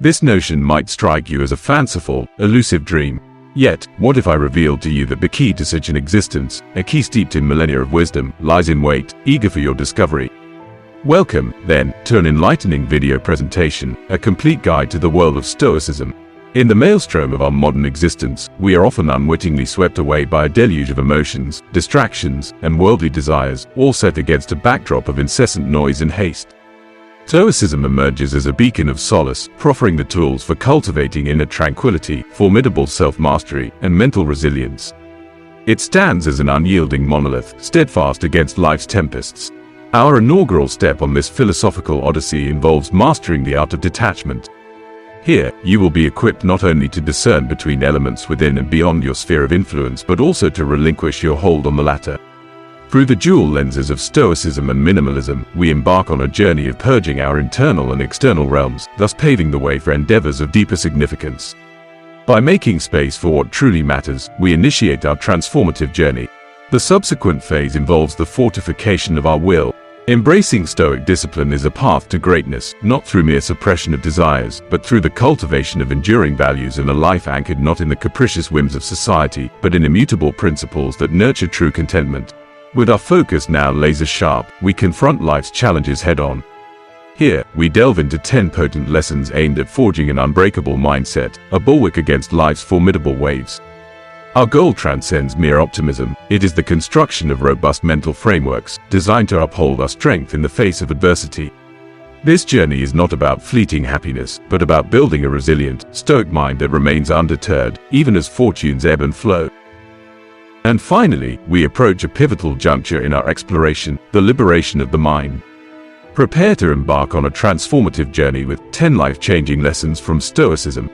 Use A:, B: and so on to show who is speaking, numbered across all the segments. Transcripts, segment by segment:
A: This notion might strike you as a fanciful, elusive dream. Yet, what if I revealed to you that the key to such an existence, a key steeped in millennia of wisdom, lies in wait, eager for your discovery? Welcome, then, to an enlightening video presentation, a complete guide to the world of Stoicism. In the maelstrom of our modern existence, we are often unwittingly swept away by a deluge of emotions, distractions, and worldly desires, all set against a backdrop of incessant noise and haste. Stoicism emerges as a beacon of solace, proffering the tools for cultivating inner tranquility, formidable self-mastery, and mental resilience. It stands as an unyielding monolith, steadfast against life's tempests. Our inaugural step on this philosophical odyssey involves mastering the art of detachment. Here, you will be equipped not only to discern between elements within and beyond your sphere of influence, but also to relinquish your hold on the latter. Through the dual lenses of Stoicism and minimalism, we embark on a journey of purging our internal and external realms, thus paving the way for endeavors of deeper significance. By making space for what truly matters, we initiate our transformative journey. The subsequent phase involves the fortification of our will. Embracing Stoic discipline is a path to greatness, not through mere suppression of desires, but through the cultivation of enduring values and a life anchored not in the capricious whims of society, but in immutable principles that nurture true contentment. With our focus now laser-sharp, we confront life's challenges head-on. Here, we delve into 10 potent lessons aimed at forging an unbreakable mindset, a bulwark against life's formidable waves. Our goal transcends mere optimism. It is the construction of robust mental frameworks, designed to uphold our strength in the face of adversity. This journey is not about fleeting happiness, but about building a resilient, stoic mind that remains undeterred, even as fortunes ebb and flow. And finally, we approach a pivotal juncture in our exploration, the liberation of the mind. Prepare to embark on a transformative journey with 10 life-changing lessons from Stoicism.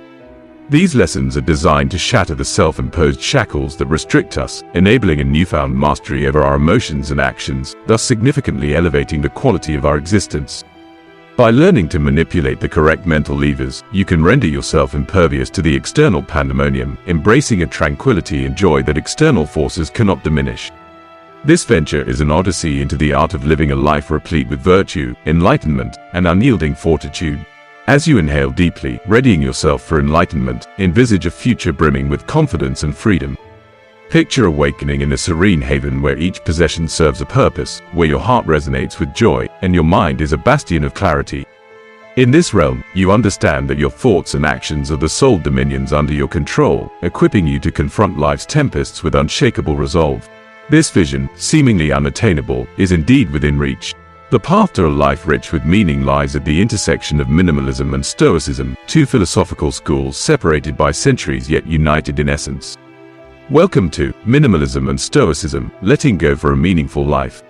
A: These lessons are designed to shatter the self-imposed shackles that restrict us, enabling a newfound mastery over our emotions and actions, thus significantly elevating the quality of our existence. By learning to manipulate the correct mental levers, you can render yourself impervious to the external pandemonium, embracing a tranquility and joy that external forces cannot diminish. This venture is an odyssey into the art of living a life replete with virtue, enlightenment, and unyielding fortitude. As you inhale deeply, readying yourself for enlightenment, envisage a future brimming with confidence and freedom. Picture awakening in a serene haven where each possession serves a purpose, where your heart resonates with joy, and your mind is a bastion of clarity. In this realm, you understand that your thoughts and actions are the sole dominions under your control, equipping you to confront life's tempests with unshakable resolve. This vision, seemingly unattainable, is indeed within reach. The path to a life rich with meaning lies at the intersection of minimalism and Stoicism, two philosophical schools separated by centuries yet united in essence. Welcome to Minimalism and Stoicism, Letting Go for a Meaningful Life.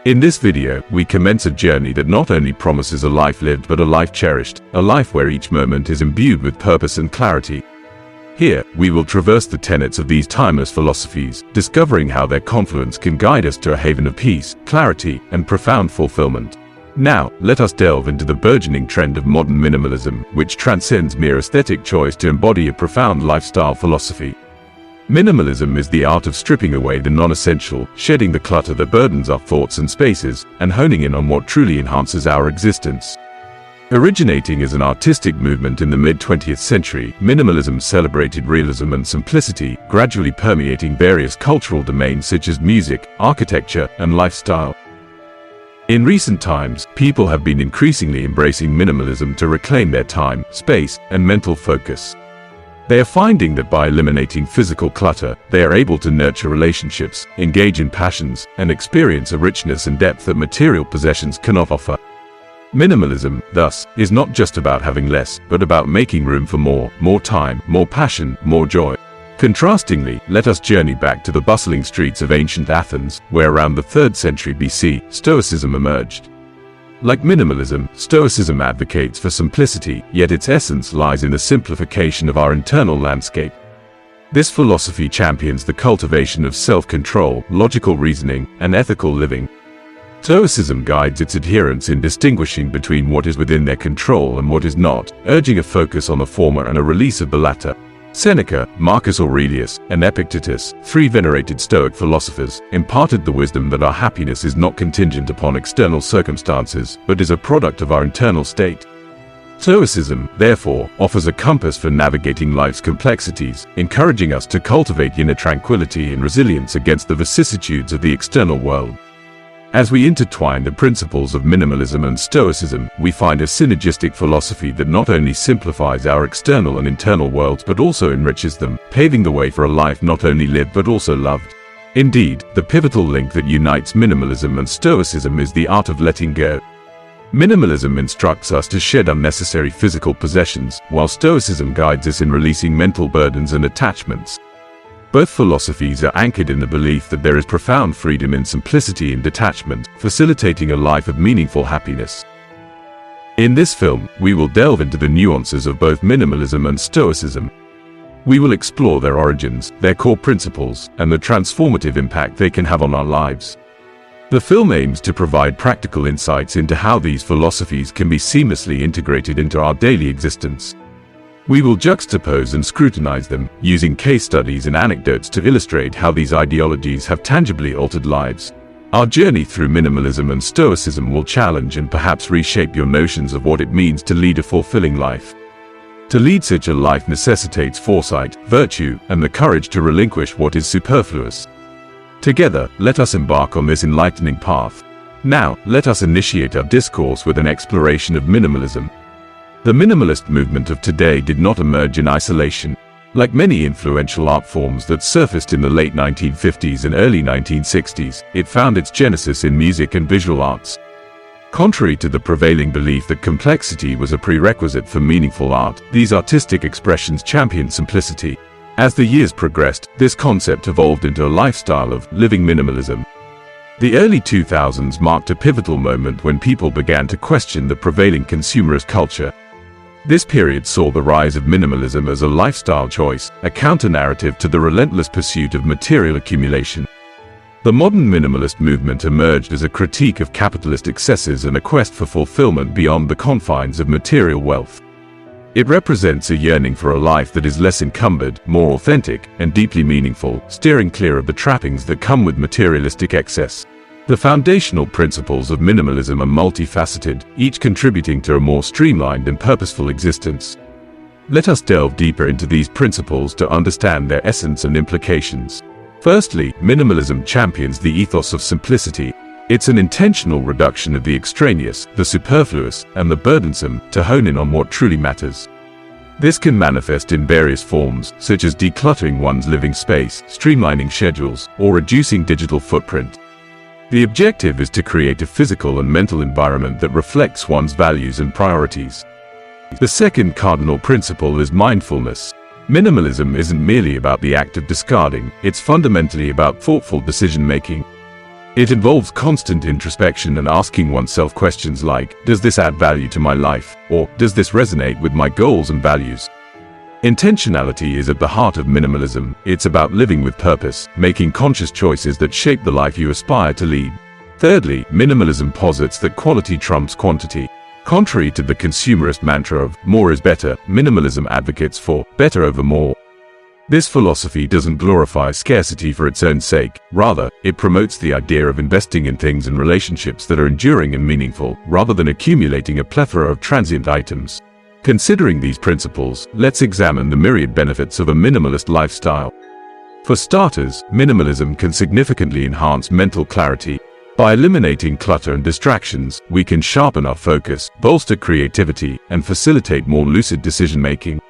A: In this video, we commence a journey that not only promises a life lived but a life cherished, a life where each moment is imbued with purpose and clarity. Here, we will traverse the tenets of these timeless philosophies, discovering how their confluence can guide us to a haven of peace, clarity, and profound fulfillment. Now, let us delve into the burgeoning trend of modern minimalism, which transcends mere aesthetic choice to embody a profound lifestyle philosophy. Minimalism is the art of stripping away the non-essential, shedding the clutter that burdens our thoughts and spaces, and honing in on what truly enhances our existence. Originating as an artistic movement in the mid-20th century, minimalism celebrated realism and simplicity, gradually permeating various cultural domains such as music, architecture, and lifestyle. In recent times, people have been increasingly embracing minimalism to reclaim their time, space, and mental focus. They are finding that by eliminating physical clutter, they are able to nurture relationships, engage in passions, and experience a richness and depth that material possessions cannot offer. Minimalism, thus, is not just about having less, but about making room for more time, more passion, more joy. Contrastingly, let us journey back to the bustling streets of ancient Athens, where around the 3rd century BC, Stoicism emerged. Like minimalism, Stoicism advocates for simplicity, yet its essence lies in the simplification of our internal landscape. This philosophy champions the cultivation of self-control, logical reasoning, and ethical living. Stoicism guides its adherents in distinguishing between what is within their control and what is not, urging a focus on the former and a release of the latter. Seneca, Marcus Aurelius, and Epictetus, 3 venerated Stoic philosophers, imparted the wisdom that our happiness is not contingent upon external circumstances, but is a product of our internal state. Stoicism, therefore, offers a compass for navigating life's complexities, encouraging us to cultivate inner tranquility and resilience against the vicissitudes of the external world. As we intertwine the principles of minimalism and Stoicism, we find a synergistic philosophy that not only simplifies our external and internal worlds but also enriches them, paving the way for a life not only lived but also loved. Indeed, the pivotal link that unites minimalism and Stoicism is the art of letting go. Minimalism instructs us to shed unnecessary physical possessions, while Stoicism guides us in releasing mental burdens and attachments. Both philosophies are anchored in the belief that there is profound freedom in simplicity and detachment, facilitating a life of meaningful happiness. In this film, we will delve into the nuances of both minimalism and Stoicism. We will explore their origins, their core principles, and the transformative impact they can have on our lives. The film aims to provide practical insights into how these philosophies can be seamlessly integrated into our daily existence. We will juxtapose and scrutinize them, using case studies and anecdotes to illustrate how these ideologies have tangibly altered lives. Our journey through minimalism and Stoicism will challenge and perhaps reshape your notions of what it means to lead a fulfilling life. To lead such a life necessitates foresight, virtue, and the courage to relinquish what is superfluous. Together, let us embark on this enlightening path. Now, let us initiate our discourse with an exploration of minimalism. The minimalist movement of today did not emerge in isolation. Like many influential art forms that surfaced in the late 1950s and early 1960s, it found its genesis in music and visual arts. Contrary to the prevailing belief that complexity was a prerequisite for meaningful art, these artistic expressions championed simplicity. As the years progressed, this concept evolved into a lifestyle of living minimalism. The early 2000s marked a pivotal moment when people began to question the prevailing consumerist culture. This period saw the rise of minimalism as a lifestyle choice, a counter-narrative to the relentless pursuit of material accumulation. The modern minimalist movement emerged as a critique of capitalist excesses and a quest for fulfillment beyond the confines of material wealth. It represents a yearning for a life that is less encumbered, more authentic, and deeply meaningful, steering clear of the trappings that come with materialistic excess. The foundational principles of minimalism are multifaceted, each contributing to a more streamlined and purposeful existence. Let us delve deeper into these principles to understand their essence and implications. Firstly, minimalism champions the ethos of simplicity. It's an intentional reduction of the extraneous, the superfluous, and the burdensome to hone in on what truly matters. This can manifest in various forms, such as decluttering one's living space, streamlining schedules, or reducing digital footprint. The objective is to create a physical and mental environment that reflects one's values and priorities. The second cardinal principle is mindfulness. Minimalism isn't merely about the act of discarding, it's fundamentally about thoughtful decision-making. It involves constant introspection and asking oneself questions like, does this add value to my life? Or, does this resonate with my goals and values? Intentionality is at the heart of minimalism. It's about living with purpose, making conscious choices that shape the life you aspire to lead. Thirdly, minimalism posits that quality trumps quantity. Contrary to the consumerist mantra of more is better, minimalism advocates for better over more. This philosophy doesn't glorify scarcity for its own sake. Rather, it promotes the idea of investing in things and relationships that are enduring and meaningful, rather than accumulating a plethora of transient items. Considering these principles, let's examine the myriad benefits of a minimalist lifestyle. For starters, minimalism can significantly enhance mental clarity. By eliminating clutter and distractions, we can sharpen our focus, bolster creativity, and facilitate more lucid decision-making.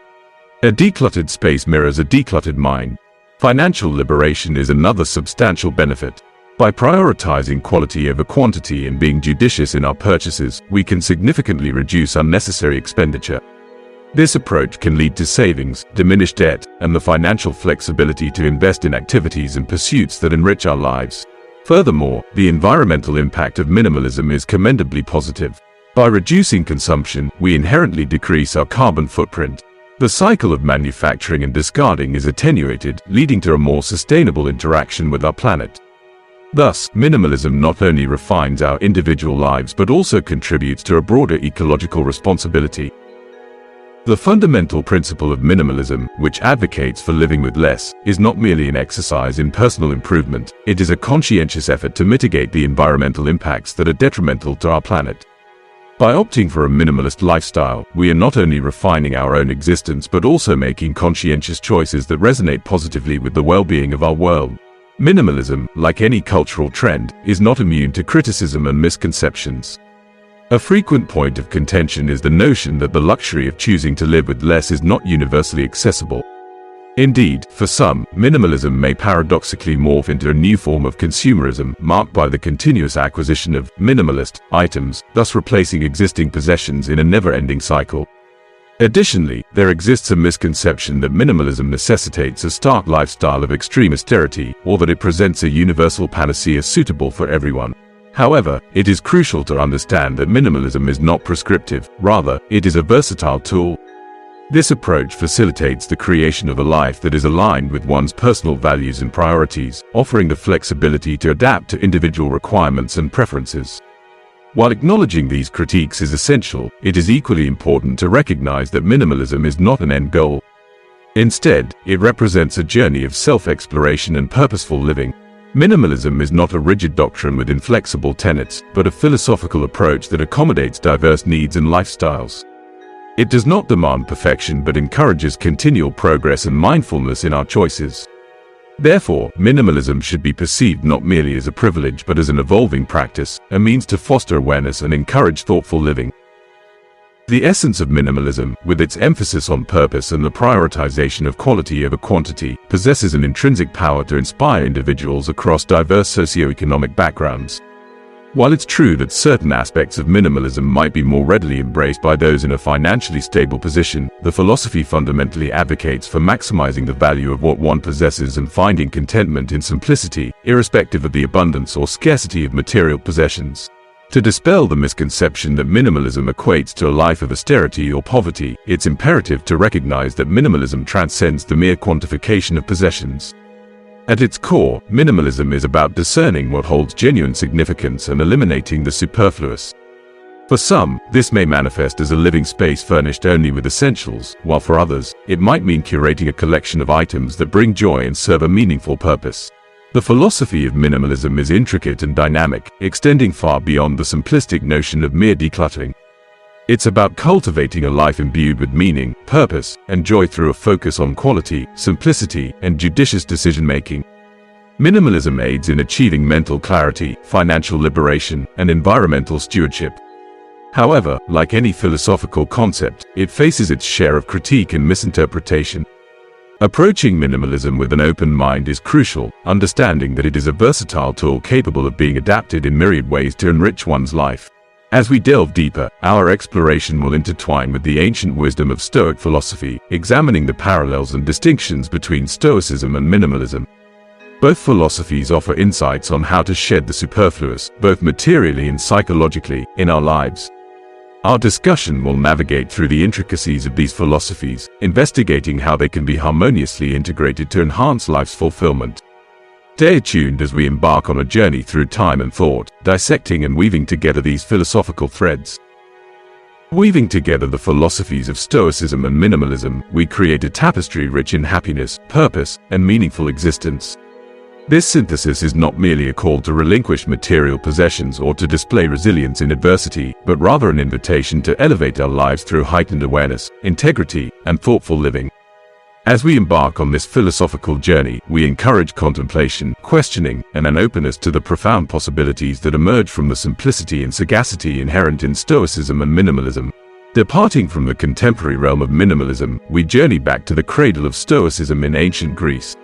A: A decluttered space mirrors a decluttered mind. Financial liberation is another substantial benefit. By prioritizing quality over quantity and being judicious in our purchases, we can significantly reduce unnecessary expenditure. This approach can lead to savings, diminished debt, and the financial flexibility to invest in activities and pursuits that enrich our lives. Furthermore, the environmental impact of minimalism is commendably positive. By reducing consumption, we inherently decrease our carbon footprint. The cycle of manufacturing and discarding is attenuated, leading to a more sustainable interaction with our planet. Thus, minimalism not only refines our individual lives but also contributes to a broader ecological responsibility. The fundamental principle of minimalism, which advocates for living with less, is not merely an exercise in personal improvement, it is a conscientious effort to mitigate the environmental impacts that are detrimental to our planet. By opting for a minimalist lifestyle, we are not only refining our own existence but also making conscientious choices that resonate positively with the well-being of our world. Minimalism, like any cultural trend, is not immune to criticism and misconceptions. A frequent point of contention is the notion that the luxury of choosing to live with less is not universally accessible. Indeed, for some, minimalism may paradoxically morph into a new form of consumerism marked by the continuous acquisition of minimalist items, thus replacing existing possessions in a never-ending cycle. Additionally, there exists a misconception that minimalism necessitates a stark lifestyle of extreme austerity, or that it presents a universal panacea suitable for everyone. However, it is crucial to understand that minimalism is not prescriptive, rather, it is a versatile tool. This approach facilitates the creation of a life that is aligned with one's personal values and priorities, offering the flexibility to adapt to individual requirements and preferences. While acknowledging these critiques is essential, it is equally important to recognize that minimalism is not an end goal. Instead, it represents a journey of self-exploration and purposeful living. Minimalism is not a rigid doctrine with inflexible tenets, but a philosophical approach that accommodates diverse needs and lifestyles. It does not demand perfection but encourages continual progress and mindfulness in our choices. Therefore, minimalism should be perceived not merely as a privilege but as an evolving practice, a means to foster awareness and encourage thoughtful living. The essence of minimalism, with its emphasis on purpose and the prioritization of quality over quantity, possesses an intrinsic power to inspire individuals across diverse socioeconomic backgrounds. While it's true that certain aspects of minimalism might be more readily embraced by those in a financially stable position, the philosophy fundamentally advocates for maximizing the value of what one possesses and finding contentment in simplicity, irrespective of the abundance or scarcity of material possessions. To dispel the misconception that minimalism equates to a life of austerity or poverty, it's imperative to recognize that minimalism transcends the mere quantification of possessions. At its core, minimalism is about discerning what holds genuine significance and eliminating the superfluous. For some, this may manifest as a living space furnished only with essentials, while for others, it might mean curating a collection of items that bring joy and serve a meaningful purpose. The philosophy of minimalism is intricate and dynamic, extending far beyond the simplistic notion of mere decluttering. It's about cultivating a life imbued with meaning, purpose, and joy through a focus on quality, simplicity, and judicious decision-making. Minimalism aids in achieving mental clarity, financial liberation, and environmental stewardship. However, like any philosophical concept, it faces its share of critique and misinterpretation. Approaching minimalism with an open mind is crucial, understanding that it is a versatile tool capable of being adapted in myriad ways to enrich one's life. As we delve deeper, our exploration will intertwine with the ancient wisdom of Stoic philosophy, examining the parallels and distinctions between Stoicism and minimalism. Both philosophies offer insights on how to shed the superfluous, both materially and psychologically, in our lives. Our discussion will navigate through the intricacies of these philosophies, investigating how they can be harmoniously integrated to enhance life's fulfillment. Stay tuned as we embark on a journey through time and thought, dissecting and weaving together these philosophical threads. Weaving together the philosophies of Stoicism and minimalism, we create a tapestry rich in happiness, purpose, and meaningful existence. This synthesis is not merely a call to relinquish material possessions or to display resilience in adversity, but rather an invitation to elevate our lives through heightened awareness, integrity, and thoughtful living. As we embark on this philosophical journey, we encourage contemplation, questioning, and an openness to the profound possibilities that emerge from the simplicity and sagacity inherent in Stoicism and minimalism. Departing from the contemporary realm of minimalism, we journey back to the cradle of Stoicism in ancient Greece.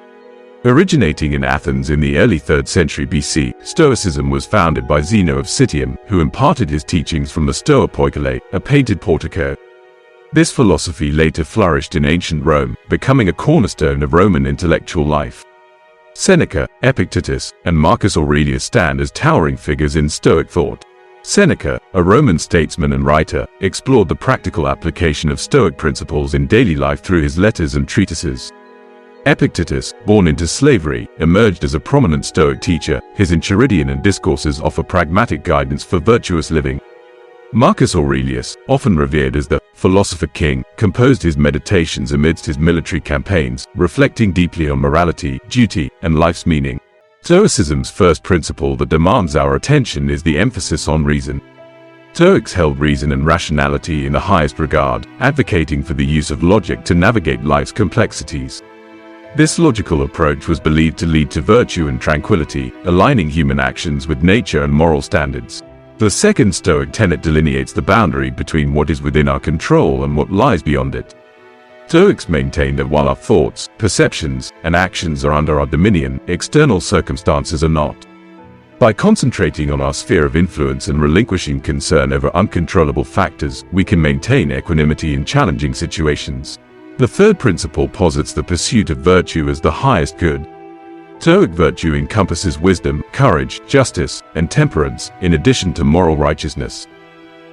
A: Originating in Athens in the early 3rd century BC, Stoicism was founded by Zeno of Citium, who imparted his teachings from the Stoa Poikile, a painted portico. This philosophy later flourished in ancient Rome, becoming a cornerstone of Roman intellectual life. Seneca, Epictetus, and Marcus Aurelius stand as towering figures in Stoic thought. Seneca, a Roman statesman and writer, explored the practical application of Stoic principles in daily life through his letters and treatises. Epictetus, born into slavery, emerged as a prominent Stoic teacher. His Enchiridion and discourses offer pragmatic guidance for virtuous living. Marcus Aurelius, often revered as the philosopher king, composed his meditations amidst his military campaigns, reflecting deeply on morality, duty, and life's meaning. Stoicism's first principle that demands our attention is the emphasis on reason. Stoics held reason and rationality in the highest regard, advocating for the use of logic to navigate life's complexities. This logical approach was believed to lead to virtue and tranquility, aligning human actions with nature and moral standards. The second Stoic tenet delineates the boundary between what is within our control and what lies beyond it. Stoics maintain that while our thoughts, perceptions, and actions are under our dominion, external circumstances are not. By concentrating on our sphere of influence and relinquishing concern over uncontrollable factors, we can maintain equanimity in challenging situations. The third principle posits the pursuit of virtue as the highest good. Stoic virtue encompasses wisdom, courage, justice, and temperance, in addition to moral righteousness.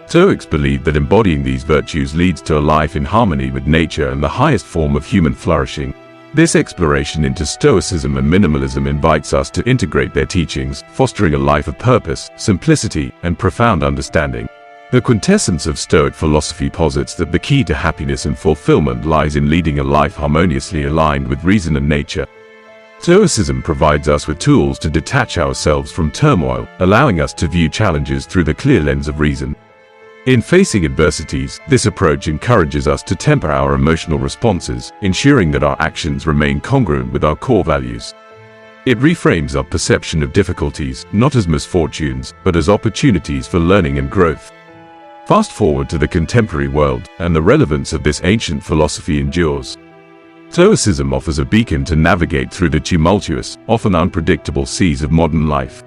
A: Stoics believe that embodying these virtues leads to a life in harmony with nature and the highest form of human flourishing. This exploration into Stoicism and minimalism invites us to integrate their teachings, fostering a life of purpose, simplicity, and profound understanding. The quintessence of Stoic philosophy posits that the key to happiness and fulfillment lies in leading a life harmoniously aligned with reason and nature. Stoicism provides us with tools to detach ourselves from turmoil, allowing us to view challenges through the clear lens of reason. In facing adversities, this approach encourages us to temper our emotional responses, ensuring that our actions remain congruent with our core values. It reframes our perception of difficulties, not as misfortunes, but as opportunities for learning and growth. Fast forward to the contemporary world, and the relevance of this ancient philosophy endures. Stoicism offers a beacon to navigate through the tumultuous, often unpredictable seas of modern life.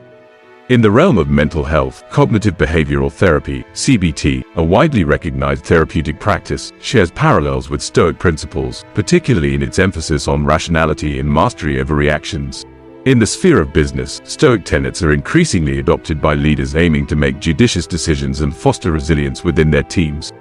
A: In the realm of mental health, cognitive behavioral therapy, CBT, a widely recognized therapeutic practice, shares parallels with Stoic principles, particularly in its emphasis on rationality and mastery over reactions. In the sphere of business, Stoic tenets are increasingly adopted by leaders aiming to make judicious decisions and foster resilience within their teams.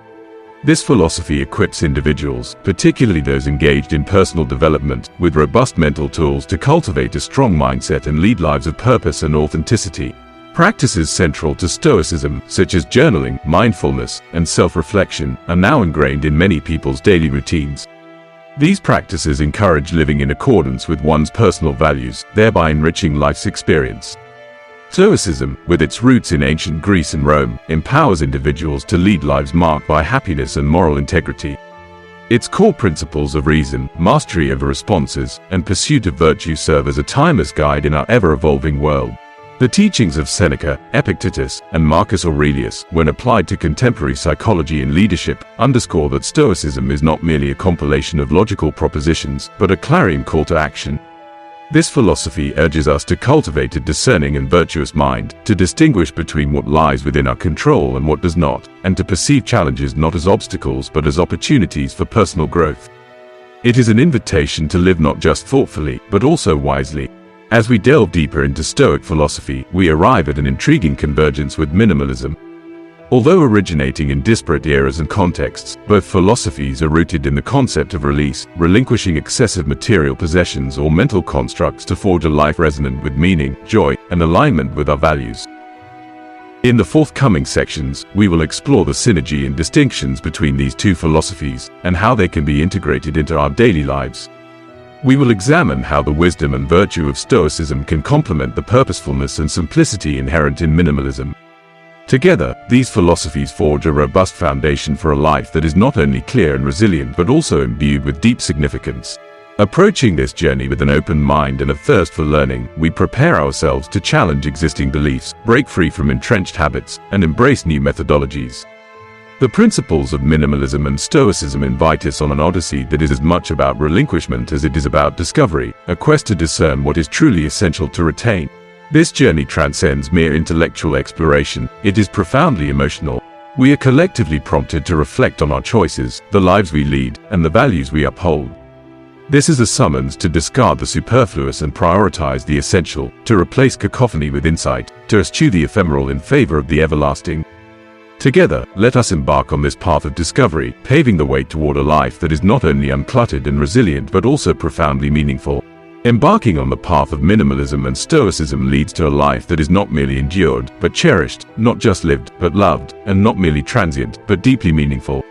A: This philosophy equips individuals, particularly those engaged in personal development, with robust mental tools to cultivate a strong mindset and lead lives of purpose and authenticity. Practices central to Stoicism, such as journaling, mindfulness, and self-reflection, are now ingrained in many people's daily routines. These practices encourage living in accordance with one's personal values, thereby enriching life's experience. Stoicism, with its roots in ancient Greece and Rome, empowers individuals to lead lives marked by happiness and moral integrity. Its core principles of reason, mastery over responses, and pursuit of virtue serve as a timeless guide in our ever-evolving world. The teachings of Seneca, Epictetus, and Marcus Aurelius, when applied to contemporary psychology and leadership, underscore that Stoicism is not merely a compilation of logical propositions, but a clarion call to action. This philosophy urges us to cultivate a discerning and virtuous mind, to distinguish between what lies within our control and what does not, and to perceive challenges not as obstacles but as opportunities for personal growth. It is an invitation to live not just thoughtfully, but also wisely. As we delve deeper into Stoic philosophy, we arrive at an intriguing convergence with minimalism. Although originating in disparate eras and contexts, both philosophies are rooted in the concept of release, relinquishing excessive material possessions or mental constructs to forge a life resonant with meaning, joy, and alignment with our values. In the forthcoming sections, we will explore the synergy and distinctions between these two philosophies, and how they can be integrated into our daily lives. We will examine how the wisdom and virtue of Stoicism can complement the purposefulness and simplicity inherent in minimalism. Together, these philosophies forge a robust foundation for a life that is not only clear and resilient but also imbued with deep significance. Approaching this journey with an open mind and a thirst for learning, we prepare ourselves to challenge existing beliefs, break free from entrenched habits, and embrace new methodologies. The principles of minimalism and Stoicism invite us on an odyssey that is as much about relinquishment as it is about discovery, a quest to discern what is truly essential to retain. This journey transcends mere intellectual exploration, it is profoundly emotional. We are collectively prompted to reflect on our choices, the lives we lead, and the values we uphold. This is a summons to discard the superfluous and prioritize the essential, to replace cacophony with insight, to eschew the ephemeral in favor of the everlasting. Together, let us embark on this path of discovery, paving the way toward a life that is not only uncluttered and resilient but also profoundly meaningful. Embarking on the path of minimalism and Stoicism leads to a life that is not merely endured, but cherished, not just lived, but loved, and not merely transient, but deeply meaningful.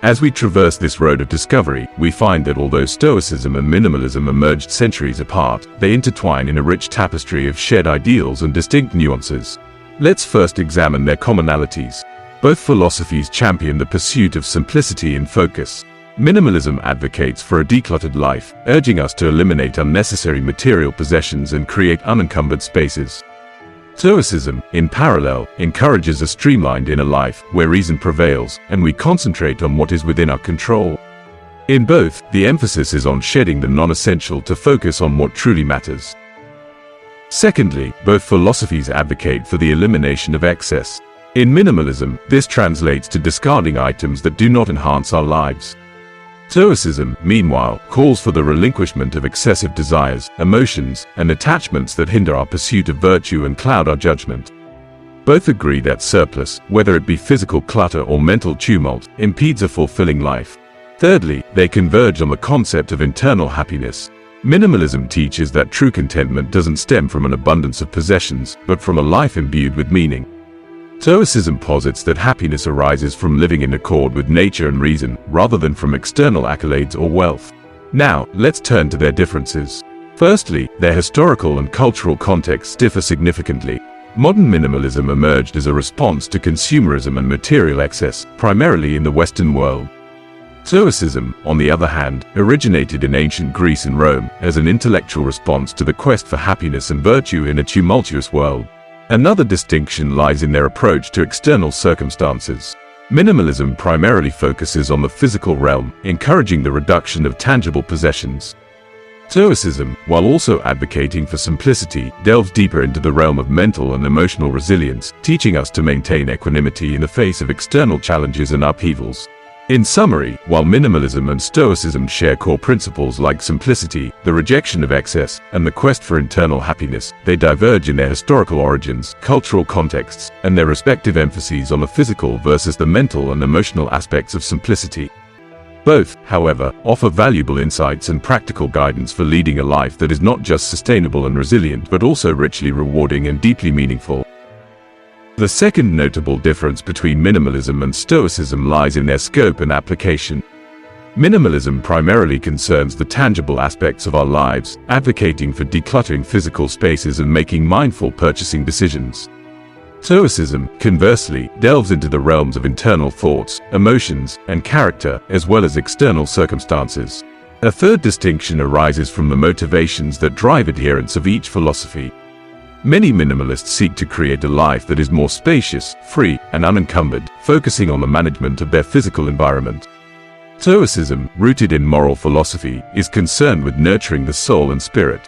A: As we traverse this road of discovery, we find that although Stoicism and minimalism emerged centuries apart, they intertwine in a rich tapestry of shared ideals and distinct nuances. Let's first examine their commonalities. Both philosophies champion the pursuit of simplicity and focus. Minimalism advocates for a decluttered life, urging us to eliminate unnecessary material possessions and create unencumbered spaces. Stoicism, in parallel, encourages a streamlined inner life where reason prevails and we concentrate on what is within our control. In both, the emphasis is on shedding the non-essential to focus on what truly matters. Secondly, both philosophies advocate for the elimination of excess. In minimalism, this translates to discarding items that do not enhance our lives. Stoicism, meanwhile, calls for the relinquishment of excessive desires, emotions, and attachments that hinder our pursuit of virtue and cloud our judgment. Both agree that surplus, whether it be physical clutter or mental tumult, impedes a fulfilling life. Thirdly, they converge on the concept of internal happiness. Minimalism teaches that true contentment doesn't stem from an abundance of possessions, but from a life imbued with meaning. Stoicism posits that happiness arises from living in accord with nature and reason, rather than from external accolades or wealth. Now, let's turn to their differences. Firstly, their historical and cultural contexts differ significantly. Modern minimalism emerged as a response to consumerism and material excess, primarily in the Western world. Stoicism, on the other hand, originated in ancient Greece and Rome as an intellectual response to the quest for happiness and virtue in a tumultuous world. Another distinction lies in their approach to external circumstances. Minimalism primarily focuses on the physical realm, encouraging the reduction of tangible possessions. Stoicism, while also advocating for simplicity, delves deeper into the realm of mental and emotional resilience, teaching us to maintain equanimity in the face of external challenges and upheavals. In summary, while minimalism and Stoicism share core principles like simplicity, the rejection of excess, and the quest for internal happiness, they diverge in their historical origins, cultural contexts, and their respective emphases on the physical versus the mental and emotional aspects of simplicity. Both, however, offer valuable insights and practical guidance for leading a life that is not just sustainable and resilient but also richly rewarding and deeply meaningful. The second notable difference between minimalism and Stoicism lies in their scope and application. Minimalism primarily concerns the tangible aspects of our lives, advocating for decluttering physical spaces and making mindful purchasing decisions. Stoicism, conversely, delves into the realms of internal thoughts, emotions, and character, as well as external circumstances. A third distinction arises from the motivations that drive adherents of each philosophy. Many minimalists seek to create a life that is more spacious, free, and unencumbered, focusing on the management of their physical environment. Stoicism, rooted in moral philosophy, is concerned with nurturing the soul and spirit.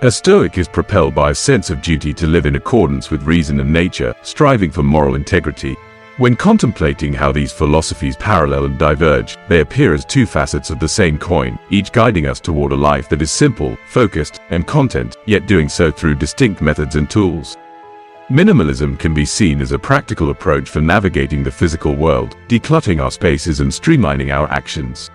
A: A Stoic is propelled by a sense of duty to live in accordance with reason and nature, striving for moral integrity. When contemplating how these philosophies parallel and diverge, they appear as two facets of the same coin, each guiding us toward a life that is simple, focused, and content, yet doing so through distinct methods and tools. Minimalism can be seen as a practical approach for navigating the physical world, decluttering our spaces and streamlining our actions.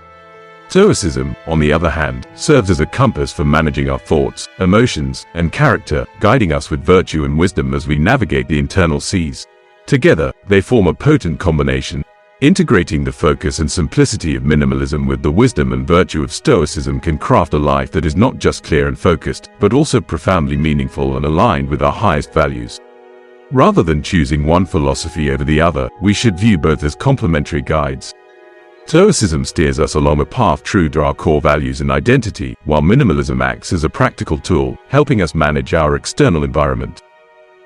A: Stoicism, on the other hand, serves as a compass for managing our thoughts, emotions, and character, guiding us with virtue and wisdom as we navigate the internal seas. Together, they form a potent combination. Integrating the focus and simplicity of minimalism with the wisdom and virtue of Stoicism can craft a life that is not just clear and focused, but also profoundly meaningful and aligned with our highest values. Rather than choosing one philosophy over the other, we should view both as complementary guides. Stoicism steers us along a path true to our core values and identity, while minimalism acts as a practical tool, helping us manage our external environment.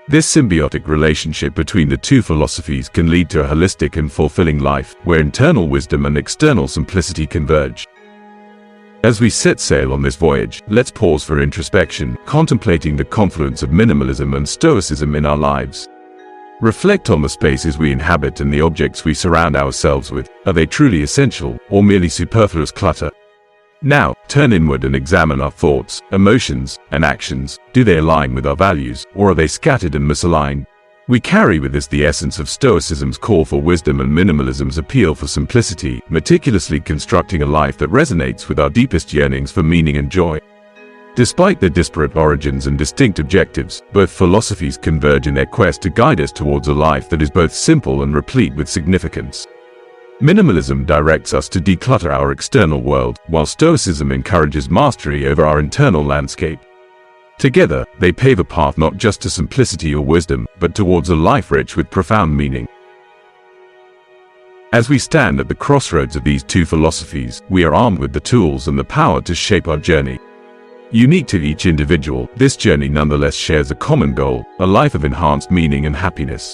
A: This symbiotic relationship between the two philosophies can lead to a holistic and fulfilling life, where internal wisdom and external simplicity converge. As we set sail on this voyage, let's pause for introspection, contemplating the confluence of minimalism and Stoicism in our lives. Reflect on the spaces we inhabit and the objects we surround ourselves with. Are they truly essential, or merely superfluous clutter? Now, turn inward and examine our thoughts, emotions, and actions. Do they align with our values, or are they scattered and misaligned? We carry with us the essence of Stoicism's call for wisdom and minimalism's appeal for simplicity, meticulously constructing a life that resonates with our deepest yearnings for meaning and joy. Despite their disparate origins and distinct objectives, both philosophies converge in their quest to guide us towards a life that is both simple and replete with significance. Minimalism directs us to declutter our external world, while Stoicism encourages mastery over our internal landscape. Together, they pave a path not just to simplicity or wisdom, but towards a life rich with profound meaning. As we stand at the crossroads of these two philosophies, we are armed with the tools and the power to shape our journey. Unique to each individual, this journey nonetheless shares a common goal, a life of enhanced meaning and happiness.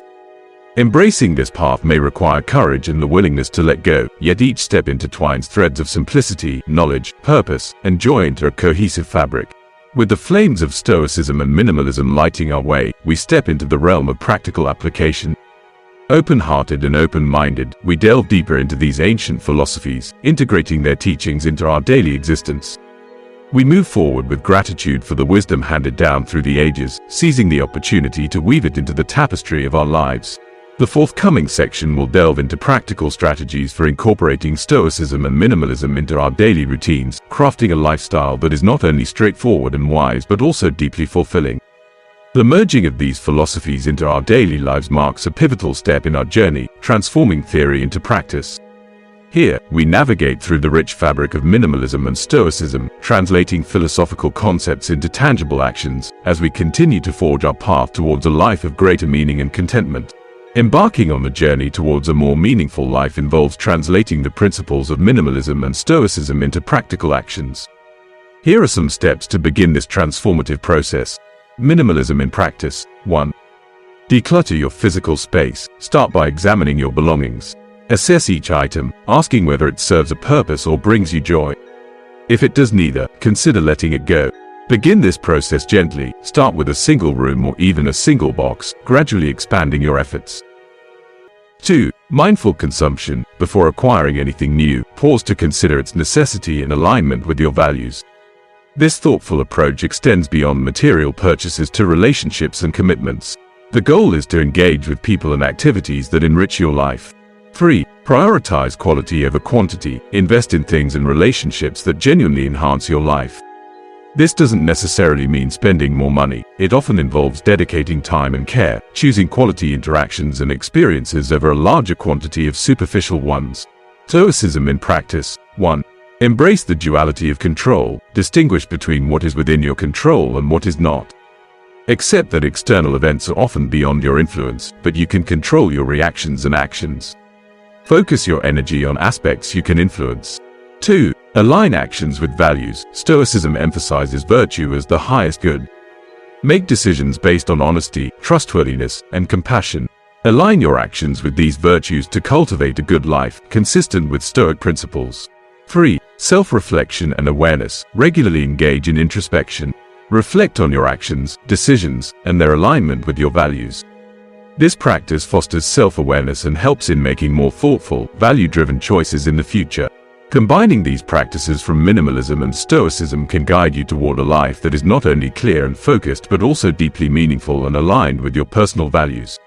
A: Embracing this path may require courage and the willingness to let go, yet each step intertwines threads of simplicity, knowledge, purpose, and joy into a cohesive fabric. With the flames of Stoicism and minimalism lighting our way, we step into the realm of practical application. Open-hearted and open-minded, we delve deeper into these ancient philosophies, integrating their teachings into our daily existence. We move forward with gratitude for the wisdom handed down through the ages, seizing the opportunity to weave it into the tapestry of our lives. The forthcoming section will delve into practical strategies for incorporating Stoicism and minimalism into our daily routines, crafting a lifestyle that is not only straightforward and wise but also deeply fulfilling. The merging of these philosophies into our daily lives marks a pivotal step in our journey, transforming theory into practice. Here, we navigate through the rich fabric of minimalism and Stoicism, translating philosophical concepts into tangible actions, as we continue to forge our path towards a life of greater meaning and contentment. Embarking on the journey towards a more meaningful life involves translating the principles of minimalism and Stoicism into practical actions. Here are some steps to begin this transformative process. Minimalism in practice. 1. Declutter your physical space. Start by examining your belongings. Assess each item, asking whether it serves a purpose or brings you joy. If it does neither, consider letting it go. Begin this process gently. Start with a single room or even a single box, gradually expanding your efforts. 2. Mindful consumption. Before acquiring anything new, pause to consider its necessity and alignment with your values. This thoughtful approach extends beyond material purchases to relationships and commitments. The goal is to engage with people and activities that enrich your life. 3. Prioritize quality over quantity. Invest in things and relationships that genuinely enhance your life. This doesn't necessarily mean spending more money. It often involves dedicating time and care, choosing quality interactions and experiences over a larger quantity of superficial ones. Stoicism in practice. 1. Embrace the duality of control. Distinguish between what is within your control and what is not. Accept that external events are often beyond your influence, but you can control your reactions and actions. Focus your energy on aspects you can influence. 2. Align actions with values. Stoicism emphasizes virtue as the highest good. Make decisions based on honesty, trustworthiness, and compassion. Align your actions with these virtues to cultivate a good life, consistent with Stoic principles. 3. Self-reflection and awareness. Regularly engage in introspection. Reflect on your actions, decisions, and their alignment with your values. This practice fosters self-awareness and helps in making more thoughtful, value-driven choices in the future. Combining these practices from minimalism and Stoicism can guide you toward a life that is not only clear and focused but also deeply meaningful and aligned with your personal values.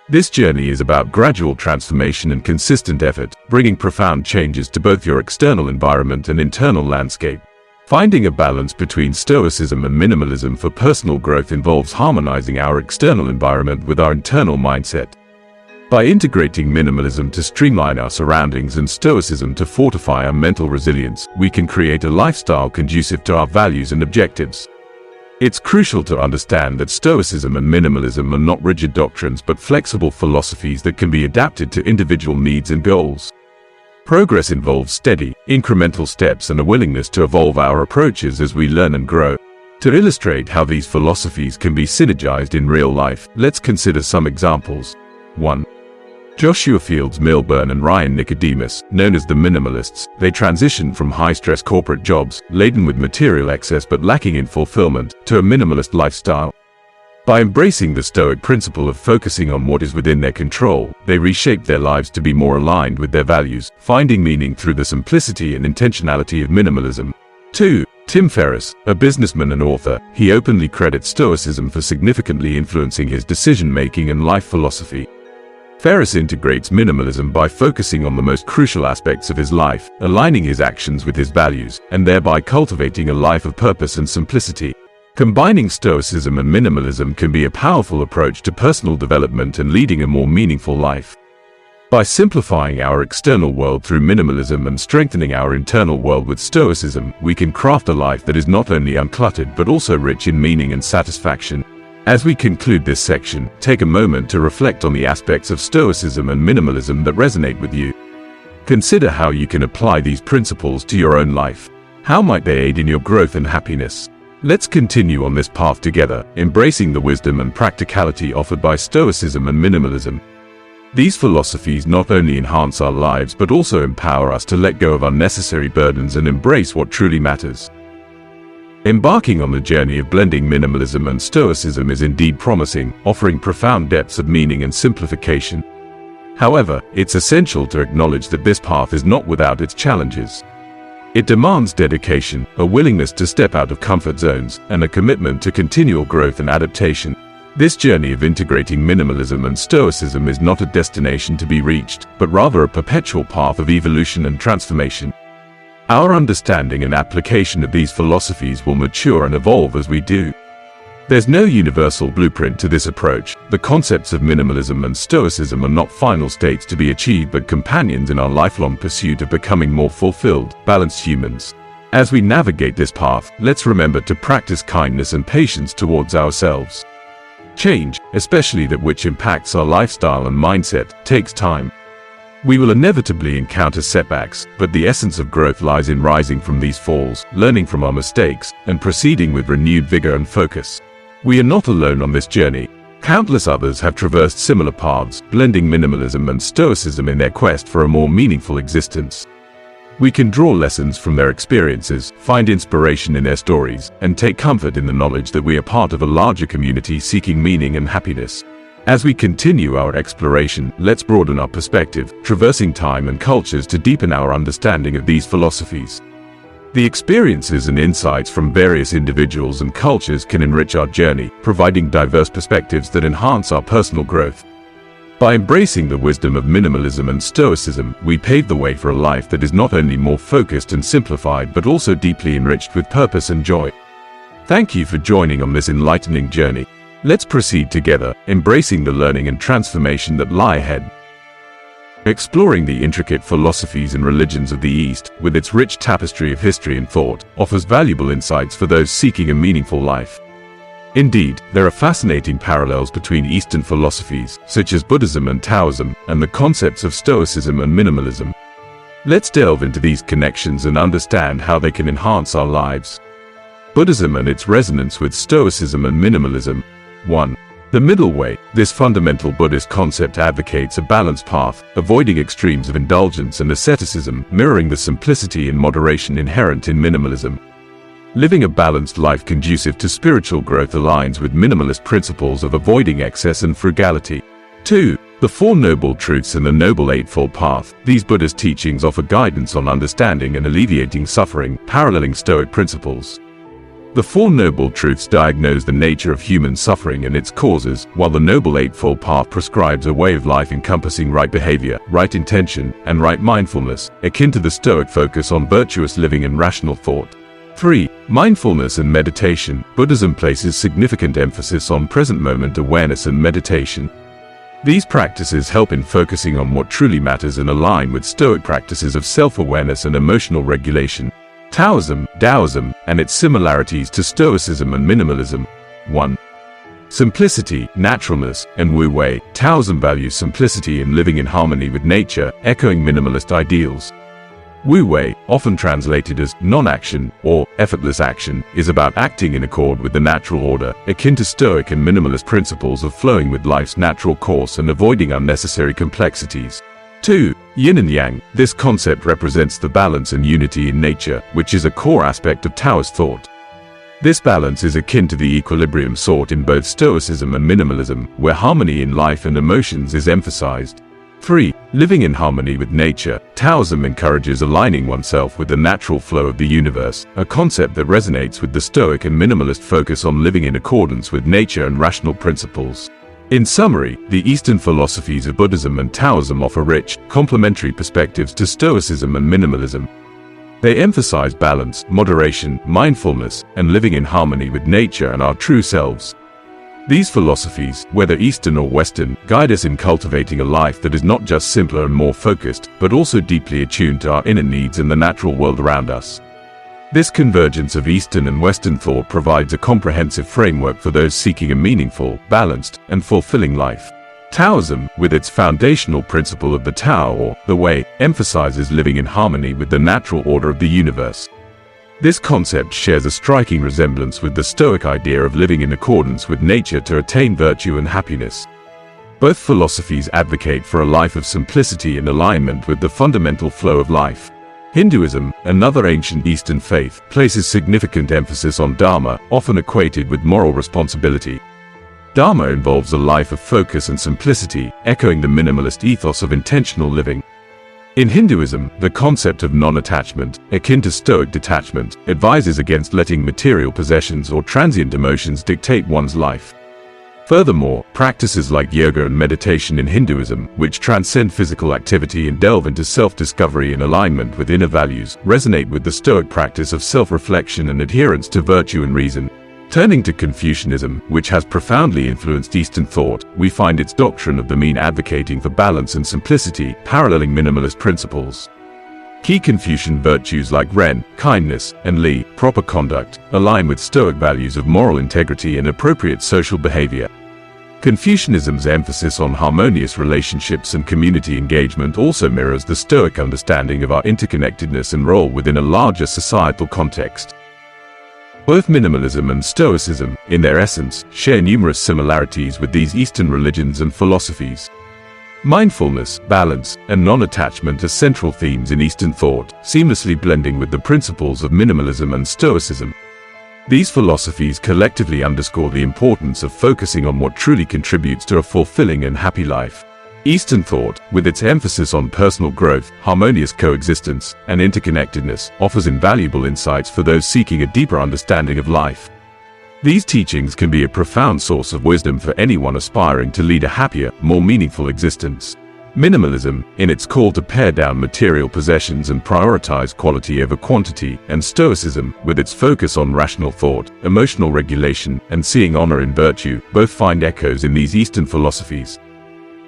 A: This journey is about gradual transformation and consistent effort, bringing profound changes to both your external environment and internal landscape. Finding a balance between Stoicism and minimalism for personal growth involves harmonizing our external environment with our internal mindset. By integrating minimalism to streamline our surroundings and Stoicism to fortify our mental resilience, we can create a lifestyle conducive to our values and objectives. It's crucial to understand that Stoicism and minimalism are not rigid doctrines but flexible philosophies that can be adapted to individual needs and goals. Progress involves steady, incremental steps and a willingness to evolve our approaches as we learn and grow. To illustrate how these philosophies can be synergized in real life, let's consider some examples. 1. Joshua Fields Milburn and Ryan Nicodemus, known as the minimalists, they transitioned from high-stress corporate jobs, laden with material excess but lacking in fulfillment, to a minimalist lifestyle. By embracing the Stoic principle of focusing on what is within their control, they reshaped their lives to be more aligned with their values, finding meaning through the simplicity and intentionality of minimalism. 2. Tim Ferriss, a businessman and author, he openly credits Stoicism for significantly influencing his decision-making and life philosophy. Ferriss integrates minimalism by focusing on the most crucial aspects of his life, aligning his actions with his values, and thereby cultivating a life of purpose and simplicity. Combining Stoicism and minimalism can be a powerful approach to personal development and leading a more meaningful life. By simplifying our external world through minimalism and strengthening our internal world with Stoicism, we can craft a life that is not only uncluttered but also rich in meaning and satisfaction. As we conclude this section, take a moment to reflect on the aspects of Stoicism and minimalism that resonate with you. Consider how you can apply these principles to your own life. How might they aid in your growth and happiness? Let's continue on this path together, embracing the wisdom and practicality offered by Stoicism and minimalism. These philosophies not only enhance our lives but also empower us to let go of unnecessary burdens and embrace what truly matters. Embarking on the journey of blending minimalism and Stoicism is indeed promising, offering profound depths of meaning and simplification. However, it's essential to acknowledge that this path is not without its challenges. It demands dedication, a willingness to step out of comfort zones, and a commitment to continual growth and adaptation. This journey of integrating minimalism and Stoicism is not a destination to be reached, but rather a perpetual path of evolution and transformation. Our understanding and application of these philosophies will mature and evolve as we do. There's no universal blueprint to this approach. The concepts of minimalism and Stoicism are not final states to be achieved but companions in our lifelong pursuit of becoming more fulfilled, balanced humans. As we navigate this path, let's remember to practice kindness and patience towards ourselves. Change, especially that which impacts our lifestyle and mindset, takes time. We will inevitably encounter setbacks, but the essence of growth lies in rising from these falls, learning from our mistakes, and proceeding with renewed vigor and focus. We are not alone on this journey. Countless others have traversed similar paths, blending minimalism and Stoicism in their quest for a more meaningful existence. We can draw lessons from their experiences, find inspiration in their stories, and take comfort in the knowledge that we are part of a larger community seeking meaning and happiness. As we continue our exploration, let's broaden our perspective, traversing time and cultures to deepen our understanding of these philosophies. The experiences and insights from various individuals and cultures can enrich our journey, providing diverse perspectives that enhance our personal growth. By embracing the wisdom of minimalism and Stoicism, we pave the way for a life that is not only more focused and simplified but also deeply enriched with purpose and joy. Thank you for joining on this enlightening journey. Let's proceed together, embracing the learning and transformation that lie ahead. Exploring the intricate philosophies and religions of the East, with its rich tapestry of history and thought, offers valuable insights for those seeking a meaningful life. Indeed, there are fascinating parallels between Eastern philosophies, such as Buddhism and Taoism, and the concepts of Stoicism and minimalism. Let's delve into these connections and understand how they can enhance our lives. Buddhism and its resonance with Stoicism and minimalism. 1. The middle way. This fundamental Buddhist concept advocates a balanced path, avoiding extremes of indulgence and asceticism, mirroring the simplicity and moderation inherent in minimalism. Living a balanced life conducive to spiritual growth aligns with minimalist principles of avoiding excess and frugality. 2. The Four Noble Truths and the Noble Eightfold Path. These Buddhist teachings offer guidance on understanding and alleviating suffering, paralleling Stoic principles. The Four Noble Truths diagnose the nature of human suffering and its causes, while the Noble Eightfold Path prescribes a way of life encompassing right behavior, right intention, and right mindfulness, akin to the Stoic focus on virtuous living and rational thought. 3. Mindfulness and meditation. Buddhism places significant emphasis on present moment awareness and meditation. These practices help in focusing on what truly matters and align with Stoic practices of self-awareness and emotional regulation. Taoism, and its similarities to Stoicism and minimalism. 1. Simplicity, naturalness, and Wu Wei. Taoism values simplicity and living in harmony with nature, echoing minimalist ideals. Wu Wei, often translated as non-action or effortless action, is about acting in accord with the natural order, akin to Stoic and minimalist principles of flowing with life's natural course and avoiding unnecessary complexities. 2. Yin and Yang. This concept represents the balance and unity in nature, which is a core aspect of Taoist thought. This balance is akin to the equilibrium sought in both Stoicism and minimalism, where harmony in life and emotions is emphasized. 3. Living in harmony with nature. Taoism encourages aligning oneself with the natural flow of the universe, a concept that resonates with the Stoic and minimalist focus on living in accordance with nature and rational principles. In summary, the Eastern philosophies of Buddhism and Taoism offer rich, complementary perspectives to Stoicism and minimalism. They emphasize balance, moderation, mindfulness, and living in harmony with nature and our true selves. These philosophies, whether Eastern or Western, guide us in cultivating a life that is not just simpler and more focused, but also deeply attuned to our inner needs and the natural world around us. This convergence of Eastern and Western thought provides a comprehensive framework for those seeking a meaningful, balanced, and fulfilling life. Taoism, with its foundational principle of the Tao, or the Way, emphasizes living in harmony with the natural order of the universe. This concept shares a striking resemblance with the Stoic idea of living in accordance with nature to attain virtue and happiness. Both philosophies advocate for a life of simplicity and alignment with the fundamental flow of life. Hinduism, another ancient Eastern faith, places significant emphasis on Dharma, often equated with moral responsibility. Dharma involves a life of focus and simplicity, echoing the minimalist ethos of intentional living. In Hinduism, the concept of non-attachment, akin to Stoic detachment, advises against letting material possessions or transient emotions dictate one's life. Furthermore, practices like yoga and meditation in Hinduism, which transcend physical activity and delve into self-discovery and alignment with inner values, resonate with the Stoic practice of self-reflection and adherence to virtue and reason. Turning to Confucianism, which has profoundly influenced Eastern thought, we find its doctrine of the mean advocating for balance and simplicity, paralleling minimalist principles. Key Confucian virtues like Ren, kindness, and Li, proper conduct, align with Stoic values of moral integrity and appropriate social behavior. Confucianism's emphasis on harmonious relationships and community engagement also mirrors the Stoic understanding of our interconnectedness and role within a larger societal context. Both minimalism and Stoicism, in their essence, share numerous similarities with these Eastern religions and philosophies. Mindfulness, balance, and non-attachment are central themes in Eastern thought, seamlessly blending with the principles of minimalism and Stoicism. These philosophies collectively underscore the importance of focusing on what truly contributes to a fulfilling and happy life. Eastern thought, with its emphasis on personal growth, harmonious coexistence, and interconnectedness, offers invaluable insights for those seeking a deeper understanding of life. These teachings can be a profound source of wisdom for anyone aspiring to lead a happier, more meaningful existence. Minimalism, in its call to pare down material possessions and prioritize quality over quantity, and Stoicism, with its focus on rational thought, emotional regulation, and seeing honor in virtue, both find echoes in these Eastern philosophies.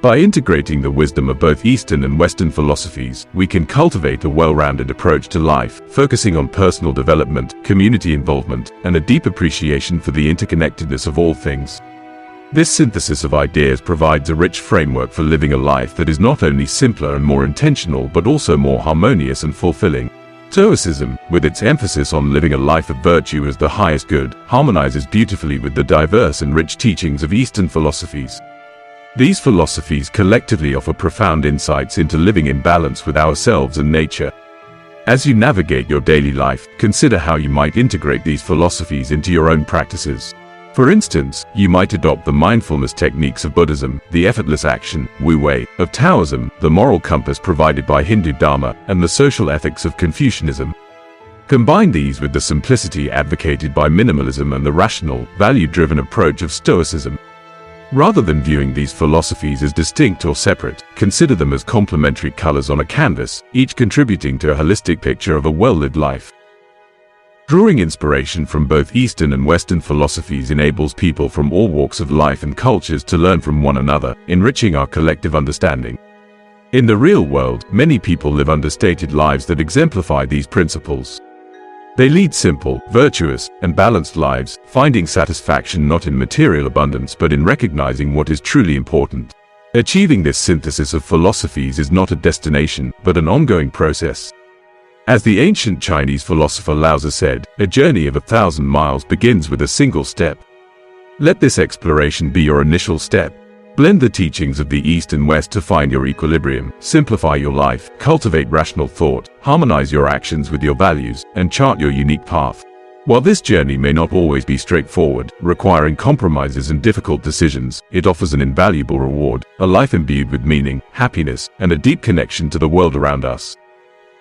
A: By integrating the wisdom of both Eastern and Western philosophies, we can cultivate a well-rounded approach to life, focusing on personal development, community involvement, and a deep appreciation for the interconnectedness of all things. This synthesis of ideas provides a rich framework for living a life that is not only simpler and more intentional but also more harmonious and fulfilling. Stoicism, with its emphasis on living a life of virtue as the highest good, harmonizes beautifully with the diverse and rich teachings of Eastern philosophies. These philosophies collectively offer profound insights into living in balance with ourselves and nature. As you navigate your daily life, consider how you might integrate these philosophies into your own practices. For instance, you might adopt the mindfulness techniques of Buddhism, the effortless action, Wu Wei, of Taoism, the moral compass provided by Hindu Dharma, and the social ethics of Confucianism. Combine these with the simplicity advocated by minimalism and the rational, value-driven approach of Stoicism. Rather than viewing these philosophies as distinct or separate, consider them as complementary colors on a canvas, each contributing to a holistic picture of a well-lived life. Drawing inspiration from both Eastern and Western philosophies enables people from all walks of life and cultures to learn from one another, enriching our collective understanding. In the real world, many people live understated lives that exemplify these principles. They lead simple, virtuous, and balanced lives, finding satisfaction not in material abundance but in recognizing what is truly important. Achieving this synthesis of philosophies is not a destination, but an ongoing process. As the ancient Chinese philosopher Lao Tzu said, a journey of 1,000 miles begins with a single step. Let this exploration be your initial step. Blend the teachings of the East and West to find your equilibrium, simplify your life, cultivate rational thought, harmonize your actions with your values, and chart your unique path. While this journey may not always be straightforward, requiring compromises and difficult decisions, it offers an invaluable reward, a life imbued with meaning, happiness, and a deep connection to the world around us.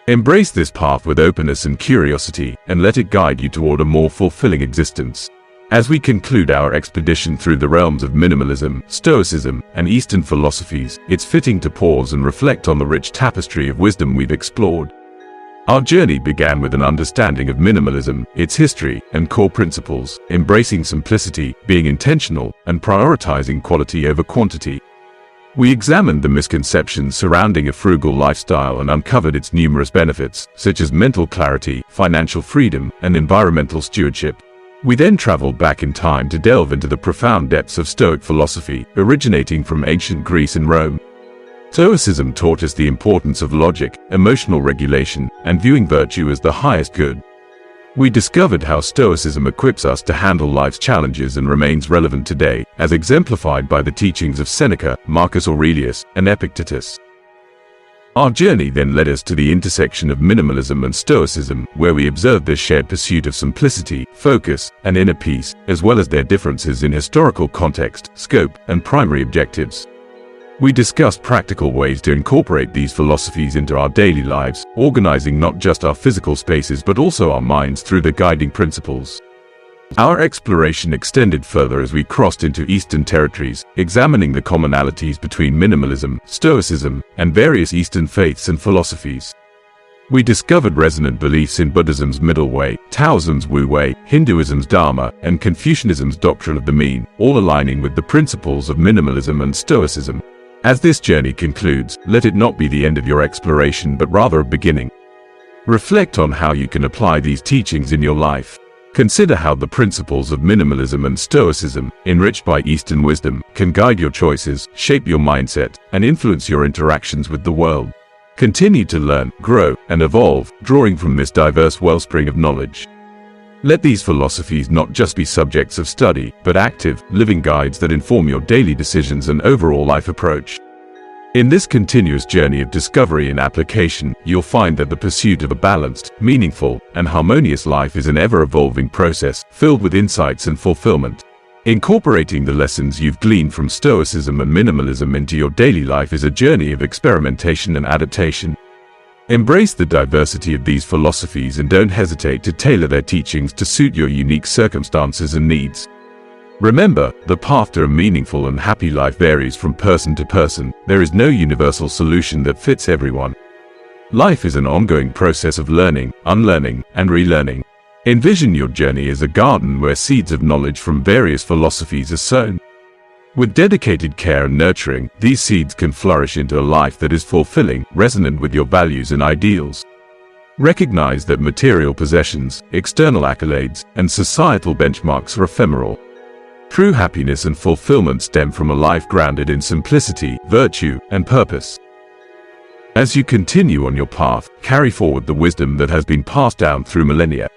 A: Embrace this path with openness and curiosity, and let it guide you toward a more fulfilling existence. As we conclude our expedition through the realms of minimalism, Stoicism, and Eastern philosophies, it's fitting to pause and reflect on the rich tapestry of wisdom we've explored. Our journey began with an understanding of minimalism, its history, and core principles, embracing simplicity, being intentional, and prioritizing quality over quantity. We examined the misconceptions surrounding a frugal lifestyle and uncovered its numerous benefits, such as mental clarity, financial freedom, and environmental stewardship. We then traveled back in time to delve into the profound depths of Stoic philosophy, originating from ancient Greece and Rome. Stoicism taught us the importance of logic, emotional regulation, and viewing virtue as the highest good. We discovered how Stoicism equips us to handle life's challenges and remains relevant today, as exemplified by the teachings of Seneca, Marcus Aurelius, and Epictetus. Our journey then led us to the intersection of minimalism and Stoicism, where we observed their shared pursuit of simplicity, focus, and inner peace, as well as their differences in historical context, scope, and primary objectives. We discussed practical ways to incorporate these philosophies into our daily lives, organizing not just our physical spaces but also our minds through the guiding principles. Our exploration extended further as we crossed into Eastern territories, examining the commonalities between minimalism, Stoicism, and various Eastern faiths and philosophies. We discovered resonant beliefs in Buddhism's middle way, Taoism's Wu Wei, Hinduism's Dharma, and Confucianism's doctrine of the mean, all aligning with the principles of minimalism and Stoicism. As this journey concludes, let it not be the end of your exploration but rather a beginning. Reflect on how you can apply these teachings in your life. Consider how the principles of minimalism and Stoicism, enriched by Eastern wisdom, can guide your choices, shape your mindset, and influence your interactions with the world. Continue to learn, grow, and evolve, drawing from this diverse wellspring of knowledge. Let these philosophies not just be subjects of study, but active, living guides that inform your daily decisions and overall life approach. In this continuous journey of discovery and application, you'll find that the pursuit of a balanced, meaningful, and harmonious life is an ever-evolving process, filled with insights and fulfillment. Incorporating the lessons you've gleaned from Stoicism and minimalism into your daily life is a journey of experimentation and adaptation. Embrace the diversity of these philosophies and don't hesitate to tailor their teachings to suit your unique circumstances and needs. Remember, the path to a meaningful and happy life varies from person to person. There is no universal solution that fits everyone. Life is an ongoing process of learning, unlearning, and relearning. Envision your journey as a garden where seeds of knowledge from various philosophies are sown. With dedicated care and nurturing, these seeds can flourish into a life that is fulfilling, resonant with your values and ideals. Recognize that material possessions, external accolades, and societal benchmarks are ephemeral. True happiness and fulfillment stem from a life grounded in simplicity, virtue, and purpose. As you continue on your path, carry forward the wisdom that has been passed down through millennia.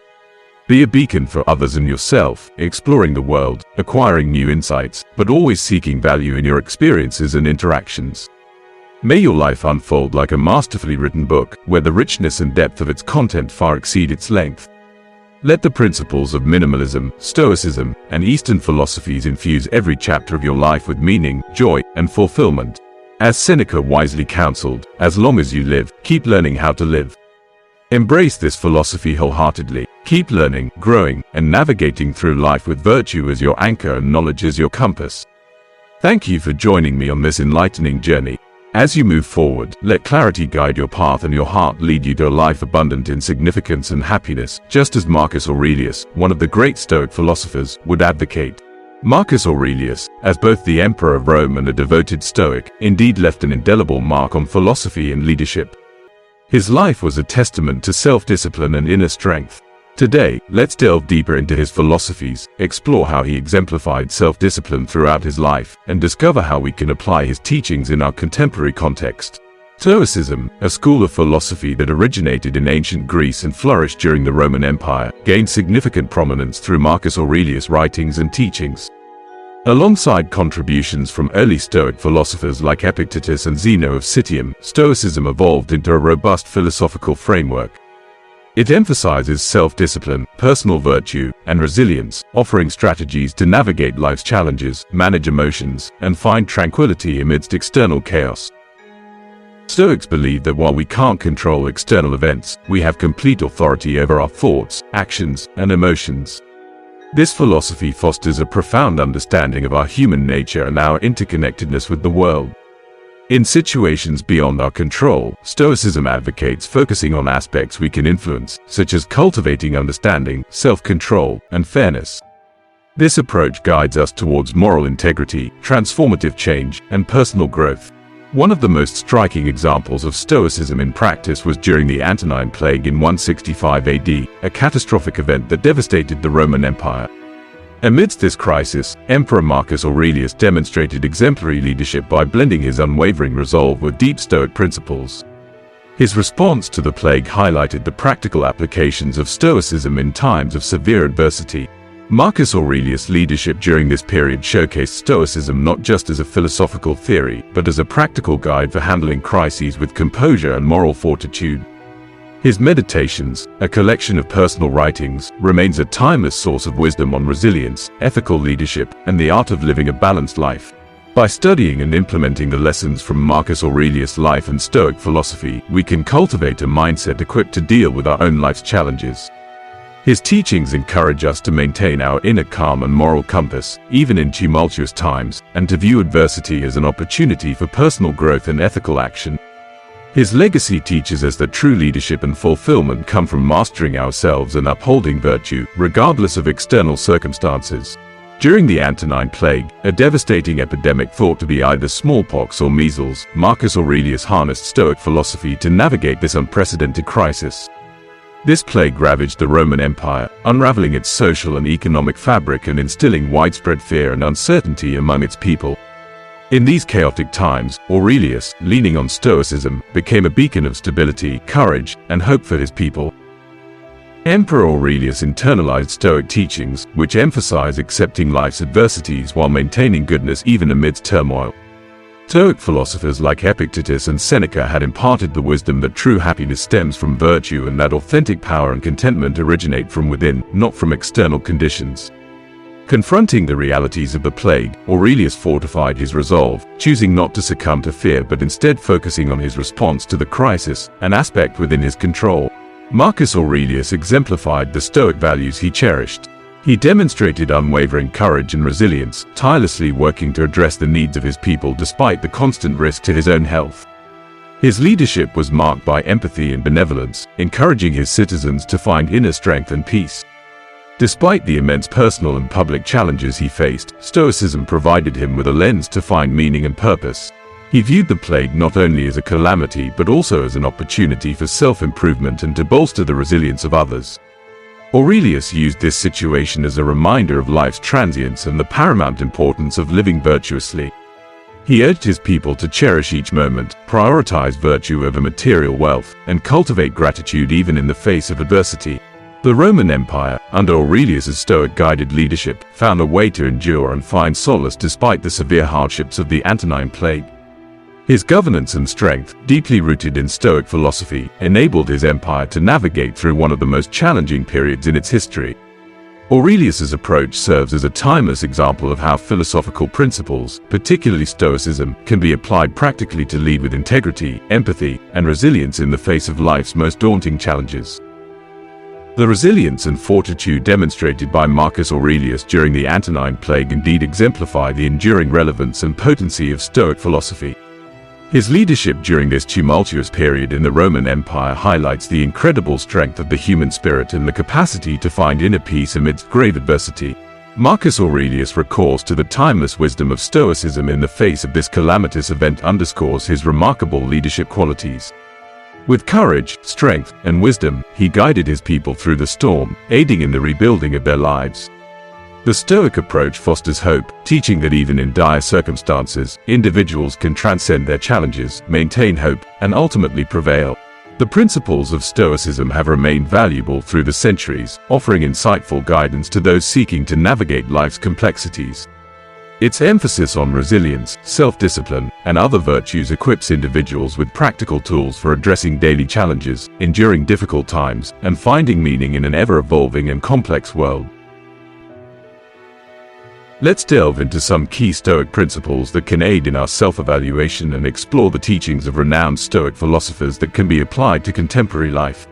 A: Be a beacon for others and yourself, exploring the world, acquiring new insights, but always seeking value in your experiences and interactions. May your life unfold like a masterfully written book, where the richness and depth of its content far exceed its length. Let the principles of minimalism, Stoicism, and Eastern philosophies infuse every chapter of your life with meaning, joy, and fulfillment. As Seneca wisely counseled, as long as you live, keep learning how to live. Embrace this philosophy wholeheartedly. Keep learning, growing, and navigating through life with virtue as your anchor and knowledge as your compass. Thank you for joining me on this enlightening journey. As you move forward, let clarity guide your path and your heart lead you to a life abundant in significance and happiness, just as Marcus Aurelius, one of the great Stoic philosophers, would advocate. Marcus Aurelius, as both the Emperor of Rome and a devoted Stoic, indeed left an indelible mark on philosophy and leadership. His life was a testament to self-discipline and inner strength. Today, let's delve deeper into his philosophies, explore how he exemplified self-discipline throughout his life, and discover how we can apply his teachings in our contemporary context. Stoicism, a school of philosophy that originated in ancient Greece and flourished during the Roman Empire, gained significant prominence through Marcus Aurelius' writings and teachings. Alongside contributions from early Stoic philosophers like Epictetus and Zeno of Citium, Stoicism evolved into a robust philosophical framework. It emphasizes self-discipline, personal virtue, and resilience, offering strategies to navigate life's challenges, manage emotions, and find tranquility amidst external chaos. Stoics believe that while we can't control external events, we have complete authority over our thoughts, actions, and emotions. This philosophy fosters a profound understanding of our human nature and our interconnectedness with the world. In situations beyond our control, Stoicism advocates focusing on aspects we can influence, such as cultivating understanding, self-control, and fairness. This approach guides us towards moral integrity, transformative change, and personal growth. One of the most striking examples of Stoicism in practice was during the Antonine Plague in 165 AD, a catastrophic event that devastated the Roman Empire. Amidst this crisis, Emperor Marcus Aurelius demonstrated exemplary leadership by blending his unwavering resolve with deep Stoic principles. His response to the plague highlighted the practical applications of Stoicism in times of severe adversity. Marcus Aurelius' leadership during this period showcased Stoicism not just as a philosophical theory, but as a practical guide for handling crises with composure and moral fortitude. His Meditations, a collection of personal writings, remains a timeless source of wisdom on resilience, ethical leadership, and the art of living a balanced life. By studying and implementing the lessons from Marcus Aurelius' life and Stoic philosophy, we can cultivate a mindset equipped to deal with our own life's challenges. His teachings encourage us to maintain our inner calm and moral compass, even in tumultuous times, and to view adversity as an opportunity for personal growth and ethical action. His legacy teaches us that true leadership and fulfillment come from mastering ourselves and upholding virtue, regardless of external circumstances. During the Antonine Plague, a devastating epidemic thought to be either smallpox or measles, Marcus Aurelius harnessed Stoic philosophy to navigate this unprecedented crisis. This plague ravaged the Roman Empire, unraveling its social and economic fabric and instilling widespread fear and uncertainty among its people. In these chaotic times, Aurelius, leaning on Stoicism, became a beacon of stability, courage, and hope for his people. Emperor Aurelius internalized Stoic teachings, which emphasize accepting life's adversities while maintaining goodness even amidst turmoil. Stoic philosophers like Epictetus and Seneca had imparted the wisdom that true happiness stems from virtue and that authentic power and contentment originate from within, not from external conditions. Confronting the realities of the plague, Aurelius fortified his resolve, choosing not to succumb to fear but instead focusing on his response to the crisis, an aspect within his control. Marcus Aurelius exemplified the Stoic values he cherished. He demonstrated unwavering courage and resilience, tirelessly working to address the needs of his people despite the constant risk to his own health. His leadership was marked by empathy and benevolence, encouraging his citizens to find inner strength and peace. Despite the immense personal and public challenges he faced, Stoicism provided him with a lens to find meaning and purpose. He viewed the plague not only as a calamity but also as an opportunity for self-improvement and to bolster the resilience of others. Aurelius used this situation as a reminder of life's transience and the paramount importance of living virtuously. He urged his people to cherish each moment, prioritize virtue over material wealth, and cultivate gratitude even in the face of adversity. The Roman Empire, under Aurelius's Stoic-guided leadership, found a way to endure and find solace despite the severe hardships of the Antonine Plague. His governance and strength, deeply rooted in Stoic philosophy, enabled his empire to navigate through one of the most challenging periods in its history. Aurelius's approach serves as a timeless example of how philosophical principles, particularly Stoicism, can be applied practically to lead with integrity, empathy, and resilience in the face of life's most daunting challenges. The resilience and fortitude demonstrated by Marcus Aurelius during the Antonine Plague indeed exemplify the enduring relevance and potency of Stoic philosophy. His leadership during this tumultuous period in the Roman Empire highlights the incredible strength of the human spirit and the capacity to find inner peace amidst grave adversity. Marcus Aurelius' recourse to the timeless wisdom of Stoicism in the face of this calamitous event underscores his remarkable leadership qualities. With courage, strength, and wisdom, he guided his people through the storm, aiding in the rebuilding of their lives. The Stoic approach fosters hope, teaching that even in dire circumstances, individuals can transcend their challenges, maintain hope, and ultimately prevail. The principles of Stoicism have remained valuable through the centuries, offering insightful guidance to those seeking to navigate life's complexities. Its emphasis on resilience, self-discipline, and other virtues equips individuals with practical tools for addressing daily challenges, enduring difficult times, and finding meaning in an ever-evolving and complex world. Let's delve into some key Stoic principles that can aid in our self-evaluation and explore the teachings of renowned Stoic philosophers that can be applied to contemporary life.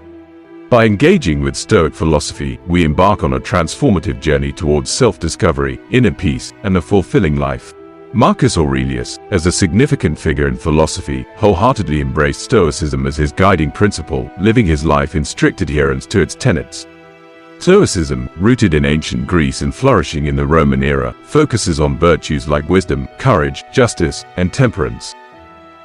A: By engaging with Stoic philosophy, we embark on a transformative journey towards self-discovery, inner peace, and a fulfilling life. Marcus Aurelius, as a significant figure in philosophy, wholeheartedly embraced Stoicism as his guiding principle, living his life in strict adherence to its tenets. Stoicism, rooted in ancient Greece and flourishing in the Roman era, focuses on virtues like wisdom, courage, justice, and temperance.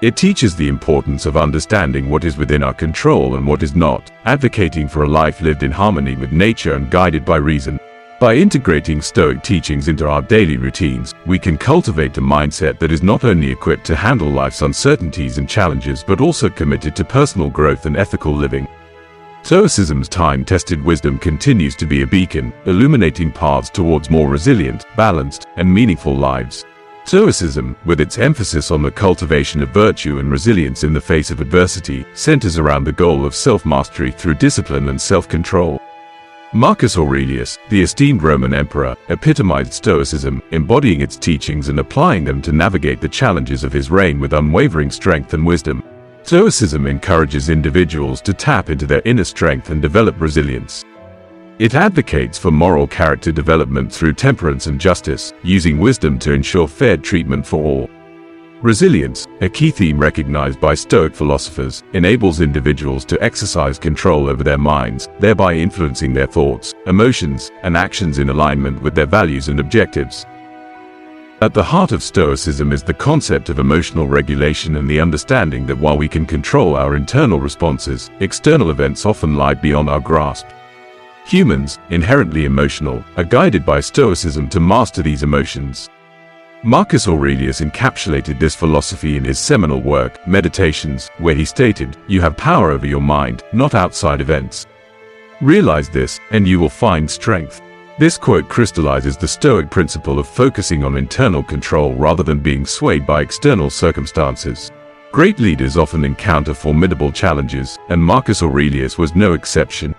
A: It teaches the importance of understanding what is within our control and what is not, advocating for a life lived in harmony with nature and guided by reason. By integrating Stoic teachings into our daily routines, we can cultivate a mindset that is not only equipped to handle life's uncertainties and challenges but also committed to personal growth and ethical living. Stoicism's time-tested wisdom continues to be a beacon, illuminating paths towards more resilient, balanced, and meaningful lives. Stoicism, with its emphasis on the cultivation of virtue and resilience in the face of adversity, centers around the goal of self-mastery through discipline and self-control. Marcus Aurelius, the esteemed Roman emperor, epitomized Stoicism, embodying its teachings and applying them to navigate the challenges of his reign with unwavering strength and wisdom. Stoicism encourages individuals to tap into their inner strength and develop resilience. It advocates for moral character development through temperance and justice, using wisdom to ensure fair treatment for all. Resilience, a key theme recognized by Stoic philosophers, enables individuals to exercise control over their minds, thereby influencing their thoughts, emotions, and actions in alignment with their values and objectives. At the heart of Stoicism is the concept of emotional regulation and the understanding that while we can control our internal responses, external events often lie beyond our grasp. Humans, inherently emotional, are guided by Stoicism to master these emotions. Marcus Aurelius encapsulated this philosophy in his seminal work, Meditations, where he stated, "You have power over your mind, not outside events. Realize this, and you will find strength." This quote crystallizes the Stoic principle of focusing on internal control rather than being swayed by external circumstances. Great leaders often encounter formidable challenges, and Marcus Aurelius was no exception.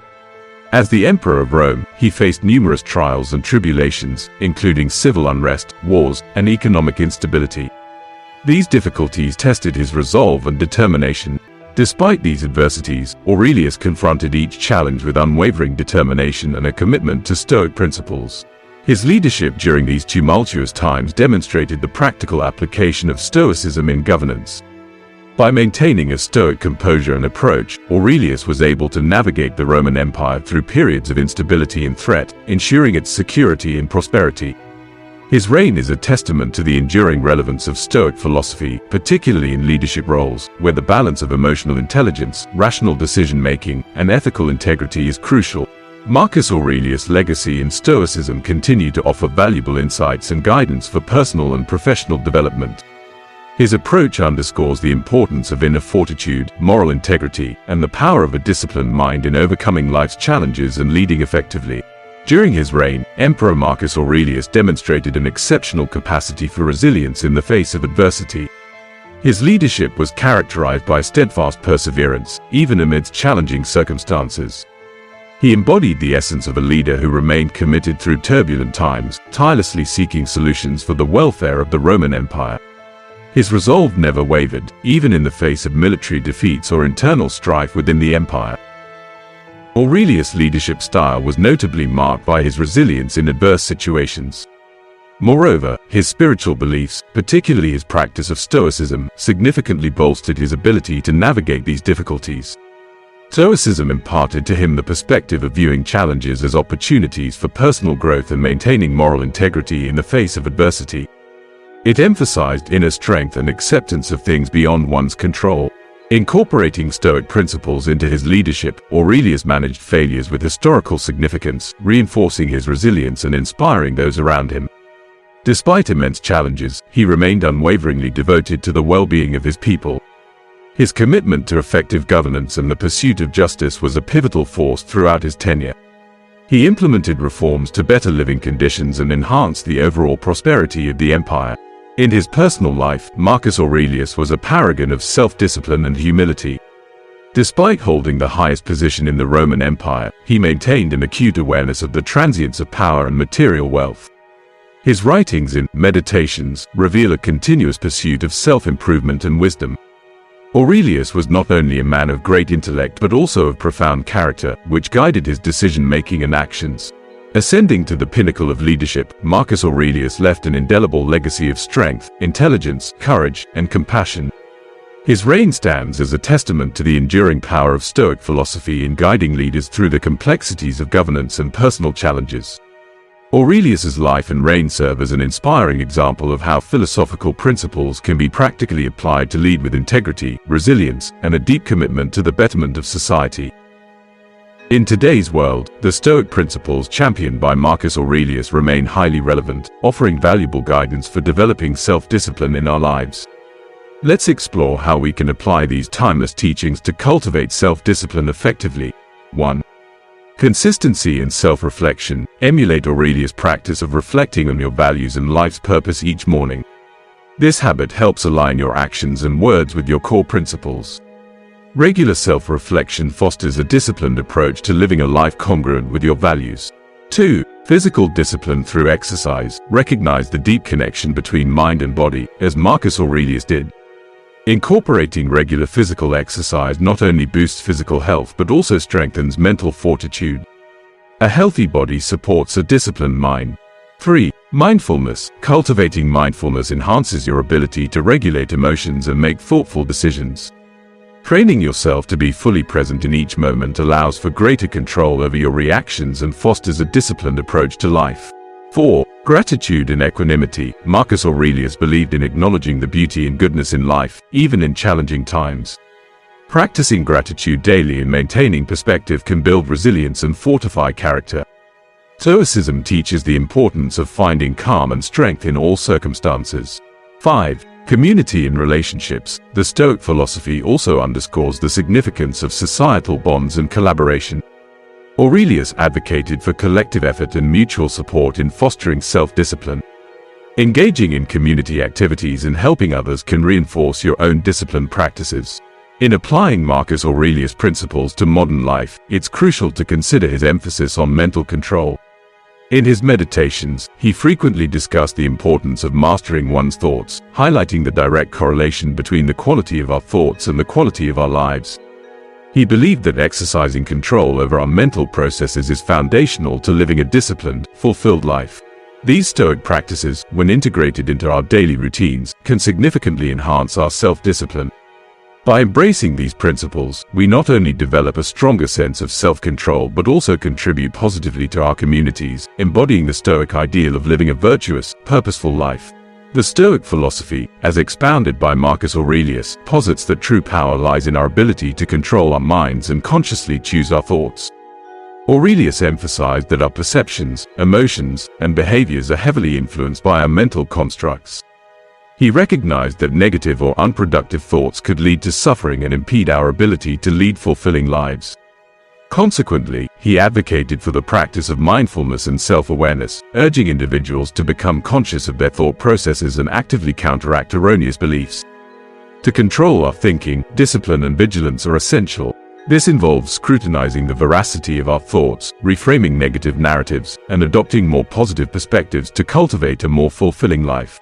A: As the Emperor of Rome, he faced numerous trials and tribulations, including civil unrest, wars, and economic instability. These difficulties tested his resolve and determination. Despite these adversities, Aurelius confronted each challenge with unwavering determination and a commitment to Stoic principles. His leadership during these tumultuous times demonstrated the practical application of Stoicism in governance. By maintaining a Stoic composure and approach, Aurelius was able to navigate the Roman Empire through periods of instability and threat, ensuring its security and prosperity. His reign is a testament to the enduring relevance of Stoic philosophy, particularly in leadership roles, where the balance of emotional intelligence, rational decision-making, and ethical integrity is crucial. Marcus Aurelius' legacy in Stoicism continued to offer valuable insights and guidance for personal and professional development. His approach underscores the importance of inner fortitude, moral integrity, and the power of a disciplined mind in overcoming life's challenges and leading effectively. During his reign, Emperor Marcus Aurelius demonstrated an exceptional capacity for resilience in the face of adversity. His leadership was characterized by steadfast perseverance, even amidst challenging circumstances. He embodied the essence of a leader who remained committed through turbulent times, tirelessly seeking solutions for the welfare of the Roman Empire. His resolve never wavered, even in the face of military defeats or internal strife within the empire. Aurelius' leadership style was notably marked by his resilience in adverse situations. Moreover, his spiritual beliefs, particularly his practice of Stoicism, significantly bolstered his ability to navigate these difficulties. Stoicism imparted to him the perspective of viewing challenges as opportunities for personal growth and maintaining moral integrity in the face of adversity. It emphasized inner strength and acceptance of things beyond one's control. Incorporating Stoic principles into his leadership, Aurelius managed failures with historical significance, reinforcing his resilience and inspiring those around him. Despite immense challenges, he remained unwaveringly devoted to the well-being of his people. His commitment to effective governance and the pursuit of justice was a pivotal force throughout his tenure. He implemented reforms to better living conditions and enhance the overall prosperity of the empire. In his personal life, Marcus Aurelius was a paragon of self-discipline and humility. Despite holding the highest position in the Roman Empire, he maintained an acute awareness of the transience of power and material wealth. His writings in Meditations reveal a continuous pursuit of self-improvement and wisdom. Aurelius was not only a man of great intellect but also of profound character, which guided his decision-making and actions. Ascending to the pinnacle of leadership, Marcus Aurelius left an indelible legacy of strength, intelligence, courage, and compassion. His reign stands as a testament to the enduring power of Stoic philosophy in guiding leaders through the complexities of governance and personal challenges. Aurelius's life and reign serve as an inspiring example of how philosophical principles can be practically applied to lead with integrity, resilience, and a deep commitment to the betterment of society. In today's world, the Stoic principles championed by Marcus Aurelius remain highly relevant, offering valuable guidance for developing self-discipline in our lives. Let's explore how we can apply these timeless teachings to cultivate self-discipline effectively. 1. Consistency and self-reflection. Emulate Aurelius' practice of reflecting on your values and life's purpose each morning. This habit helps align your actions and words with your core principles. Regular self-reflection fosters a disciplined approach to living a life congruent with your values. 2. Physical discipline through exercise. Recognize the deep connection between mind and body, as Marcus Aurelius did. Incorporating regular physical exercise not only boosts physical health but also strengthens mental fortitude. A healthy body supports a disciplined mind. 3. Mindfulness. Cultivating mindfulness enhances your ability to regulate emotions and make thoughtful decisions. Training yourself to be fully present in each moment allows for greater control over your reactions and fosters a disciplined approach to life. 4. Gratitude and equanimity. Marcus Aurelius believed in acknowledging the beauty and goodness in life, even in challenging times. Practicing gratitude daily and maintaining perspective can build resilience and fortify character. Stoicism teaches the importance of finding calm and strength in all circumstances. 5. Community and relationships. The Stoic philosophy also underscores the significance of societal bonds and collaboration. Aurelius advocated for collective effort and mutual support in fostering self-discipline. Engaging in community activities and helping others can reinforce your own discipline practices. In applying Marcus Aurelius' principles to modern life, it's crucial to consider his emphasis on mental control. In his meditations, he frequently discussed the importance of mastering one's thoughts, highlighting the direct correlation between the quality of our thoughts and the quality of our lives. He believed that exercising control over our mental processes is foundational to living a disciplined, fulfilled life. These Stoic practices, when integrated into our daily routines, can significantly enhance our self-discipline. By embracing these principles, we not only develop a stronger sense of self-control but also contribute positively to our communities, embodying the Stoic ideal of living a virtuous, purposeful life. The Stoic philosophy, as expounded by Marcus Aurelius, posits that true power lies in our ability to control our minds and consciously choose our thoughts. Aurelius emphasized that our perceptions, emotions, and behaviors are heavily influenced by our mental constructs. He recognized that negative or unproductive thoughts could lead to suffering and impede our ability to lead fulfilling lives. Consequently, he advocated for the practice of mindfulness and self-awareness, urging individuals to become conscious of their thought processes and actively counteract erroneous beliefs. To control our thinking, discipline and vigilance are essential. This involves scrutinizing the veracity of our thoughts, reframing negative narratives, and adopting more positive perspectives to cultivate a more fulfilling life.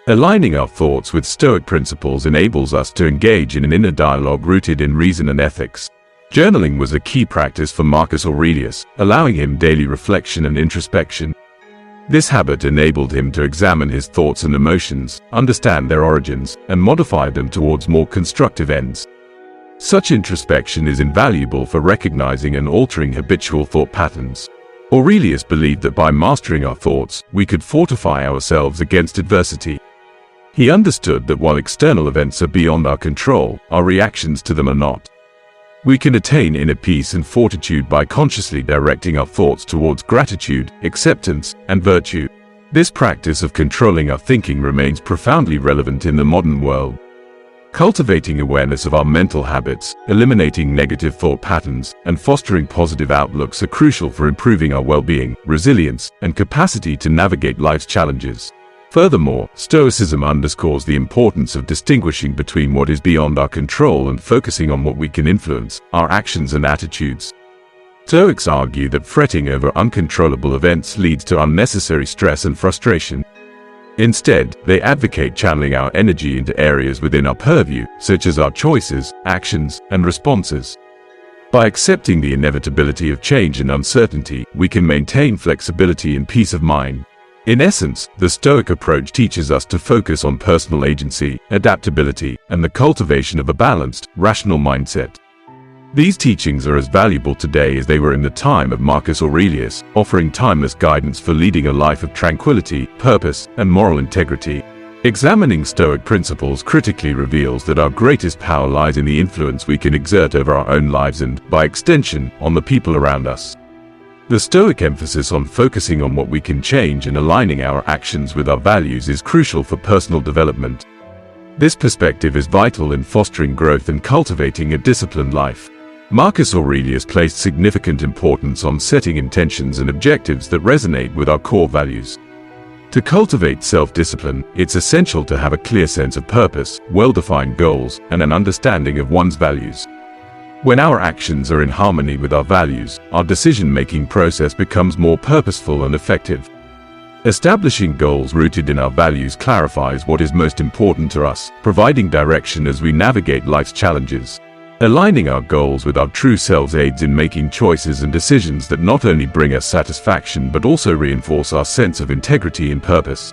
A: Aligning our thoughts with Stoic principles enables us to engage in an inner dialogue rooted in reason and ethics. Journaling was a key practice for Marcus Aurelius, allowing him daily reflection and introspection. This habit enabled him to examine his thoughts and emotions, understand their origins, and modify them towards more constructive ends. Such introspection is invaluable for recognizing and altering habitual thought patterns. Aurelius believed that by mastering our thoughts, we could fortify ourselves against adversity. He understood that while external events are beyond our control, our reactions to them are not. We can attain inner peace and fortitude by consciously directing our thoughts towards gratitude, acceptance, and virtue. This practice of controlling our thinking remains profoundly relevant in the modern world. Cultivating awareness of our mental habits, eliminating negative thought patterns, and fostering positive outlooks are crucial for improving our well-being, resilience, and capacity to navigate life's challenges. Furthermore, Stoicism underscores the importance of distinguishing between what is beyond our control and focusing on what we can influence, our actions and attitudes. Stoics argue that fretting over uncontrollable events leads to unnecessary stress and frustration. Instead, they advocate channeling our energy into areas within our purview, such as our choices, actions, and responses. By accepting the inevitability of change and uncertainty, we can maintain flexibility and peace of mind. In essence, the Stoic approach teaches us to focus on personal agency, adaptability, and the cultivation of a balanced, rational mindset. These teachings are as valuable today as they were in the time of Marcus Aurelius, offering timeless guidance for leading a life of tranquility, purpose, and moral integrity. Examining Stoic principles critically reveals that our greatest power lies in the influence we can exert over our own lives and, by extension, on the people around us. The Stoic emphasis on focusing on what we can change and aligning our actions with our values is crucial for personal development. This perspective is vital in fostering growth and cultivating a disciplined life. Marcus Aurelius placed significant importance on setting intentions and objectives that resonate with our core values. To cultivate self-discipline, it's essential to have a clear sense of purpose, well-defined goals, and an understanding of one's values. When our actions are in harmony with our values, our decision-making process becomes more purposeful and effective. Establishing goals rooted in our values clarifies what is most important to us, providing direction as we navigate life's challenges. Aligning our goals with our true selves aids in making choices and decisions that not only bring us satisfaction but also reinforce our sense of integrity and purpose.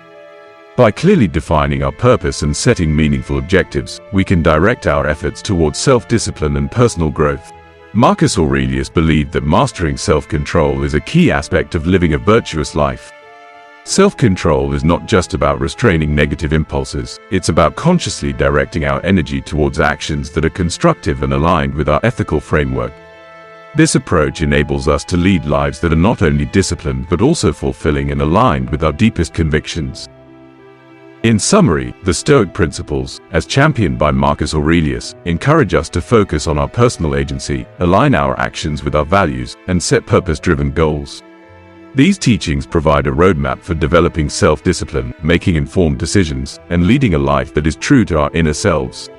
A: By clearly defining our purpose and setting meaningful objectives, we can direct our efforts towards self-discipline and personal growth. Marcus Aurelius believed that mastering self-control is a key aspect of living a virtuous life. Self-control is not just about restraining negative impulses, it's about consciously directing our energy towards actions that are constructive and aligned with our ethical framework. This approach enables us to lead lives that are not only disciplined but also fulfilling and aligned with our deepest convictions. In summary, the Stoic principles, as championed by Marcus Aurelius, encourage us to focus on our personal agency, align our actions with our values, and set purpose-driven goals. These teachings provide a roadmap for developing self-discipline, making informed decisions, and leading a life that is true to our inner selves.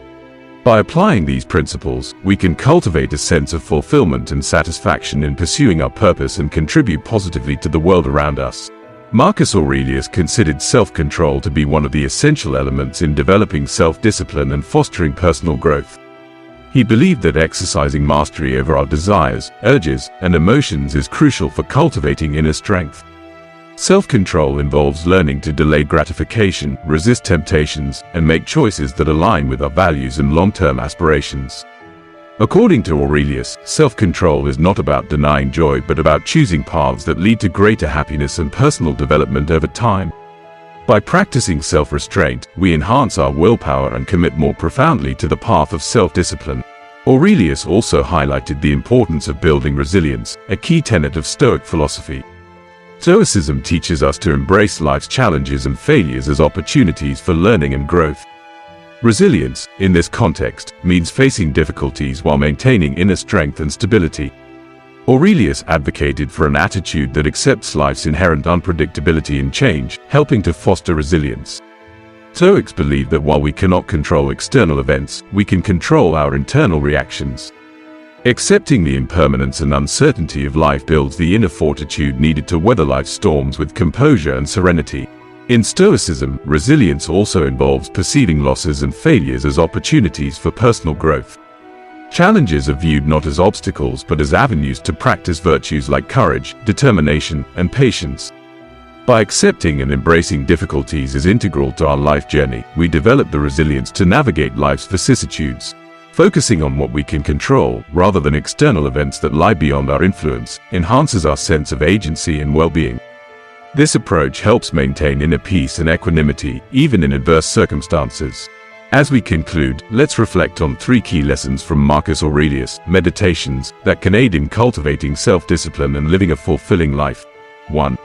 A: By applying these principles, we can cultivate a sense of fulfillment and satisfaction in pursuing our purpose and contribute positively to the world around us. Marcus Aurelius considered self-control to be one of the essential elements in developing self-discipline and fostering personal growth. He believed that exercising mastery over our desires, urges, and emotions is crucial for cultivating inner strength. Self-control involves learning to delay gratification, resist temptations, and make choices that align with our values and long-term aspirations. According to Aurelius, self-control is not about denying joy but about choosing paths that lead to greater happiness and personal development over time. By practicing self-restraint, we enhance our willpower and commit more profoundly to the path of self-discipline. Aurelius also highlighted the importance of building resilience, a key tenet of Stoic philosophy. Stoicism teaches us to embrace life's challenges and failures as opportunities for learning and growth. Resilience, in this context, means facing difficulties while maintaining inner strength and stability. Aurelius advocated for an attitude that accepts life's inherent unpredictability and change, helping to foster resilience. Stoics believe that while we cannot control external events, we can control our internal reactions. Accepting the impermanence and uncertainty of life builds the inner fortitude needed to weather life's storms with composure and serenity. In Stoicism, resilience also involves perceiving losses and failures as opportunities for personal growth. Challenges are viewed not as obstacles but as avenues to practice virtues like courage, determination, and patience. By accepting and embracing difficulties as integral to our life journey, we develop the resilience to navigate life's vicissitudes. Focusing on what we can control, rather than external events that lie beyond our influence, enhances our sense of agency and well-being. This approach helps maintain inner peace and equanimity, even in adverse circumstances. As we conclude, let's reflect on 3 key lessons from Marcus Aurelius' Meditations that can aid in cultivating self-discipline and living a fulfilling life. 1.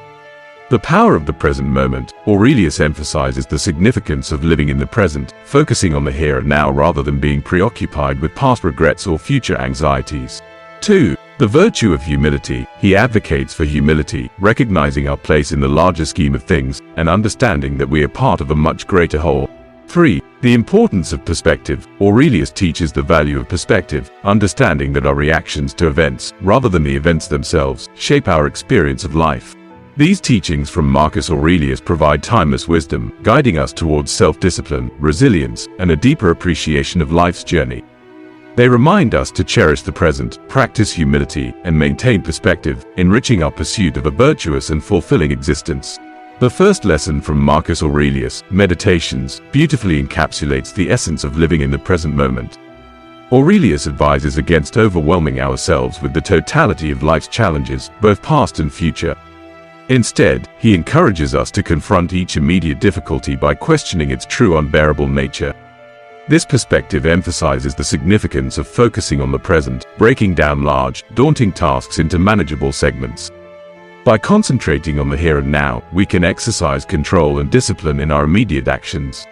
A: The power of the present moment. Aurelius emphasizes the significance of living in the present, focusing on the here and now rather than being preoccupied with past regrets or future anxieties. 2. The virtue of humility. He advocates for humility, recognizing our place in the larger scheme of things, and understanding that we are part of a much greater whole. 3. The importance of perspective. Aurelius teaches the value of perspective, understanding that our reactions to events, rather than the events themselves, shape our experience of life. These teachings from Marcus Aurelius provide timeless wisdom, guiding us towards self-discipline, resilience, and a deeper appreciation of life's journey. They remind us to cherish the present, practice humility, and maintain perspective, enriching our pursuit of a virtuous and fulfilling existence. The first lesson from Marcus Aurelius, Meditations, beautifully encapsulates the essence of living in the present moment. Aurelius advises against overwhelming ourselves with the totality of life's challenges, both past and future. Instead, he encourages us to confront each immediate difficulty by questioning its true unbearable nature. This perspective emphasizes the significance of focusing on the present, breaking down large, daunting tasks into manageable segments. By concentrating on the here and now, we can exercise control and discipline in our immediate actions.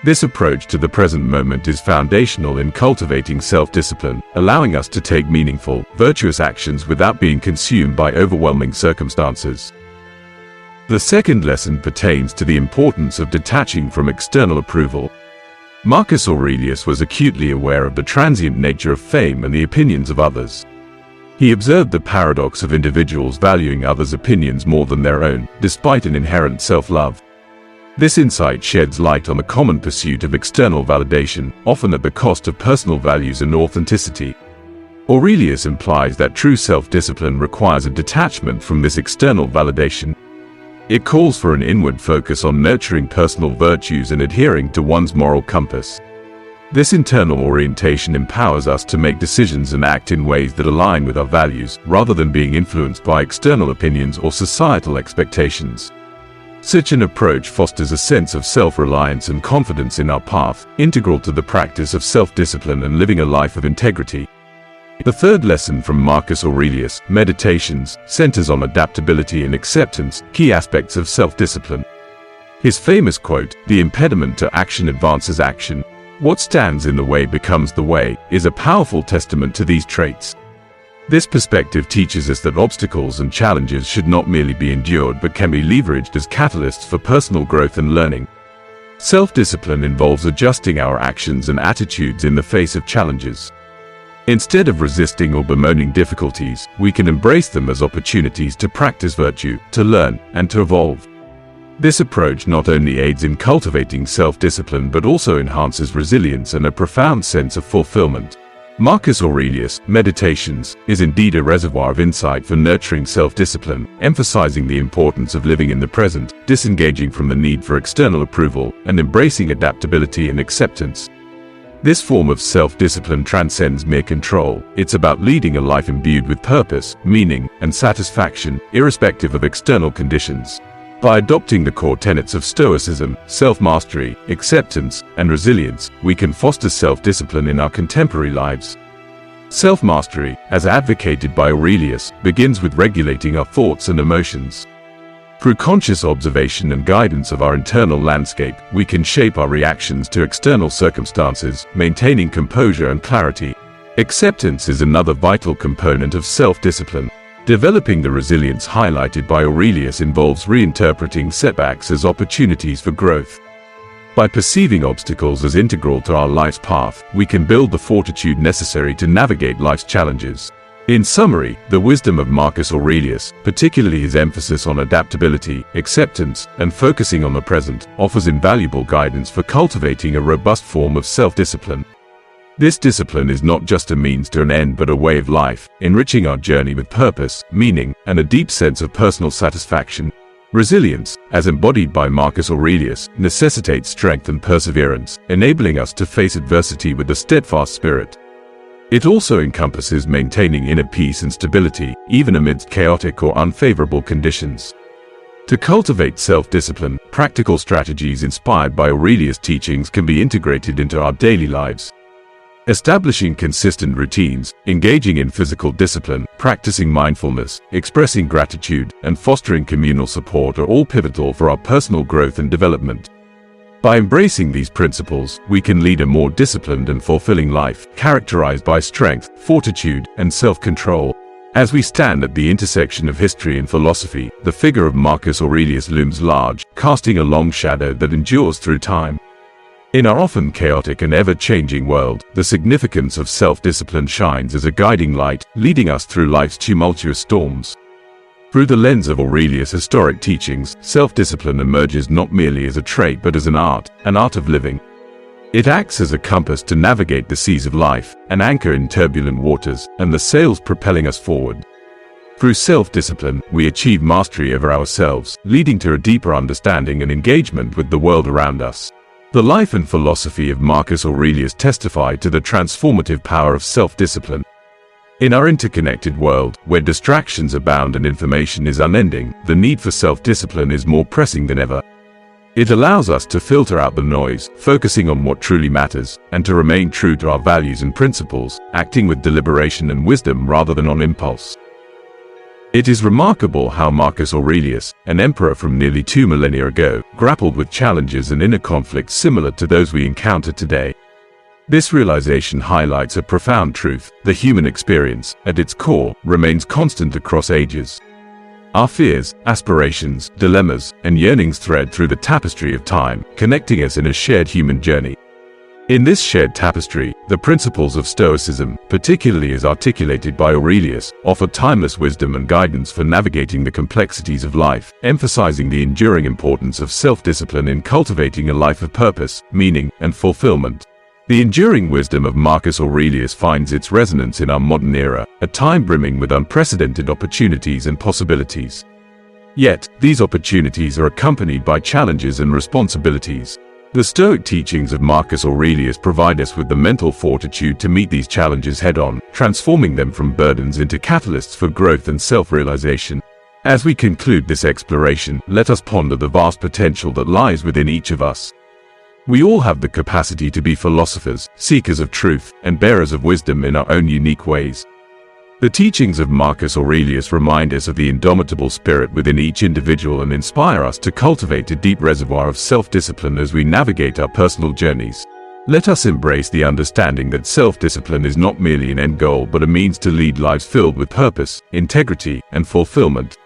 A: This approach to the present moment is foundational in cultivating self-discipline, allowing us to take meaningful, virtuous actions without being consumed by overwhelming circumstances. The second lesson pertains to the importance of detaching from external approval. Marcus Aurelius was acutely aware of the transient nature of fame and the opinions of others. He observed the paradox of individuals valuing others' opinions more than their own, despite an inherent self-love. This insight sheds light on the common pursuit of external validation, often at the cost of personal values and authenticity. Aurelius implies that true self-discipline requires a detachment from this external validation. It calls for an inward focus on nurturing personal virtues and adhering to one's moral compass. This internal orientation empowers us to make decisions and act in ways that align with our values, rather than being influenced by external opinions or societal expectations. Such an approach fosters a sense of self-reliance and confidence in our path, integral to the practice of self-discipline and living a life of integrity. The third lesson from Marcus Aurelius, Meditations, centers on adaptability and acceptance, key aspects of self-discipline. His famous quote, "The impediment to action advances action. What stands in the way becomes the way," is a powerful testament to these traits. This perspective teaches us that obstacles and challenges should not merely be endured but can be leveraged as catalysts for personal growth and learning. Self-discipline involves adjusting our actions and attitudes in the face of challenges. Instead of resisting or bemoaning difficulties, we can embrace them as opportunities to practice virtue, to learn, and to evolve. This approach not only aids in cultivating self-discipline but also enhances resilience and a profound sense of fulfillment. Marcus Aurelius, Meditations, is indeed a reservoir of insight for nurturing self-discipline, emphasizing the importance of living in the present, disengaging from the need for external approval, and embracing adaptability and acceptance. This form of self-discipline transcends mere control. It's about leading a life imbued with purpose, meaning, and satisfaction, irrespective of external conditions. By adopting the core tenets of Stoicism, self-mastery, acceptance, and resilience, we can foster self-discipline in our contemporary lives. Self-mastery, as advocated by Aurelius, begins with regulating our thoughts and emotions. Through conscious observation and guidance of our internal landscape, we can shape our reactions to external circumstances, maintaining composure and clarity. Acceptance is another vital component of self-discipline. Developing the resilience highlighted by Aurelius involves reinterpreting setbacks as opportunities for growth. By perceiving obstacles as integral to our life's path, we can build the fortitude necessary to navigate life's challenges. In summary, the wisdom of Marcus Aurelius, particularly his emphasis on adaptability, acceptance, and focusing on the present, offers invaluable guidance for cultivating a robust form of self-discipline. This discipline is not just a means to an end but a way of life, enriching our journey with purpose, meaning, and a deep sense of personal satisfaction. Resilience, as embodied by Marcus Aurelius, necessitates strength and perseverance, enabling us to face adversity with a steadfast spirit. It also encompasses maintaining inner peace and stability, even amidst chaotic or unfavorable conditions. To cultivate self-discipline, practical strategies inspired by Aurelius' teachings can be integrated into our daily lives. Establishing consistent routines, engaging in physical discipline, practicing mindfulness, expressing gratitude, and fostering communal support are all pivotal for our personal growth and development. By embracing these principles, we can lead a more disciplined and fulfilling life, characterized by strength, fortitude, and self-control. As we stand at the intersection of history and philosophy, the figure of Marcus Aurelius looms large, casting a long shadow that endures through time. In our often chaotic and ever-changing world, the significance of self-discipline shines as a guiding light, leading us through life's tumultuous storms. Through the lens of Aurelius' historic teachings, self-discipline emerges not merely as a trait but as an art of living. It acts as a compass to navigate the seas of life, an anchor in turbulent waters, and the sails propelling us forward. Through self-discipline, we achieve mastery over ourselves, leading to a deeper understanding and engagement with the world around us. The life and philosophy of Marcus Aurelius testify to the transformative power of self-discipline. In our interconnected world, where distractions abound and information is unending, the need for self-discipline is more pressing than ever. It allows us to filter out the noise, focusing on what truly matters, and to remain true to our values and principles, acting with deliberation and wisdom rather than on impulse. It is remarkable how Marcus Aurelius, an emperor from nearly 2 millennia ago, grappled with challenges and inner conflicts similar to those we encounter today. This realization highlights a profound truth: the human experience, at its core, remains constant across ages. Our fears, aspirations, dilemmas, and yearnings thread through the tapestry of time, connecting us in a shared human journey. In this shared tapestry, the principles of Stoicism, particularly as articulated by Aurelius, offer timeless wisdom and guidance for navigating the complexities of life, emphasizing the enduring importance of self-discipline in cultivating a life of purpose, meaning, and fulfillment. The enduring wisdom of Marcus Aurelius finds its resonance in our modern era, a time brimming with unprecedented opportunities and possibilities. Yet, these opportunities are accompanied by challenges and responsibilities. The Stoic teachings of Marcus Aurelius provide us with the mental fortitude to meet these challenges head-on, transforming them from burdens into catalysts for growth and self-realization. As we conclude this exploration, let us ponder the vast potential that lies within each of us. We all have the capacity to be philosophers, seekers of truth, and bearers of wisdom in our own unique ways. The teachings of Marcus Aurelius remind us of the indomitable spirit within each individual and inspire us to cultivate a deep reservoir of self-discipline as we navigate our personal journeys. Let us embrace the understanding that self-discipline is not merely an end goal but a means to lead lives filled with purpose, integrity, and fulfillment.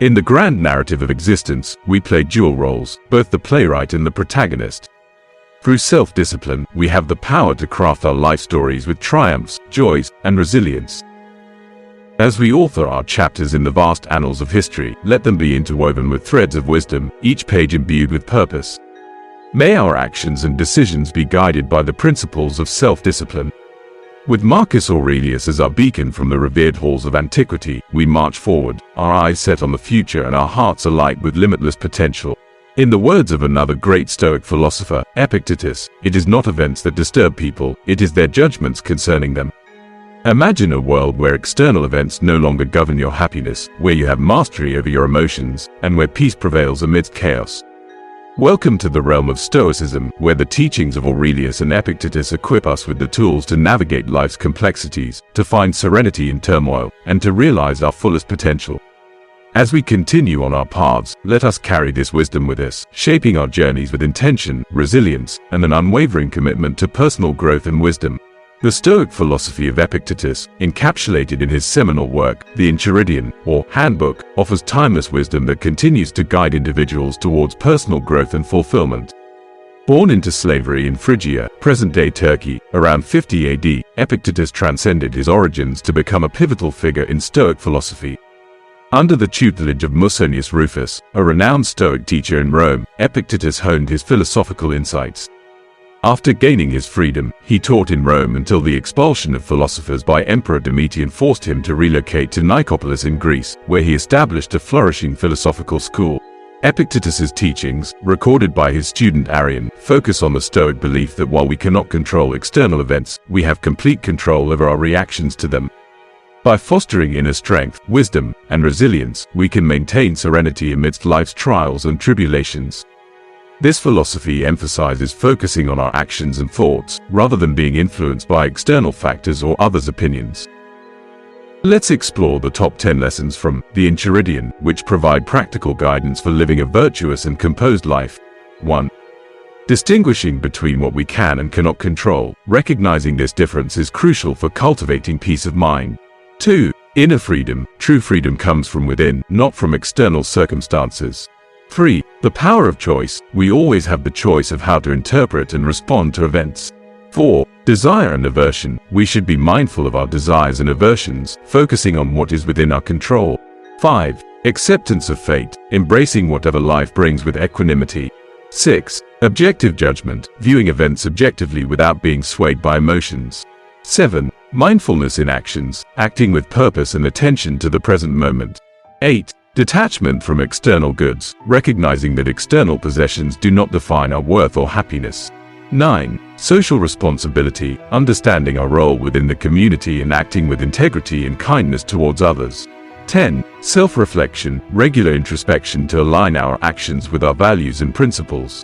A: In the grand narrative of existence, we play dual roles, both the playwright and the protagonist. Through self-discipline, we have the power to craft our life stories with triumphs, joys, and resilience. As we author our chapters in the vast annals of history, let them be interwoven with threads of wisdom, each page imbued with purpose. May our actions and decisions be guided by the principles of self-discipline. With Marcus Aurelius as our beacon from the revered halls of antiquity, we march forward, our eyes set on the future and our hearts alight with limitless potential. In the words of another great Stoic philosopher, Epictetus, it is not events that disturb people, it is their judgments concerning them. Imagine a world where external events no longer govern your happiness, where you have mastery over your emotions, and where peace prevails amidst chaos. Welcome to the realm of Stoicism, where the teachings of Aurelius and Epictetus equip us with the tools to navigate life's complexities, to find serenity in turmoil, and to realize our fullest potential. As we continue on our paths, let us carry this wisdom with us, shaping our journeys with intention, resilience, and an unwavering commitment to personal growth and wisdom. The Stoic philosophy of Epictetus, encapsulated in his seminal work, the Enchiridion, or Handbook, offers timeless wisdom that continues to guide individuals towards personal growth and fulfillment. Born into slavery in Phrygia, present-day Turkey, around 50 AD, Epictetus transcended his origins to become a pivotal figure in Stoic philosophy. Under the tutelage of Musonius Rufus, a renowned Stoic teacher in Rome, Epictetus honed his philosophical insights. After gaining his freedom, he taught in Rome until the expulsion of philosophers by Emperor Domitian forced him to relocate to Nicopolis in Greece, where he established a flourishing philosophical school. Epictetus's teachings, recorded by his student Arrian, focus on the Stoic belief that while we cannot control external events, we have complete control over our reactions to them. By fostering inner strength, wisdom, and resilience, we can maintain serenity amidst life's trials and tribulations. This philosophy emphasizes focusing on our actions and thoughts, rather than being influenced by external factors or others' opinions. Let's explore the top 10 lessons from the Enchiridion, which provide practical guidance for living a virtuous and composed life. 1. Distinguishing between what we can and cannot control. Recognizing this difference is crucial for cultivating peace of mind. 2. Inner freedom. True freedom comes from within, not from external circumstances. 3. The power of choice. We always have the choice of how to interpret and respond to events. 4. Desire and aversion. We should be mindful of our desires and aversions, focusing on what is within our control. 5. Acceptance of fate. Embracing whatever life brings with equanimity. 6. Objective judgment. Viewing events objectively without being swayed by emotions. 7. Mindfulness in actions, acting with purpose and attention to the present moment. 8. Detachment from external goods, recognizing that external possessions do not define our worth or happiness. 9. Social responsibility, understanding our role within the community and acting with integrity and kindness towards others. 10. Self-reflection, regular introspection to align our actions with our values and principles.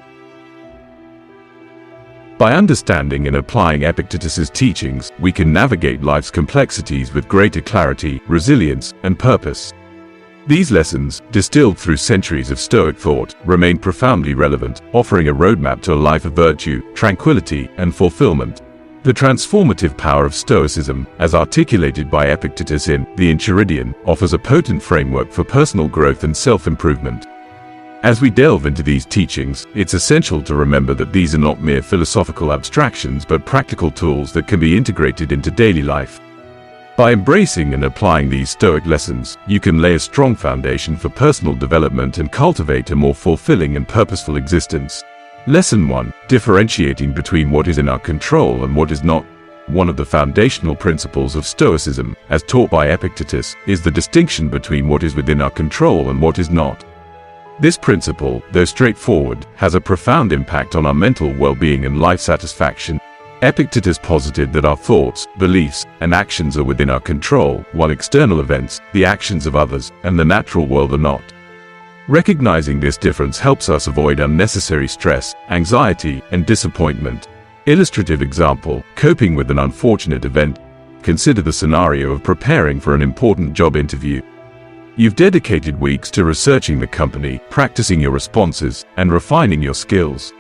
A: By understanding and applying Epictetus's teachings, we can navigate life's complexities with greater clarity, resilience, and purpose. These lessons, distilled through centuries of Stoic thought, remain profoundly relevant, offering a roadmap to a life of virtue, tranquility, and fulfillment. The transformative power of Stoicism, as articulated by Epictetus in The Enchiridion, offers a potent framework for personal growth and self-improvement. As we delve into these teachings, it's essential to remember that these are not mere philosophical abstractions but practical tools that can be integrated into daily life. By embracing and applying these Stoic lessons, you can lay a strong foundation for personal development and cultivate a more fulfilling and purposeful existence. Lesson 1. Differentiating between what is in our control and what is not. One of the foundational principles of Stoicism, as taught by Epictetus, is the distinction between what is within our control and what is not. This principle, though straightforward, has a profound impact on our mental well-being and life satisfaction. Epictetus posited that our thoughts, beliefs, and actions are within our control, while external events, the actions of others, and the natural world are not. Recognizing this difference helps us avoid unnecessary stress, anxiety, and disappointment. Illustrative example: coping with an unfortunate event. Consider the scenario of preparing for an important job interview. You've dedicated weeks to researching the company, practicing your responses, and refining your skills.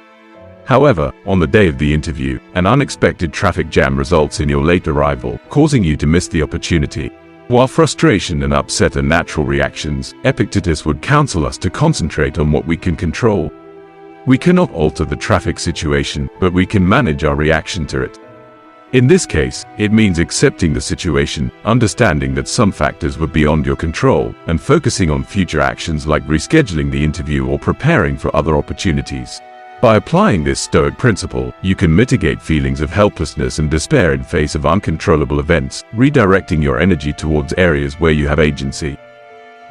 A: However, on the day of the interview, an unexpected traffic jam results in your late arrival, causing you to miss the opportunity. While frustration and upset are natural reactions, Epictetus would counsel us to concentrate on what we can control. We cannot alter the traffic situation, but we can manage our reaction to it. In this case, it means accepting the situation, understanding that some factors were beyond your control, and focusing on future actions like rescheduling the interview or preparing for other opportunities. By applying this Stoic principle, you can mitigate feelings of helplessness and despair in face of uncontrollable events, redirecting your energy towards areas where you have agency.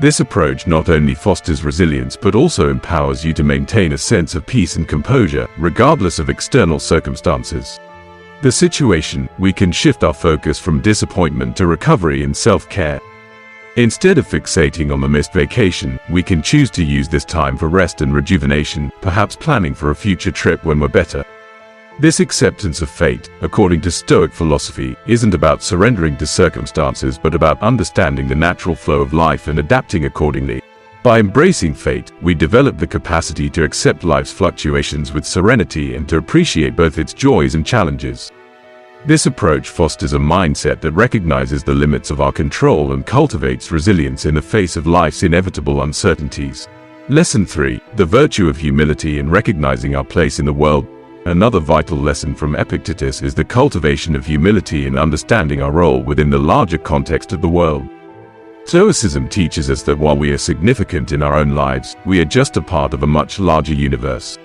A: This approach not only fosters resilience but also empowers you to maintain a sense of peace and composure, regardless of external circumstances. The situation, we can shift our focus from disappointment to recovery and self-care. Instead of fixating on the missed vacation, we can choose to use this time for rest and rejuvenation, perhaps planning for a future trip when we're better. This acceptance of fate, according to Stoic philosophy, isn't about surrendering to circumstances but about understanding the natural flow of life and adapting accordingly. By embracing fate, we develop the capacity to accept life's fluctuations with serenity and to appreciate both its joys and challenges. This approach fosters a mindset that recognizes the limits of our control and cultivates resilience in the face of life's inevitable uncertainties. Lesson 3. The virtue of humility in recognizing our place in the world. Another vital lesson from Epictetus is the cultivation of humility in understanding our role within the larger context of the world. Stoicism teaches us that while we are significant in our own lives, we are just a part of a much larger universe.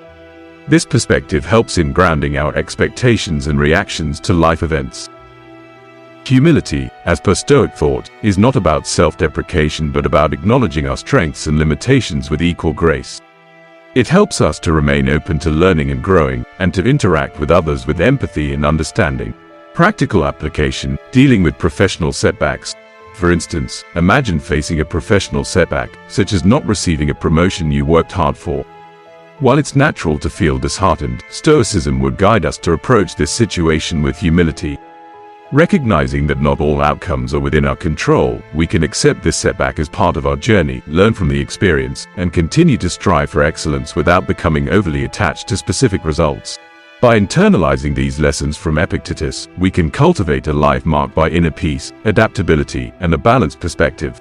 A: This perspective helps in grounding our expectations and reactions to life events. Humility, as per Stoic thought, is not about self-deprecation but about acknowledging our strengths and limitations with equal grace. It helps us to remain open to learning and growing, and to interact with others with empathy and understanding. Practical application: dealing with professional setbacks. For instance, imagine facing a professional setback, such as not receiving a promotion you worked hard for. While it's natural to feel disheartened, Stoicism would guide us to approach this situation with humility. Recognizing that not all outcomes are within our control, we can accept this setback as part of our journey, learn from the experience, and continue to strive for excellence without becoming overly attached to specific results. By internalizing these lessons from Epictetus, we can cultivate a life marked by inner peace, adaptability, and a balanced perspective.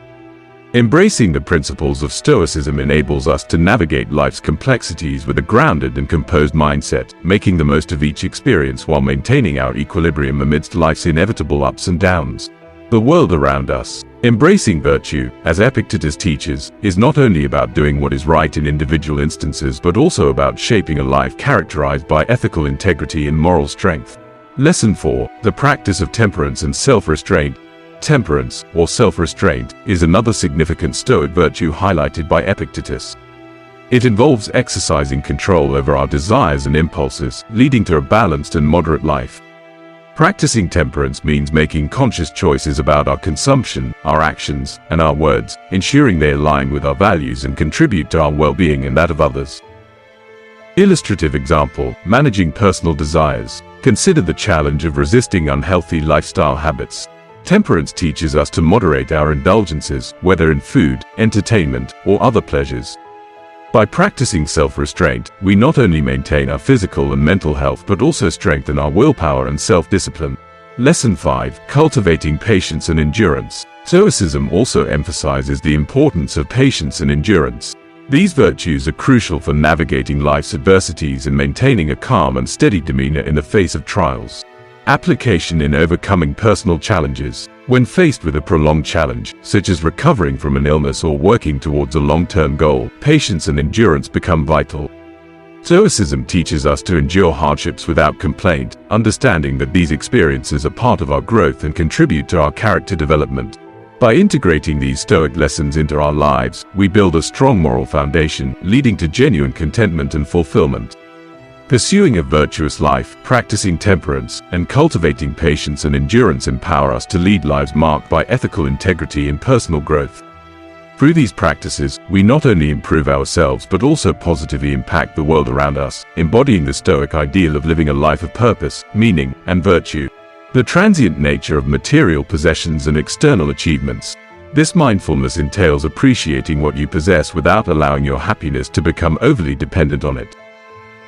A: Embracing the principles of Stoicism enables us to navigate life's complexities with a grounded and composed mindset, making the most of each experience while maintaining our equilibrium amidst life's inevitable ups and downs. The world around us. Embracing virtue, as Epictetus teaches, is not only about doing what is right in individual instances but also about shaping a life characterized by ethical integrity and moral strength. Lesson 4. The practice of temperance and self-restraint. Temperance, or self-restraint, is another significant Stoic virtue highlighted by Epictetus. It involves exercising control over our desires and impulses, leading to a balanced and moderate life. Practicing temperance means making conscious choices about our consumption, our actions, and our words, ensuring they align with our values and contribute to our well-being and that of others. Illustrative example: managing personal desires. Consider the challenge of resisting unhealthy lifestyle habits. Temperance teaches us to moderate our indulgences, whether in food, entertainment, or other pleasures. By practicing self-restraint, we not only maintain our physical and mental health but also strengthen our willpower and self-discipline. Lesson 5. Cultivating patience and endurance. Stoicism also emphasizes the importance of patience and endurance. These virtues are crucial for navigating life's adversities and maintaining a calm and steady demeanor in the face of trials. Application in overcoming personal challenges. When faced with a prolonged challenge, such as recovering from an illness or working towards a long-term goal, patience and endurance become vital. Stoicism teaches us to endure hardships without complaint, understanding that these experiences are part of our growth and contribute to our character development. By integrating these Stoic lessons into our lives, we build a strong moral foundation, leading to genuine contentment and fulfillment. Pursuing a virtuous life, practicing temperance, and cultivating patience and endurance empower us to lead lives marked by ethical integrity and personal growth. Through these practices, we not only improve ourselves but also positively impact the world around us, embodying the Stoic ideal of living a life of purpose, meaning, and virtue. The transient nature of material possessions and external achievements. This mindfulness entails appreciating what you possess without allowing your happiness to become overly dependent on it.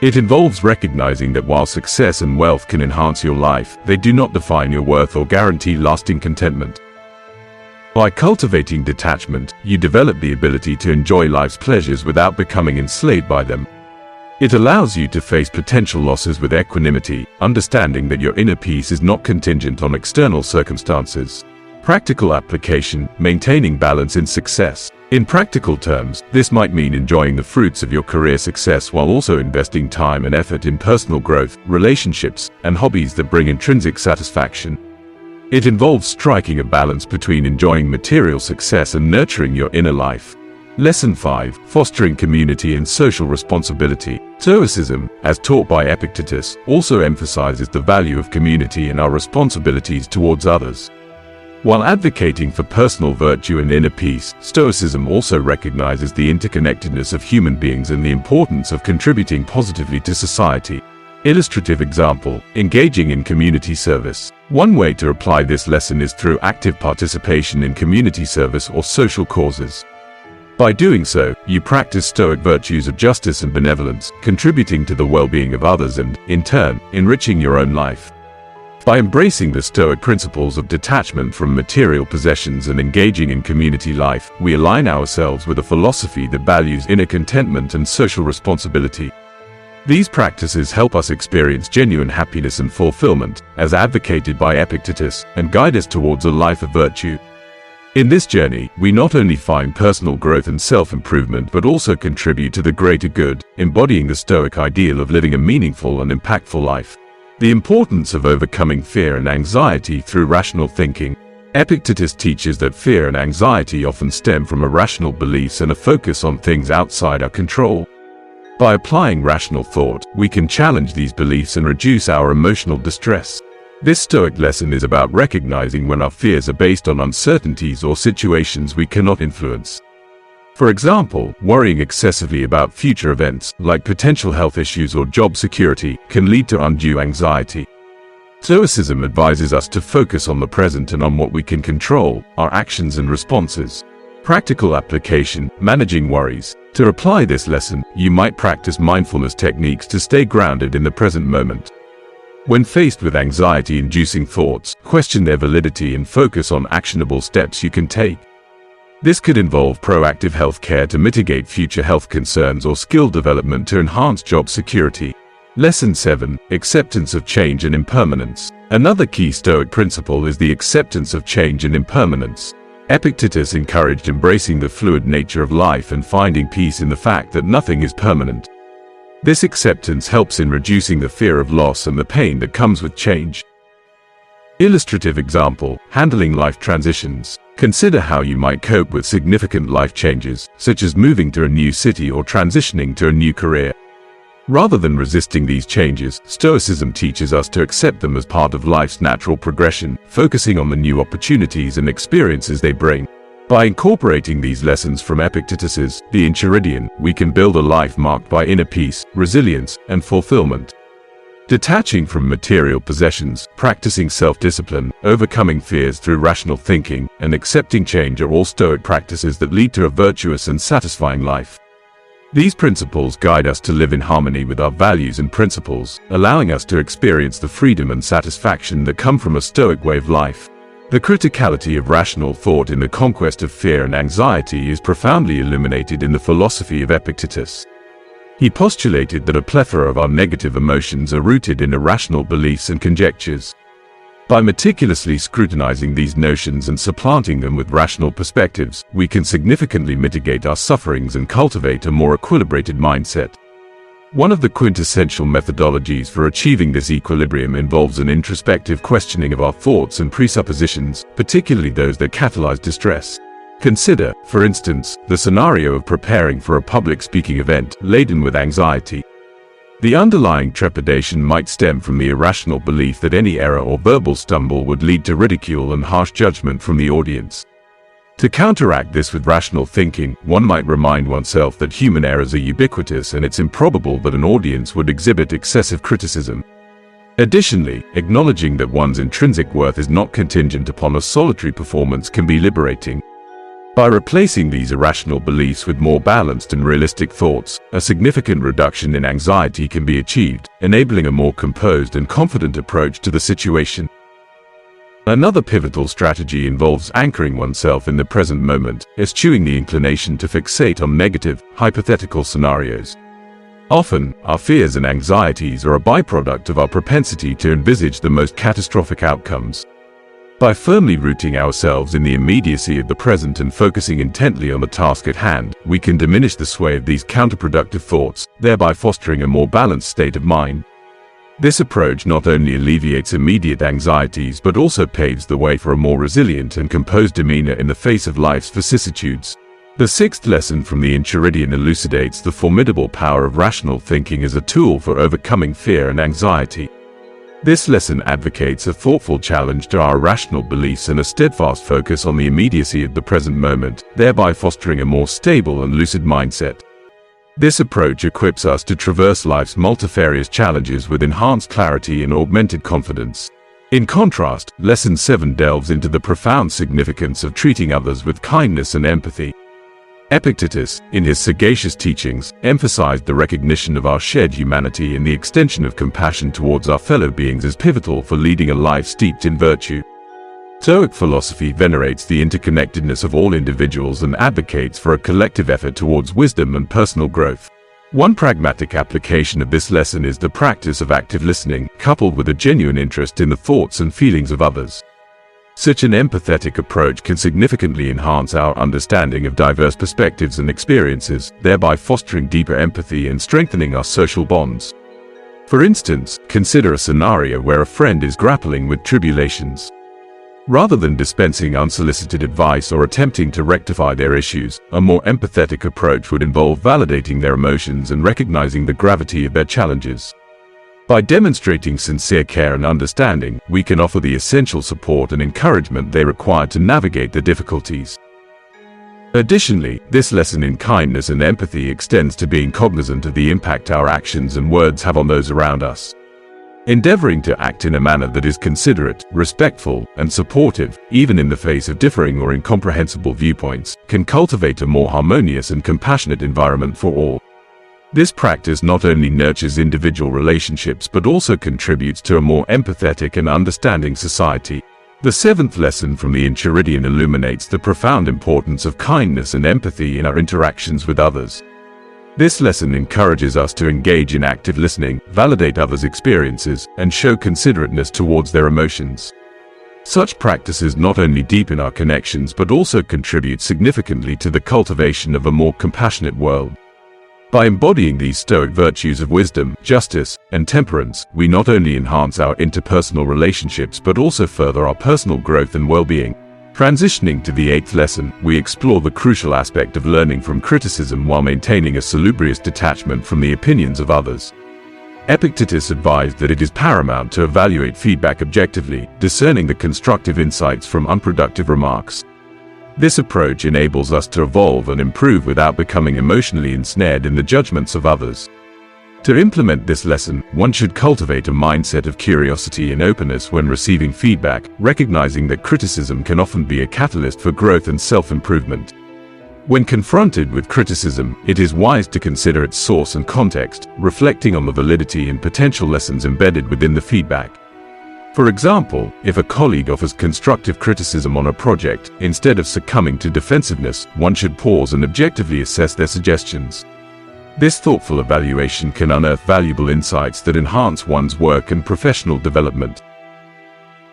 A: It involves recognizing that while success and wealth can enhance your life, they do not define your worth or guarantee lasting contentment. By cultivating detachment, you develop the ability to enjoy life's pleasures without becoming enslaved by them. It allows you to face potential losses with equanimity, understanding that your inner peace is not contingent on external circumstances. Practical application: maintaining balance in success. In practical terms, this might mean enjoying the fruits of your career success while also investing time and effort in personal growth, relationships, and hobbies that bring intrinsic satisfaction. It involves striking a balance between enjoying material success and nurturing your inner life. Lesson 5. Fostering community and social responsibility. Stoicism, as taught by Epictetus, also emphasizes the value of community and our responsibilities towards others. While advocating for personal virtue and inner peace, Stoicism also recognizes the interconnectedness of human beings and the importance of contributing positively to society. Illustrative example: engaging in community service. One way to apply this lesson is through active participation in community service or social causes. By doing so, you practice Stoic virtues of justice and benevolence, contributing to the well-being of others and, in turn, enriching your own life. By embracing the Stoic principles of detachment from material possessions and engaging in community life, we align ourselves with a philosophy that values inner contentment and social responsibility. These practices help us experience genuine happiness and fulfillment, as advocated by Epictetus, and guide us towards a life of virtue. In this journey, we not only find personal growth and self-improvement but also contribute to the greater good, embodying the Stoic ideal of living a meaningful and impactful life. The importance of overcoming fear and anxiety through rational thinking. Epictetus teaches that fear and anxiety often stem from irrational beliefs and a focus on things outside our control. By applying rational thought, we can challenge these beliefs and reduce our emotional distress. This Stoic lesson is about recognizing when our fears are based on uncertainties or situations we cannot influence. For example, worrying excessively about future events, like potential health issues or job security, can lead to undue anxiety. Stoicism advises us to focus on the present and on what we can control, our actions and responses. Practical application: managing worries. To apply this lesson, you might practice mindfulness techniques to stay grounded in the present moment. When faced with anxiety-inducing thoughts, question their validity and focus on actionable steps you can take. This could involve proactive health care to mitigate future health concerns or skill development to enhance job security. Lesson 7. Acceptance of change and impermanence. Another key Stoic principle is the acceptance of change and impermanence. Epictetus encouraged embracing the fluid nature of life and finding peace in the fact that nothing is permanent. This acceptance helps in reducing the fear of loss and the pain that comes with change. Illustrative example: handling life transitions. Consider how you might cope with significant life changes, such as moving to a new city or transitioning to a new career. Rather than resisting these changes, Stoicism teaches us to accept them as part of life's natural progression, focusing on the new opportunities and experiences they bring. By incorporating these lessons from Epictetus's The Enchiridion, we can build a life marked by inner peace, resilience, and fulfillment. Detaching from material possessions, practicing self-discipline, overcoming fears through rational thinking, and accepting change are all Stoic practices that lead to a virtuous and satisfying life. These principles guide us to live in harmony with our values and principles, allowing us to experience the freedom and satisfaction that come from a Stoic way of life. The criticality of rational thought in the conquest of fear and anxiety is profoundly illuminated in the philosophy of Epictetus. He postulated that a plethora of our negative emotions are rooted in irrational beliefs and conjectures. By meticulously scrutinizing these notions and supplanting them with rational perspectives, we can significantly mitigate our sufferings and cultivate a more equilibrated mindset. One of the quintessential methodologies for achieving this equilibrium involves an introspective questioning of our thoughts and presuppositions, particularly those that catalyze distress. Consider, for instance, the scenario of preparing for a public speaking event laden with anxiety. The underlying trepidation might stem from the irrational belief that any error or verbal stumble would lead to ridicule and harsh judgment from the audience. To counteract this with rational thinking, one might remind oneself that human errors are ubiquitous and it's improbable that an audience would exhibit excessive criticism. Additionally, acknowledging that one's intrinsic worth is not contingent upon a solitary performance can be liberating. By replacing these irrational beliefs with more balanced and realistic thoughts, a significant reduction in anxiety can be achieved, enabling a more composed and confident approach to the situation. Another pivotal strategy involves anchoring oneself in the present moment, eschewing the inclination to fixate on negative, hypothetical scenarios. Often, our fears and anxieties are a byproduct of our propensity to envisage the most catastrophic outcomes. By firmly rooting ourselves in the immediacy of the present and focusing intently on the task at hand, we can diminish the sway of these counterproductive thoughts, thereby fostering a more balanced state of mind. This approach not only alleviates immediate anxieties but also paves the way for a more resilient and composed demeanor in the face of life's vicissitudes. The sixth lesson from the Enchiridion elucidates the formidable power of rational thinking as a tool for overcoming fear and anxiety. This lesson advocates a thoughtful challenge to our rational beliefs and a steadfast focus on the immediacy of the present moment, thereby fostering a more stable and lucid mindset. This approach equips us to traverse life's multifarious challenges with enhanced clarity and augmented confidence. In contrast, Lesson 7 delves into the profound significance of treating others with kindness and empathy. Epictetus, in his sagacious teachings, emphasized the recognition of our shared humanity and the extension of compassion towards our fellow beings as pivotal for leading a life steeped in virtue. Stoic philosophy venerates the interconnectedness of all individuals and advocates for a collective effort towards wisdom and personal growth. One pragmatic application of this lesson is the practice of active listening, coupled with a genuine interest in the thoughts and feelings of others. Such an empathetic approach can significantly enhance our understanding of diverse perspectives and experiences, thereby fostering deeper empathy and strengthening our social bonds. For instance, consider a scenario where a friend is grappling with tribulations. Rather than dispensing unsolicited advice or attempting to rectify their issues, a more empathetic approach would involve validating their emotions and recognizing the gravity of their challenges. By demonstrating sincere care and understanding, we can offer the essential support and encouragement they require to navigate the difficulties. Additionally, this lesson in kindness and empathy extends to being cognizant of the impact our actions and words have on those around us. Endeavoring to act in a manner that is considerate, respectful, and supportive, even in the face of differing or incomprehensible viewpoints, can cultivate a more harmonious and compassionate environment for all. This practice not only nurtures individual relationships but also contributes to a more empathetic and understanding society. The seventh lesson from the Enchiridion illuminates the profound importance of kindness and empathy in our interactions with others. This lesson encourages us to engage in active listening, validate others' experiences, and show considerateness towards their emotions. Such practices not only deepen our connections but also contribute significantly to the cultivation of a more compassionate world. By embodying these Stoic virtues of wisdom, justice, and temperance, we not only enhance our interpersonal relationships but also further our personal growth and well-being. Transitioning to the 8th lesson, we explore the crucial aspect of learning from criticism while maintaining a salubrious detachment from the opinions of others. Epictetus advised that it is paramount to evaluate feedback objectively, discerning the constructive insights from unproductive remarks. This approach enables us to evolve and improve without becoming emotionally ensnared in the judgments of others. To implement this lesson, one should cultivate a mindset of curiosity and openness when receiving feedback, recognizing that criticism can often be a catalyst for growth and self-improvement. When confronted with criticism, it is wise to consider its source and context, reflecting on the validity and potential lessons embedded within the feedback. For example, if a colleague offers constructive criticism on a project, instead of succumbing to defensiveness, one should pause and objectively assess their suggestions. This thoughtful evaluation can unearth valuable insights that enhance one's work and professional development.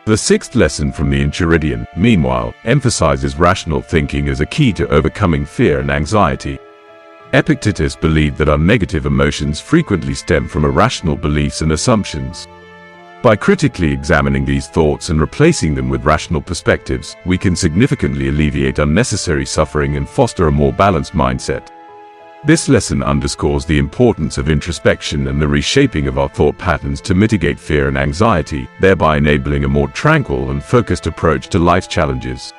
A: The 6th lesson from the Enchiridion, meanwhile, emphasizes rational thinking as a key to overcoming fear and anxiety. Epictetus believed that our negative emotions frequently stem from irrational beliefs and assumptions. By critically examining these thoughts and replacing them with rational perspectives, we can significantly alleviate unnecessary suffering and foster a more balanced mindset. This lesson underscores the importance of introspection and the reshaping of our thought patterns to mitigate fear and anxiety, thereby enabling a more tranquil and focused approach to life's challenges.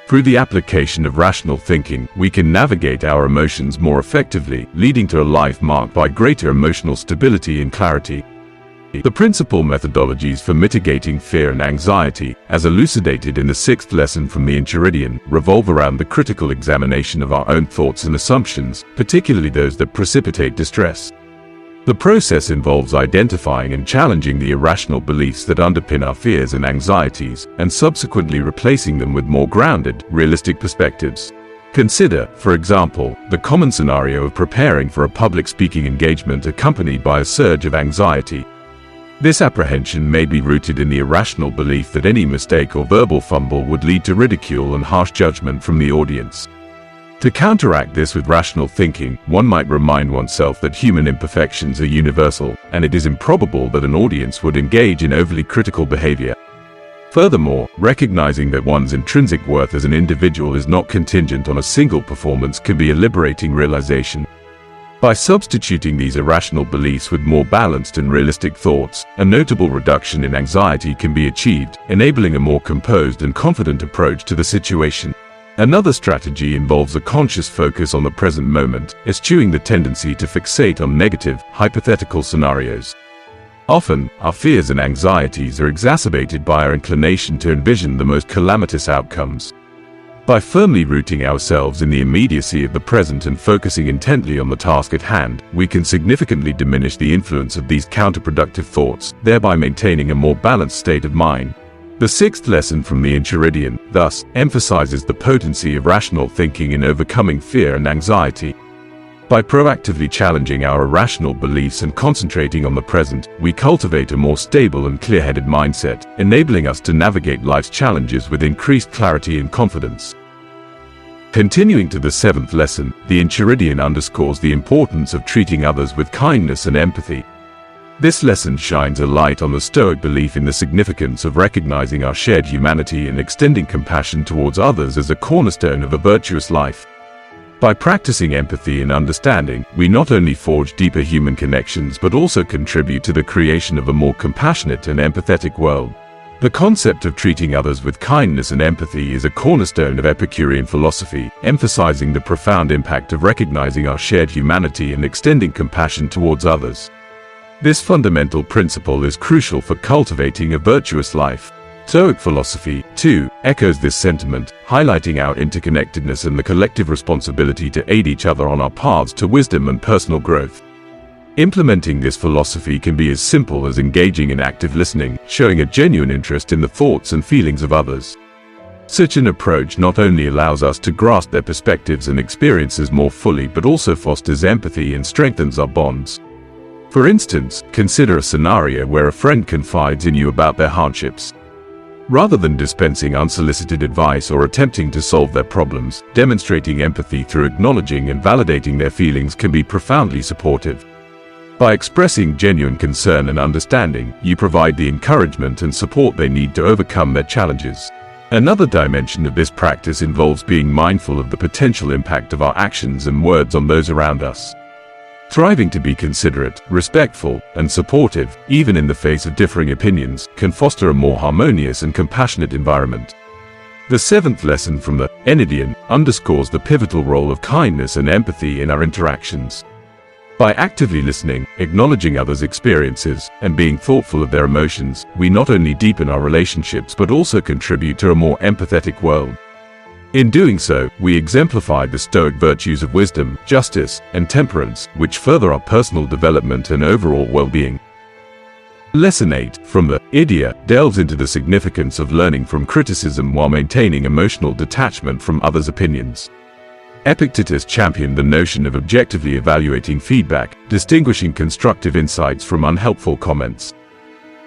A: Through the application of rational thinking, we can navigate our emotions more effectively, leading to a life marked by greater emotional stability and clarity. The principal methodologies for mitigating fear and anxiety, as elucidated in the 6th lesson from the Enchiridion, revolve around the critical examination of our own thoughts and assumptions, particularly those that precipitate distress. The process involves identifying and challenging the irrational beliefs that underpin our fears and anxieties, and subsequently replacing them with more grounded, realistic perspectives. Consider, for example, the common scenario of preparing for a public speaking engagement accompanied by a surge of anxiety. This apprehension may be rooted in the irrational belief that any mistake or verbal fumble would lead to ridicule and harsh judgment from the audience. To counteract this with rational thinking, one might remind oneself that human imperfections are universal, and it is improbable that an audience would engage in overly critical behavior. Furthermore, recognizing that one's intrinsic worth as an individual is not contingent on a single performance can be a liberating realization. By substituting these irrational beliefs with more balanced and realistic thoughts, a notable reduction in anxiety can be achieved, enabling a more composed and confident approach to the situation. Another strategy involves a conscious focus on the present moment, eschewing the tendency to fixate on negative, hypothetical scenarios. Often, our fears and anxieties are exacerbated by our inclination to envision the most calamitous outcomes. By firmly rooting ourselves in the immediacy of the present and focusing intently on the task at hand, we can significantly diminish the influence of these counterproductive thoughts, thereby maintaining a more balanced state of mind. The 6th lesson from the Enchiridion, thus, emphasizes the potency of rational thinking in overcoming fear and anxiety. By proactively challenging our irrational beliefs and concentrating on the present, we cultivate a more stable and clear-headed mindset, enabling us to navigate life's challenges with increased clarity and confidence. Continuing to the 7th lesson, the Enchiridion underscores the importance of treating others with kindness and empathy. This lesson shines a light on the Stoic belief in the significance of recognizing our shared humanity and extending compassion towards others as a cornerstone of a virtuous life. By practicing empathy and understanding, we not only forge deeper human connections but also contribute to the creation of a more compassionate and empathetic world. The concept of treating others with kindness and empathy is a cornerstone of Epicurean philosophy, emphasizing the profound impact of recognizing our shared humanity and extending compassion towards others. This fundamental principle is crucial for cultivating a virtuous life. Stoic philosophy, too, echoes this sentiment, highlighting our interconnectedness and the collective responsibility to aid each other on our paths to wisdom and personal growth. Implementing this philosophy can be as simple as engaging in active listening, showing a genuine interest in the thoughts and feelings of others. Such an approach not only allows us to grasp their perspectives and experiences more fully but also fosters empathy and strengthens our bonds. For instance, consider a scenario where a friend confides in you about their hardships. Rather than dispensing unsolicited advice or attempting to solve their problems, demonstrating empathy through acknowledging and validating their feelings can be profoundly supportive. By expressing genuine concern and understanding, you provide the encouragement and support they need to overcome their challenges. Another dimension of this practice involves being mindful of the potential impact of our actions and words on those around us. Striving to be considerate, respectful, and supportive, even in the face of differing opinions, can foster a more harmonious and compassionate environment. The seventh lesson from the Enneagram underscores the pivotal role of kindness and empathy in our interactions. By actively listening, acknowledging others' experiences, and being thoughtful of their emotions, we not only deepen our relationships but also contribute to a more empathetic world. In doing so, we exemplify the Stoic virtues of wisdom, justice, and temperance, which further our personal development and overall well-being. Lesson 8 from the Idea delves into the significance of learning from criticism while maintaining emotional detachment from others' opinions. Epictetus championed the notion of objectively evaluating feedback, distinguishing constructive insights from unhelpful comments.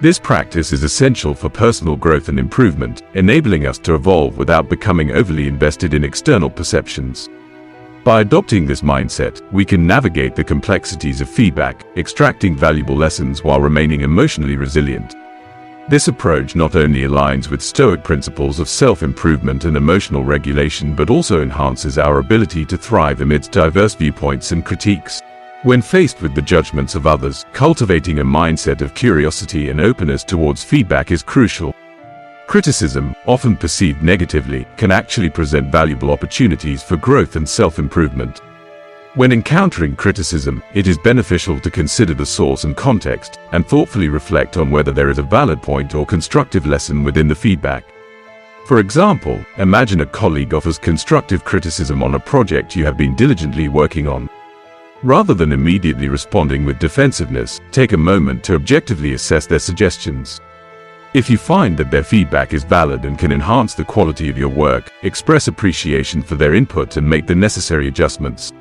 A: This practice is essential for personal growth and improvement, enabling us to evolve without becoming overly invested in external perceptions. By adopting this mindset, we can navigate the complexities of feedback, extracting valuable lessons while remaining emotionally resilient. This approach not only aligns with Stoic principles of self-improvement and emotional regulation but also enhances our ability to thrive amidst diverse viewpoints and critiques. When faced with the judgments of others, cultivating a mindset of curiosity and openness towards feedback is crucial. Criticism, often perceived negatively, can actually present valuable opportunities for growth and self-improvement. When encountering criticism, it is beneficial to consider the source and context, and thoughtfully reflect on whether there is a valid point or constructive lesson within the feedback. For example, imagine a colleague offers constructive criticism on a project you have been diligently working on. Rather than immediately responding with defensiveness, take a moment to objectively assess their suggestions. If you find that their feedback is valid and can enhance the quality of your work, express appreciation for their input and make the necessary adjustments.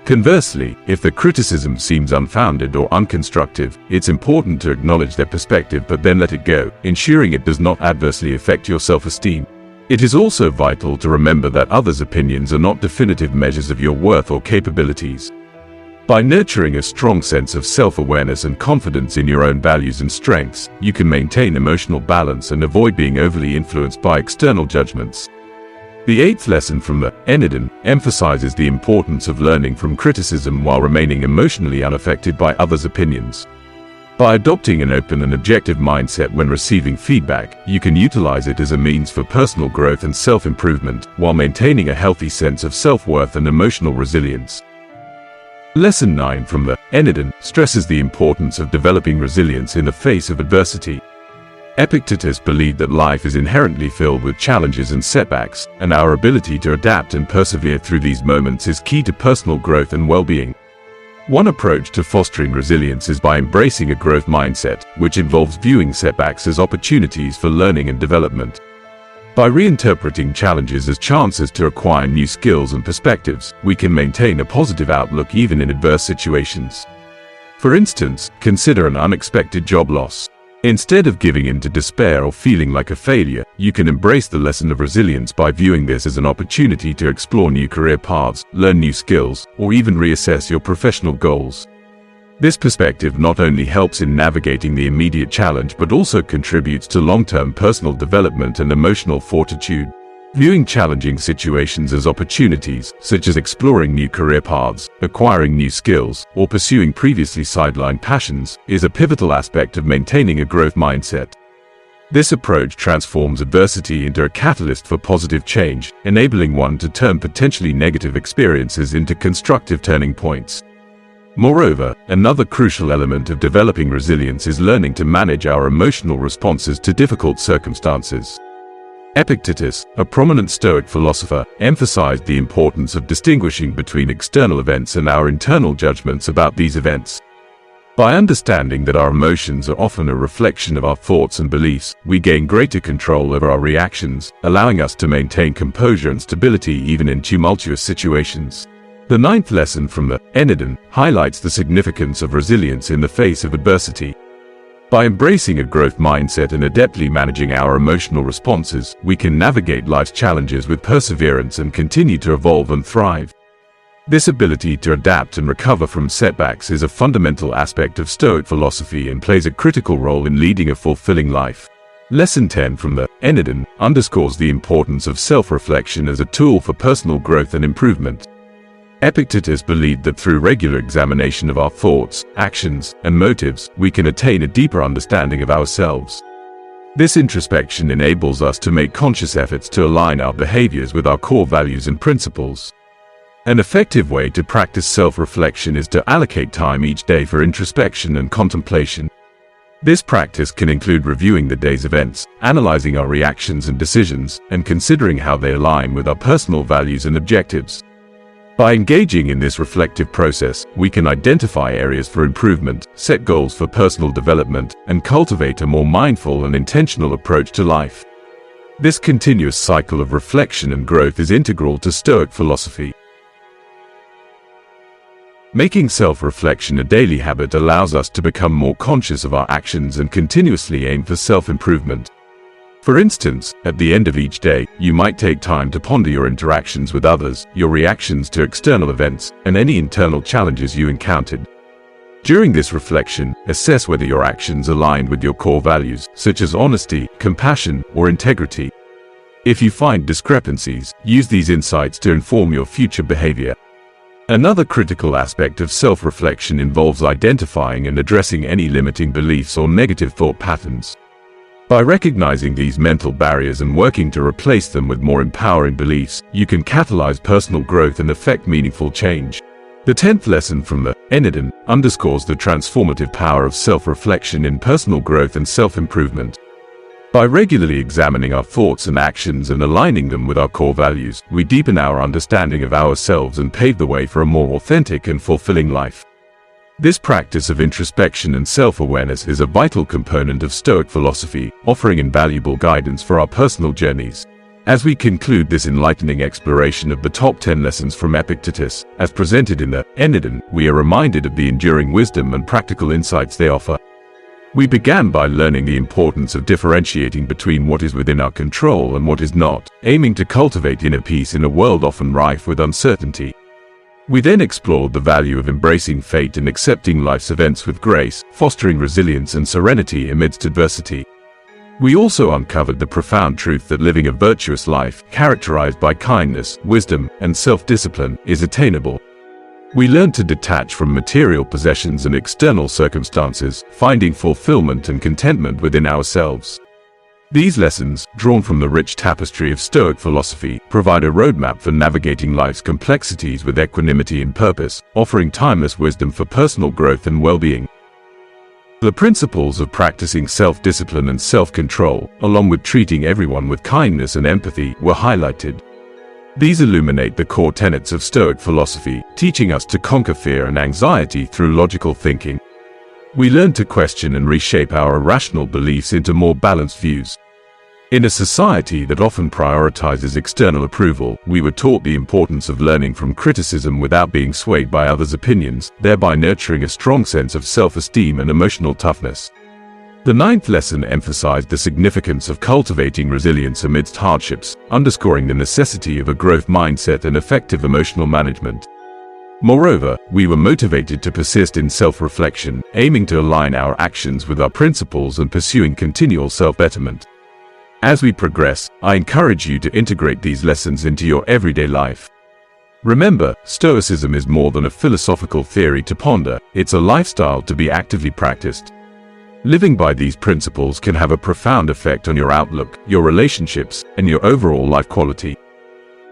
A: Conversely, if the criticism seems unfounded or unconstructive, it's important to acknowledge their perspective but then let it go, ensuring it does not adversely affect your self-esteem. It is also vital to remember that others' opinions are not definitive measures of your worth or capabilities. By nurturing a strong sense of self-awareness and confidence in your own values and strengths, you can maintain emotional balance and avoid being overly influenced by external judgments. The eighth lesson from the Enneagram emphasizes the importance of learning from criticism while remaining emotionally unaffected by others' opinions. By adopting an open and objective mindset when receiving feedback, you can utilize it as a means for personal growth and self-improvement, while maintaining a healthy sense of self-worth and emotional resilience. Lesson 9 from the Enneagram stresses the importance of developing resilience in the face of adversity. Epictetus believed that life is inherently filled with challenges and setbacks, and our ability to adapt and persevere through these moments is key to personal growth and well-being. One approach to fostering resilience is by embracing a growth mindset, which involves viewing setbacks as opportunities for learning and development. By reinterpreting challenges as chances to acquire new skills and perspectives, we can maintain a positive outlook even in adverse situations. For instance, consider an unexpected job loss. Instead of giving in to despair or feeling like a failure, you can embrace the lesson of resilience by viewing this as an opportunity to explore new career paths, learn new skills, or even reassess your professional goals. This perspective not only helps in navigating the immediate challenge but also contributes to long-term personal development and emotional fortitude. Viewing challenging situations as opportunities, such as exploring new career paths, acquiring new skills, or pursuing previously sidelined passions, is a pivotal aspect of maintaining a growth mindset. This approach transforms adversity into a catalyst for positive change, enabling one to turn potentially negative experiences into constructive turning points. Moreover, another crucial element of developing resilience is learning to manage our emotional responses to difficult circumstances. Epictetus, a prominent Stoic philosopher, emphasized the importance of distinguishing between external events and our internal judgments about these events. By understanding that our emotions are often a reflection of our thoughts and beliefs, we gain greater control over our reactions, allowing us to maintain composure and stability even in tumultuous situations. The ninth lesson from the Enneagram highlights the significance of resilience in the face of adversity. By embracing a growth mindset and adeptly managing our emotional responses, we can navigate life's challenges with perseverance and continue to evolve and thrive. This ability to adapt and recover from setbacks is a fundamental aspect of Stoic philosophy and plays a critical role in leading a fulfilling life. Lesson 10 from the Enneagram underscores the importance of self-reflection as a tool for personal growth and improvement. Epictetus believed that through regular examination of our thoughts, actions, and motives, we can attain a deeper understanding of ourselves. This introspection enables us to make conscious efforts to align our behaviors with our core values and principles. An effective way to practice self-reflection is to allocate time each day for introspection and contemplation. This practice can include reviewing the day's events, analyzing our reactions and decisions, and considering how they align with our personal values and objectives. By engaging in this reflective process, we can identify areas for improvement, set goals for personal development, and cultivate a more mindful and intentional approach to life. This continuous cycle of reflection and growth is integral to Stoic philosophy. Making self-reflection a daily habit allows us to become more conscious of our actions and continuously aim for self-improvement. For instance, at the end of each day, you might take time to ponder your interactions with others, your reactions to external events, and any internal challenges you encountered. During this reflection, assess whether your actions aligned with your core values, such as honesty, compassion, or integrity. If you find discrepancies, use these insights to inform your future behavior. Another critical aspect of self-reflection involves identifying and addressing any limiting beliefs or negative thought patterns. By recognizing these mental barriers and working to replace them with more empowering beliefs, you can catalyze personal growth and effect meaningful change. The 10th lesson from the Enneagram underscores the transformative power of self-reflection in personal growth and self-improvement. By regularly examining our thoughts and actions and aligning them with our core values, we deepen our understanding of ourselves and pave the way for a more authentic and fulfilling life. This practice of introspection and self-awareness is a vital component of Stoic philosophy, offering invaluable guidance for our personal journeys. As we conclude this enlightening exploration of the top 10 lessons from Epictetus, as presented in the Enneagram, we are reminded of the enduring wisdom and practical insights they offer. We began by learning the importance of differentiating between what is within our control and what is not, aiming to cultivate inner peace in a world often rife with uncertainty. We then explored the value of embracing fate and accepting life's events with grace, fostering resilience and serenity amidst adversity. We also uncovered the profound truth that living a virtuous life, characterized by kindness, wisdom, and self-discipline, is attainable. We learned to detach from material possessions and external circumstances, finding fulfillment and contentment within ourselves. These lessons, drawn from the rich tapestry of Stoic philosophy, provide a roadmap for navigating life's complexities with equanimity and purpose, offering timeless wisdom for personal growth and well-being. The principles of practicing self-discipline and self-control, along with treating everyone with kindness and empathy, were highlighted. These illuminate the core tenets of Stoic philosophy, teaching us to conquer fear and anxiety through logical thinking. We learn to question and reshape our irrational beliefs into more balanced views. In a society that often prioritizes external approval, we were taught the importance of learning from criticism without being swayed by others' opinions, thereby nurturing a strong sense of self-esteem and emotional toughness. The 9th lesson emphasized the significance of cultivating resilience amidst hardships, underscoring the necessity of a growth mindset and effective emotional management. Moreover, we were motivated to persist in self-reflection, aiming to align our actions with our principles and pursuing continual self-betterment. As we progress, I encourage you to integrate these lessons into your everyday life. Remember, Stoicism is more than a philosophical theory to ponder, it's a lifestyle to be actively practiced. Living by these principles can have a profound effect on your outlook, your relationships, and your overall life quality.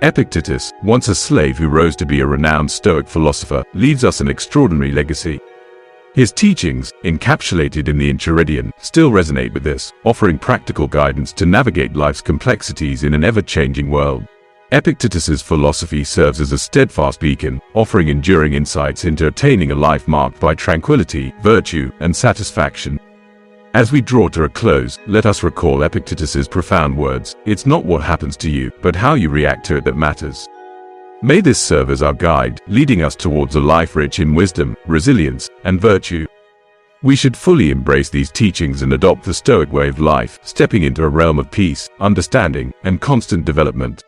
A: Epictetus, once a slave who rose to be a renowned Stoic philosopher, leaves us an extraordinary legacy. His teachings, encapsulated in the Enchiridion, still resonate with us, offering practical guidance to navigate life's complexities in an ever-changing world. Epictetus's philosophy serves as a steadfast beacon, offering enduring insights into attaining a life marked by tranquility, virtue, and satisfaction. As we draw to a close, let us recall Epictetus's profound words, "It's not what happens to you, but how you react to it that matters." May this serve as our guide, leading us towards a life rich in wisdom, resilience, and virtue. We should fully embrace these teachings and adopt the Stoic way of life, stepping into a realm of peace, understanding, and constant development.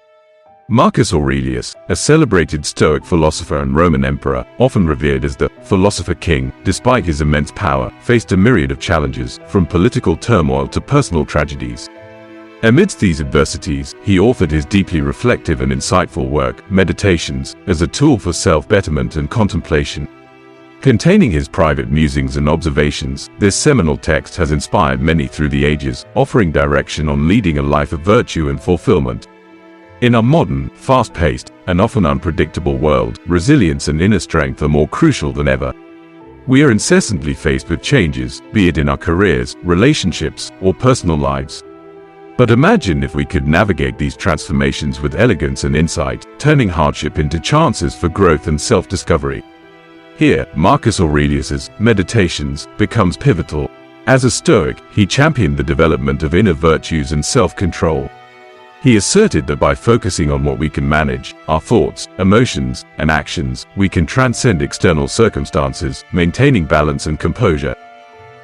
A: Marcus Aurelius, a celebrated Stoic philosopher and Roman emperor, often revered as the philosopher king, despite his immense power, faced a myriad of challenges, from political turmoil to personal tragedies. Amidst these adversities, he authored his deeply reflective and insightful work, Meditations, as a tool for self-betterment and contemplation. Containing his private musings and observations, this seminal text has inspired many through the ages, offering direction on leading a life of virtue and fulfillment. In our modern, fast-paced, and often unpredictable world, resilience and inner strength are more crucial than ever. We are incessantly faced with changes, be it in our careers, relationships, or personal lives. But imagine if we could navigate these transformations with elegance and insight, turning hardship into chances for growth and self-discovery. Here, Marcus Aurelius's Meditations becomes pivotal. As a Stoic, he championed the development of inner virtues and self-control. He asserted that by focusing on what we can manage, our thoughts, emotions, and actions, we can transcend external circumstances, maintaining balance and composure.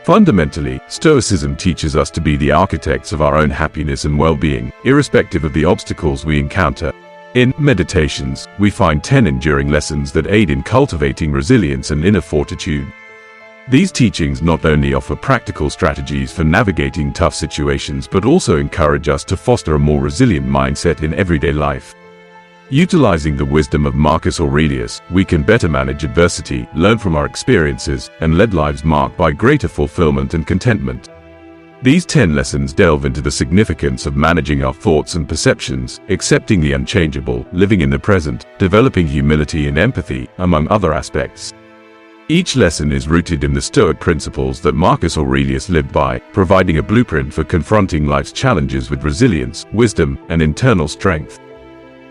A: Fundamentally, Stoicism teaches us to be the architects of our own happiness and well-being, irrespective of the obstacles we encounter. In Meditations, we find 10 enduring lessons that aid in cultivating resilience and inner fortitude. These teachings not only offer practical strategies for navigating tough situations but also encourage us to foster a more resilient mindset in everyday life. Utilizing the wisdom of Marcus Aurelius, we can better manage adversity, learn from our experiences, and lead lives marked by greater fulfillment and contentment. These 10 lessons delve into the significance of managing our thoughts and perceptions, accepting the unchangeable, living in the present, developing humility and empathy, among other aspects. Each lesson is rooted in the Stoic principles that Marcus Aurelius lived by, providing a blueprint for confronting life's challenges with resilience, wisdom, and internal strength.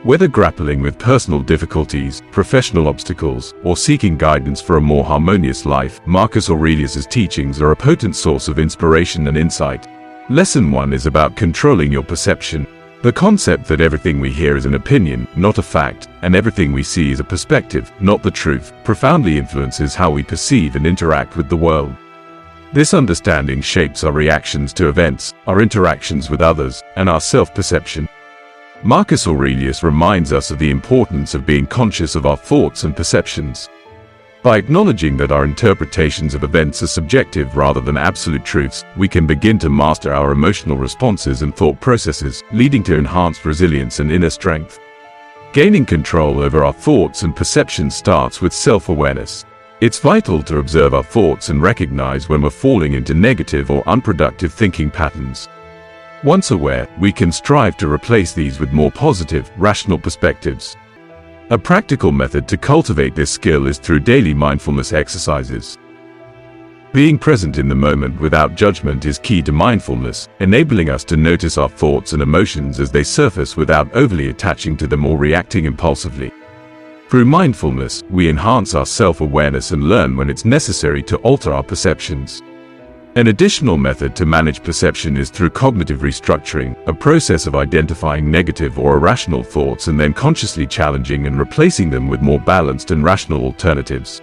A: Whether grappling with personal difficulties, professional obstacles, or seeking guidance for a more harmonious life, Marcus Aurelius's teachings are a potent source of inspiration and insight. Lesson 1 is about controlling your perception. The concept that everything we hear is an opinion, not a fact, and everything we see is a perspective, not the truth, profoundly influences how we perceive and interact with the world. This understanding shapes our reactions to events, our interactions with others, and our self-perception. Marcus Aurelius reminds us of the importance of being conscious of our thoughts and perceptions. By acknowledging that our interpretations of events are subjective rather than absolute truths, we can begin to master our emotional responses and thought processes, leading to enhanced resilience and inner strength. Gaining control over our thoughts and perceptions starts with self-awareness. It's vital to observe our thoughts and recognize when we're falling into negative or unproductive thinking patterns. Once aware, we can strive to replace these with more positive, rational perspectives. A practical method to cultivate this skill is through daily mindfulness exercises. Being present in the moment without judgment is key to mindfulness, enabling us to notice our thoughts and emotions as they surface without overly attaching to them or reacting impulsively. Through mindfulness, we enhance our self-awareness and learn when it's necessary to alter our perceptions. An additional method to manage perception is through cognitive restructuring, a process of identifying negative or irrational thoughts and then consciously challenging and replacing them with more balanced and rational alternatives.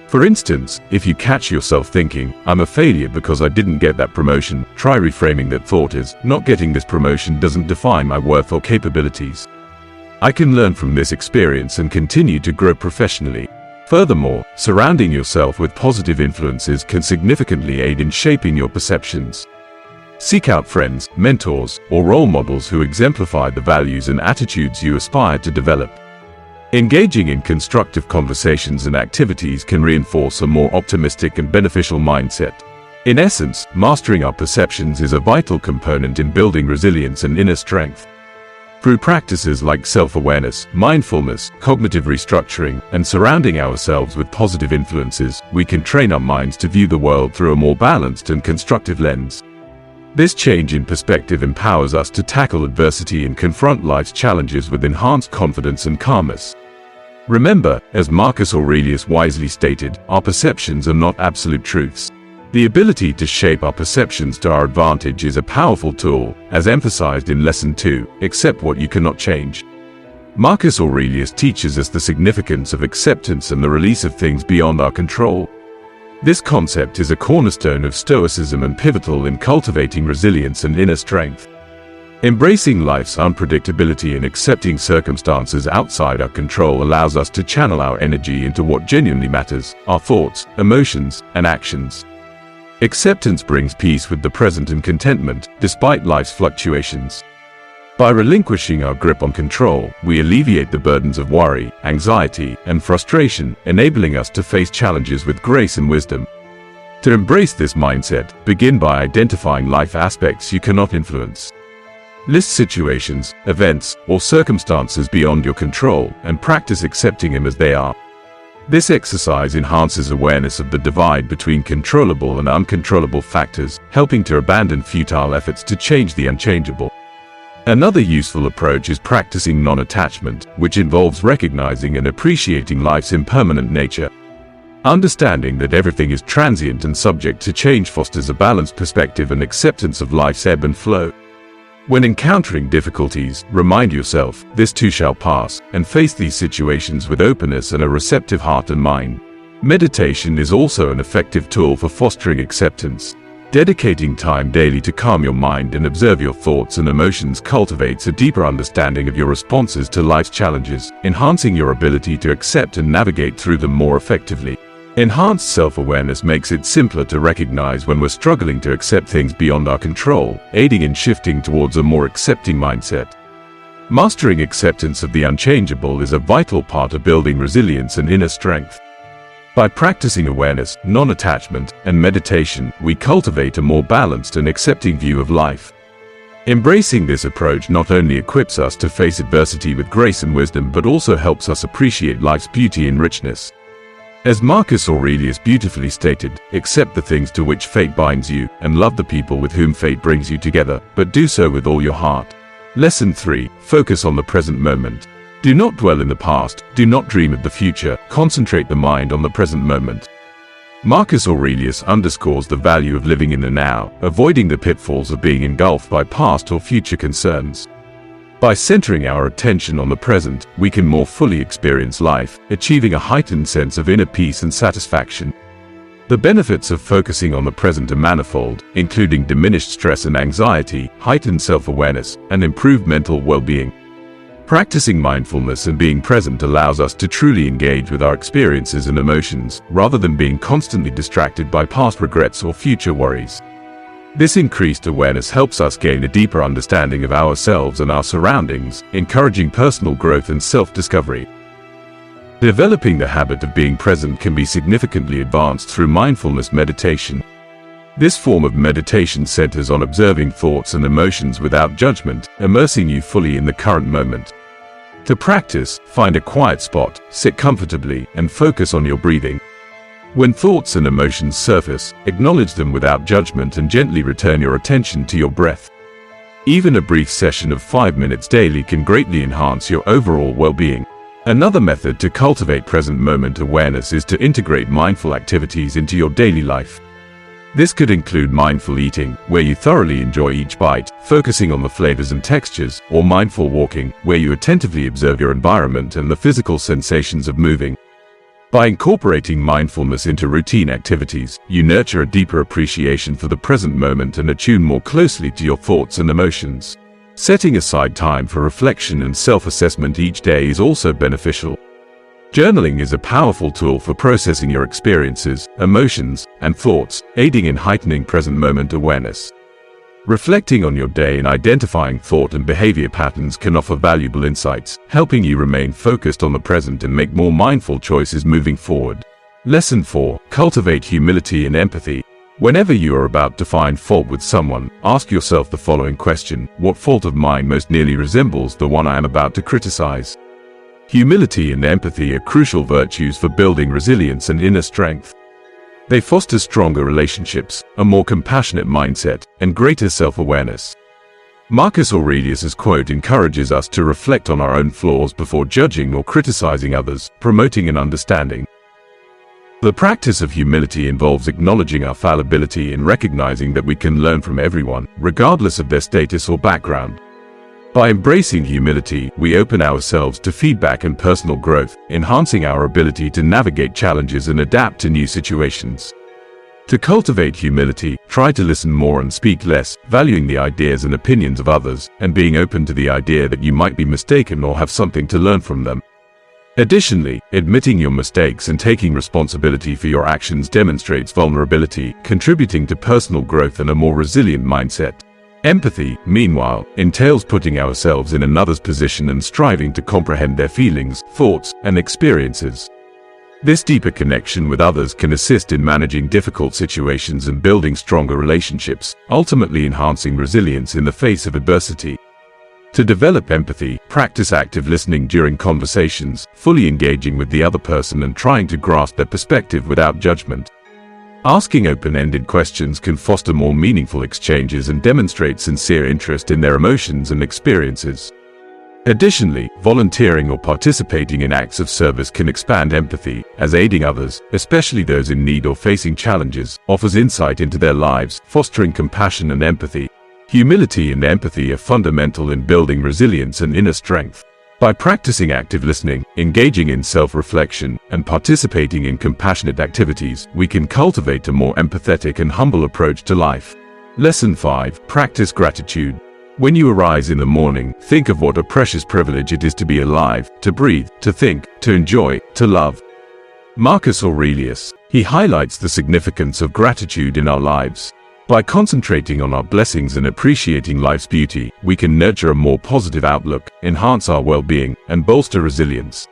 A: For instance, if you catch yourself thinking, "I'm a failure because I didn't get that promotion," try reframing that thought as, "Not getting this promotion doesn't define my worth or capabilities. I can learn from this experience and continue to grow professionally." Furthermore, surrounding yourself with positive influences can significantly aid in shaping your perceptions. Seek out friends, mentors, or role models who exemplify the values and attitudes you aspire to develop. Engaging in constructive conversations and activities can reinforce a more optimistic and beneficial mindset. In essence, mastering our perceptions is a vital component in building resilience and inner strength. Through practices like self-awareness, mindfulness, cognitive restructuring, and surrounding ourselves with positive influences, we can train our minds to view the world through a more balanced and constructive lens. This change in perspective empowers us to tackle adversity and confront life's challenges with enhanced confidence and calmness. Remember, as Marcus Aurelius wisely stated, our perceptions are not absolute truths. The ability to shape our perceptions to our advantage is a powerful tool, as emphasized in Lesson 2, accept what you cannot change. Marcus Aurelius teaches us the significance of acceptance and the release of things beyond our control. This concept is a cornerstone of Stoicism and pivotal in cultivating resilience and inner strength. Embracing life's unpredictability and accepting circumstances outside our control allows us to channel our energy into what genuinely matters: our thoughts, emotions, and actions. Acceptance brings peace with the present and contentment, despite life's fluctuations. By relinquishing our grip on control, we alleviate the burdens of worry, anxiety, and frustration, enabling us to face challenges with grace and wisdom. To embrace this mindset, begin by identifying life aspects you cannot influence. List situations, events, or circumstances beyond your control, and practice accepting them as they are. This exercise enhances awareness of the divide between controllable and uncontrollable factors, helping to abandon futile efforts to change the unchangeable. Another useful approach is practicing non-attachment, which involves recognizing and appreciating life's impermanent nature. Understanding that everything is transient and subject to change fosters a balanced perspective and acceptance of life's ebb and flow. When encountering difficulties, remind yourself, this too shall pass, and face these situations with openness and a receptive heart and mind. Meditation is also an effective tool for fostering acceptance. Dedicating time daily to calm your mind and observe your thoughts and emotions cultivates a deeper understanding of your responses to life's challenges, enhancing your ability to accept and navigate through them more effectively. Enhanced self-awareness makes it simpler to recognize when we're struggling to accept things beyond our control, aiding in shifting towards a more accepting mindset. Mastering acceptance of the unchangeable is a vital part of building resilience and inner strength. By practicing awareness, non-attachment, and meditation, we cultivate a more balanced and accepting view of life. Embracing this approach not only equips us to face adversity with grace and wisdom, but also helps us appreciate life's beauty and richness. As Marcus Aurelius beautifully stated, accept the things to which fate binds you, and love the people with whom fate brings you together, but do so with all your heart. Lesson 3. Focus on the present moment. Do not dwell in the past, do not dream of the future, concentrate the mind on the present moment. Marcus Aurelius underscores the value of living in the now, avoiding the pitfalls of being engulfed by past or future concerns. By centering our attention on the present, we can more fully experience life, achieving a heightened sense of inner peace and satisfaction. The benefits of focusing on the present are manifold, including diminished stress and anxiety, heightened self-awareness, and improved mental well-being. Practicing mindfulness and being present allows us to truly engage with our experiences and emotions, rather than being constantly distracted by past regrets or future worries. This increased awareness helps us gain a deeper understanding of ourselves and our surroundings, encouraging personal growth and self-discovery. Developing the habit of being present can be significantly advanced through mindfulness meditation. This form of meditation centers on observing thoughts and emotions without judgment, immersing you fully in the current moment. To practice, find a quiet spot, sit comfortably, and focus on your breathing. When thoughts and emotions surface, acknowledge them without judgment and gently return your attention to your breath. Even a brief session of 5 minutes daily can greatly enhance your overall well-being. Another method to cultivate present moment awareness is to integrate mindful activities into your daily life. This could include mindful eating, where you thoroughly enjoy each bite, focusing on the flavors and textures, or mindful walking, where you attentively observe your environment and the physical sensations of moving. By incorporating mindfulness into routine activities, you nurture a deeper appreciation for the present moment and attune more closely to your thoughts and emotions. Setting aside time for reflection and self-assessment each day is also beneficial. Journaling is a powerful tool for processing your experiences, emotions, and thoughts, aiding in heightening present moment awareness. Reflecting on your day and identifying thought and behavior patterns can offer valuable insights, helping you remain focused on the present and make more mindful choices moving forward. Lesson 4. Cultivate humility and empathy. Whenever you are about to find fault with someone, ask yourself the following question: what fault of mine most nearly resembles the one I am about to criticize? Humility and empathy are crucial virtues for building resilience and inner strength. They foster stronger relationships, a more compassionate mindset, and greater self-awareness. Marcus Aurelius's quote encourages us to reflect on our own flaws before judging or criticizing others, promoting an understanding. The practice of humility involves acknowledging our fallibility and recognizing that we can learn from everyone, regardless of their status or background. By embracing humility, we open ourselves to feedback and personal growth, enhancing our ability to navigate challenges and adapt to new situations. To cultivate humility, try to listen more and speak less, valuing the ideas and opinions of others, and being open to the idea that you might be mistaken or have something to learn from them. Additionally, admitting your mistakes and taking responsibility for your actions demonstrates vulnerability, contributing to personal growth and a more resilient mindset. Empathy, meanwhile, entails putting ourselves in another's position and striving to comprehend their feelings, thoughts, and experiences. This deeper connection with others can assist in managing difficult situations and building stronger relationships, ultimately enhancing resilience in the face of adversity. To develop empathy, practice active listening during conversations, fully engaging with the other person and trying to grasp their perspective without judgment. Asking open-ended questions can foster more meaningful exchanges and demonstrate sincere interest in their emotions and experiences. Additionally, volunteering or participating in acts of service can expand empathy, as aiding others, especially those in need or facing challenges, offers insight into their lives, fostering compassion and empathy. Humility and empathy are fundamental in building resilience and inner strength. By practicing active listening, engaging in self-reflection, and participating in compassionate activities, we can cultivate a more empathetic and humble approach to life. Lesson 5. Practice gratitude. When you arise in the morning, think of what a precious privilege it is to be alive, to breathe, to think, to enjoy, to love. Marcus Aurelius. He highlights the significance of gratitude in our lives. By concentrating on our blessings and appreciating life's beauty, we can nurture a more positive outlook, enhance our well-being, and bolster resilience.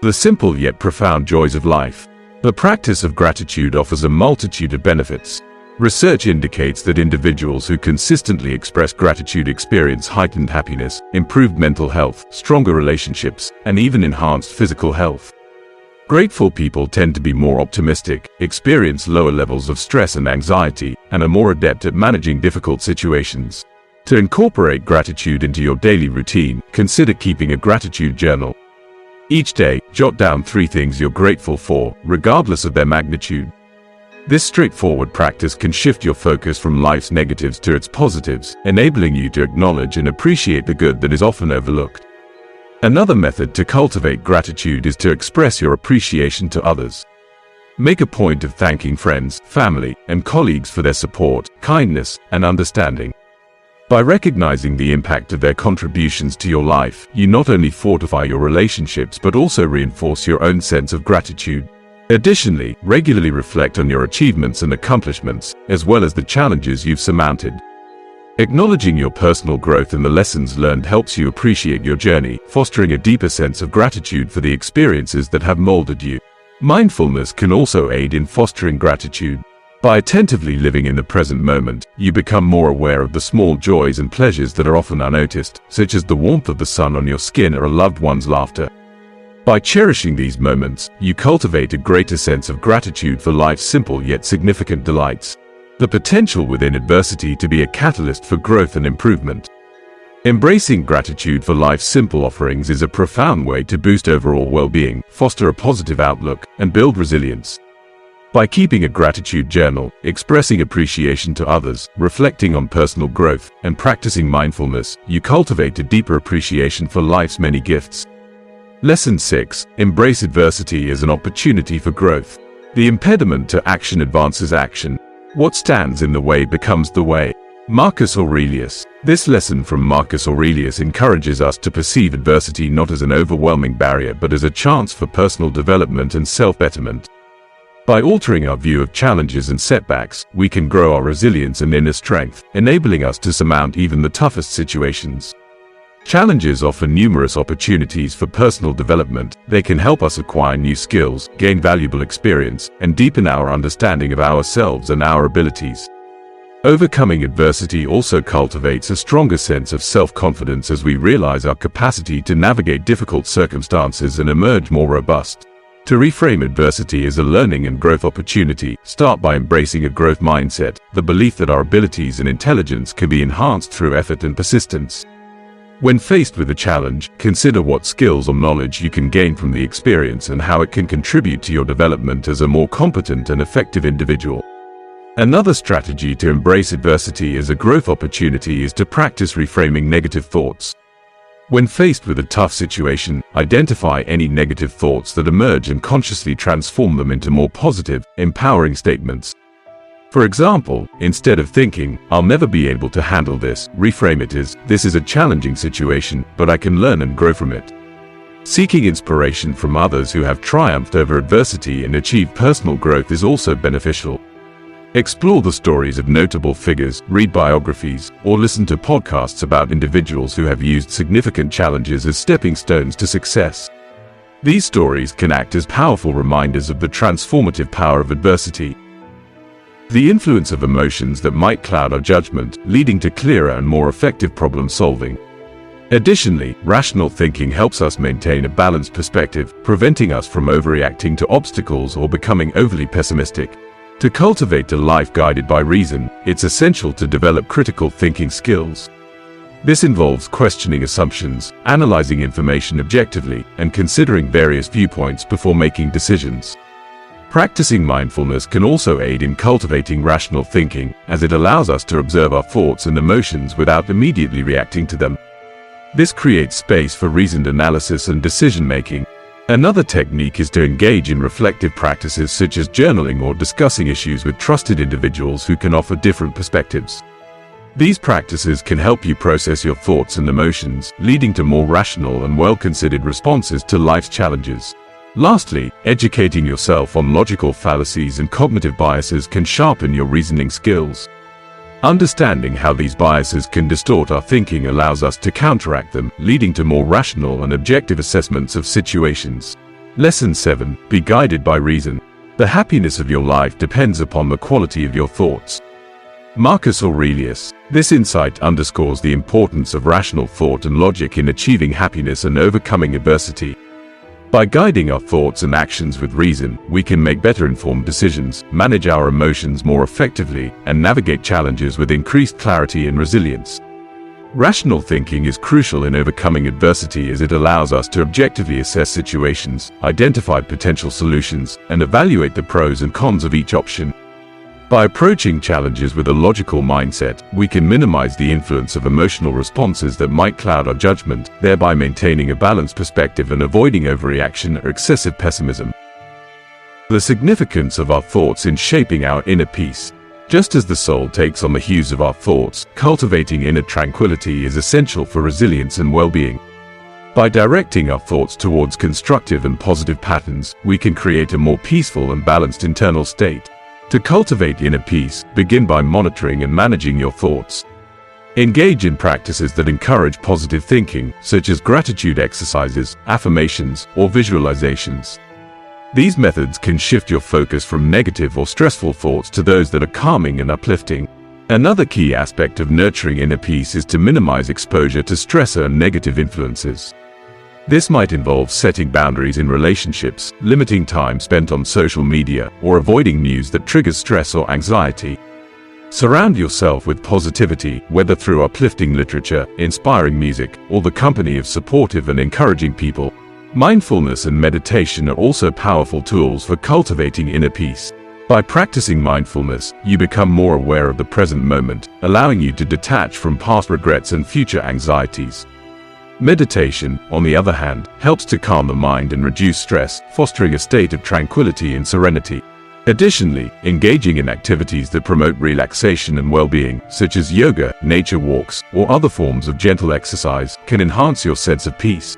A: The simple yet profound joys of life. The practice of gratitude offers a multitude of benefits. Research indicates that individuals who consistently express gratitude experience heightened happiness, improved mental health, stronger relationships, and even enhanced physical health. Grateful people tend to be more optimistic, experience lower levels of stress and anxiety, and are more adept at managing difficult situations. To incorporate gratitude into your daily routine, consider keeping a gratitude journal. Each day, jot down 3 things you're grateful for, regardless of their magnitude. This straightforward practice can shift your focus from life's negatives to its positives, enabling you to acknowledge and appreciate the good that is often overlooked. Another method to cultivate gratitude is to express your appreciation to others. Make a point of thanking friends, family, and colleagues for their support, kindness, and understanding. By recognizing the impact of their contributions to your life, you not only fortify your relationships but also reinforce your own sense of gratitude. Additionally, regularly reflect on your achievements and accomplishments, as well as the challenges you've surmounted. Acknowledging your personal growth and the lessons learned helps you appreciate your journey, fostering a deeper sense of gratitude for the experiences that have molded you. Mindfulness can also aid in fostering gratitude. By attentively living in the present moment, you become more aware of the small joys and pleasures that are often unnoticed, such as the warmth of the sun on your skin or a loved one's laughter. By cherishing these moments, you cultivate a greater sense of gratitude for life's simple yet significant delights. The potential within adversity to be a catalyst for growth and improvement. Embracing gratitude for life's simple offerings is a profound way to boost overall well-being, foster a positive outlook, and build resilience. By keeping a gratitude journal, expressing appreciation to others, reflecting on personal growth, and practicing mindfulness, you cultivate a deeper appreciation for life's many gifts. Lesson 6. Embrace adversity as an opportunity for growth. The impediment to action advances action. What stands in the way becomes the way. Marcus Aurelius. This lesson from Marcus Aurelius encourages us to perceive adversity not as an overwhelming barrier but as a chance for personal development and self-betterment. By altering our view of challenges and setbacks, we can grow our resilience and inner strength, enabling us to surmount even the toughest situations. Challenges offer numerous opportunities for personal development. They can help us acquire new skills, gain valuable experience, and deepen our understanding of ourselves and our abilities. Overcoming adversity also cultivates a stronger sense of self-confidence as we realize our capacity to navigate difficult circumstances and emerge more robust. To reframe adversity as a learning and growth opportunity, start by embracing a growth mindset, the belief that our abilities and intelligence can be enhanced through effort and persistence. When faced with a challenge, consider what skills or knowledge you can gain from the experience and how it can contribute to your development as a more competent and effective individual. Another strategy to embrace adversity as a growth opportunity is to practice reframing negative thoughts. When faced with a tough situation, identify any negative thoughts that emerge and consciously transform them into more positive, empowering statements. For example, instead of thinking, "I'll never be able to handle this," reframe it as, "This is a challenging situation, but I can learn and grow from it." Seeking inspiration from others who have triumphed over adversity and achieved personal growth is also beneficial. Explore the stories of notable figures, read biographies, or listen to podcasts about individuals who have used significant challenges as stepping stones to success. These stories can act as powerful reminders of the transformative power of adversity. The influence of emotions that might cloud our judgment, leading to clearer and more effective problem solving. Additionally, rational thinking helps us maintain a balanced perspective, preventing us from overreacting to obstacles or becoming overly pessimistic. To cultivate a life guided by reason, it's essential to develop critical thinking skills. This involves questioning assumptions, analyzing information objectively, and considering various viewpoints before making decisions. Practicing mindfulness can also aid in cultivating rational thinking, as it allows us to observe our thoughts and emotions without immediately reacting to them. This creates space for reasoned analysis and decision-making. Another technique is to engage in reflective practices such as journaling or discussing issues with trusted individuals who can offer different perspectives. These practices can help you process your thoughts and emotions, leading to more rational and well-considered responses to life's challenges. Lastly, educating yourself on logical fallacies and cognitive biases can sharpen your reasoning skills. Understanding how these biases can distort our thinking allows us to counteract them, leading to more rational and objective assessments of situations. Lesson 7. Be guided by reason. The happiness of your life depends upon the quality of your thoughts. Marcus Aurelius. This insight underscores the importance of rational thought and logic in achieving happiness and overcoming adversity. By guiding our thoughts and actions with reason, we can make better informed decisions, manage our emotions more effectively, and navigate challenges with increased clarity and resilience. Rational thinking is crucial in overcoming adversity as it allows us to objectively assess situations, identify potential solutions, and evaluate the pros and cons of each option. By approaching challenges with a logical mindset, we can minimize the influence of emotional responses that might cloud our judgment, thereby maintaining a balanced perspective and avoiding overreaction or excessive pessimism. The significance of our thoughts in shaping our inner peace. Just as the soul takes on the hues of our thoughts, cultivating inner tranquility is essential for resilience and well-being. By directing our thoughts towards constructive and positive patterns, we can create a more peaceful and balanced internal state. To cultivate inner peace, begin by monitoring and managing your thoughts. Engage in practices that encourage positive thinking, such as gratitude exercises, affirmations, or visualizations. These methods can shift your focus from negative or stressful thoughts to those that are calming and uplifting. Another key aspect of nurturing inner peace is to minimize exposure to stressor and negative influences. This might involve setting boundaries in relationships, limiting time spent on social media, or avoiding news that triggers stress or anxiety. Surround yourself with positivity, whether through uplifting literature, inspiring music, or the company of supportive and encouraging people. Mindfulness and meditation are also powerful tools for cultivating inner peace. By practicing mindfulness, you become more aware of the present moment, allowing you to detach from past regrets and future anxieties. Meditation, on the other hand, helps to calm the mind and reduce stress, fostering a state of tranquility and serenity. Additionally, engaging in activities that promote relaxation and well-being, such as yoga, nature walks, or other forms of gentle exercise, can enhance your sense of peace.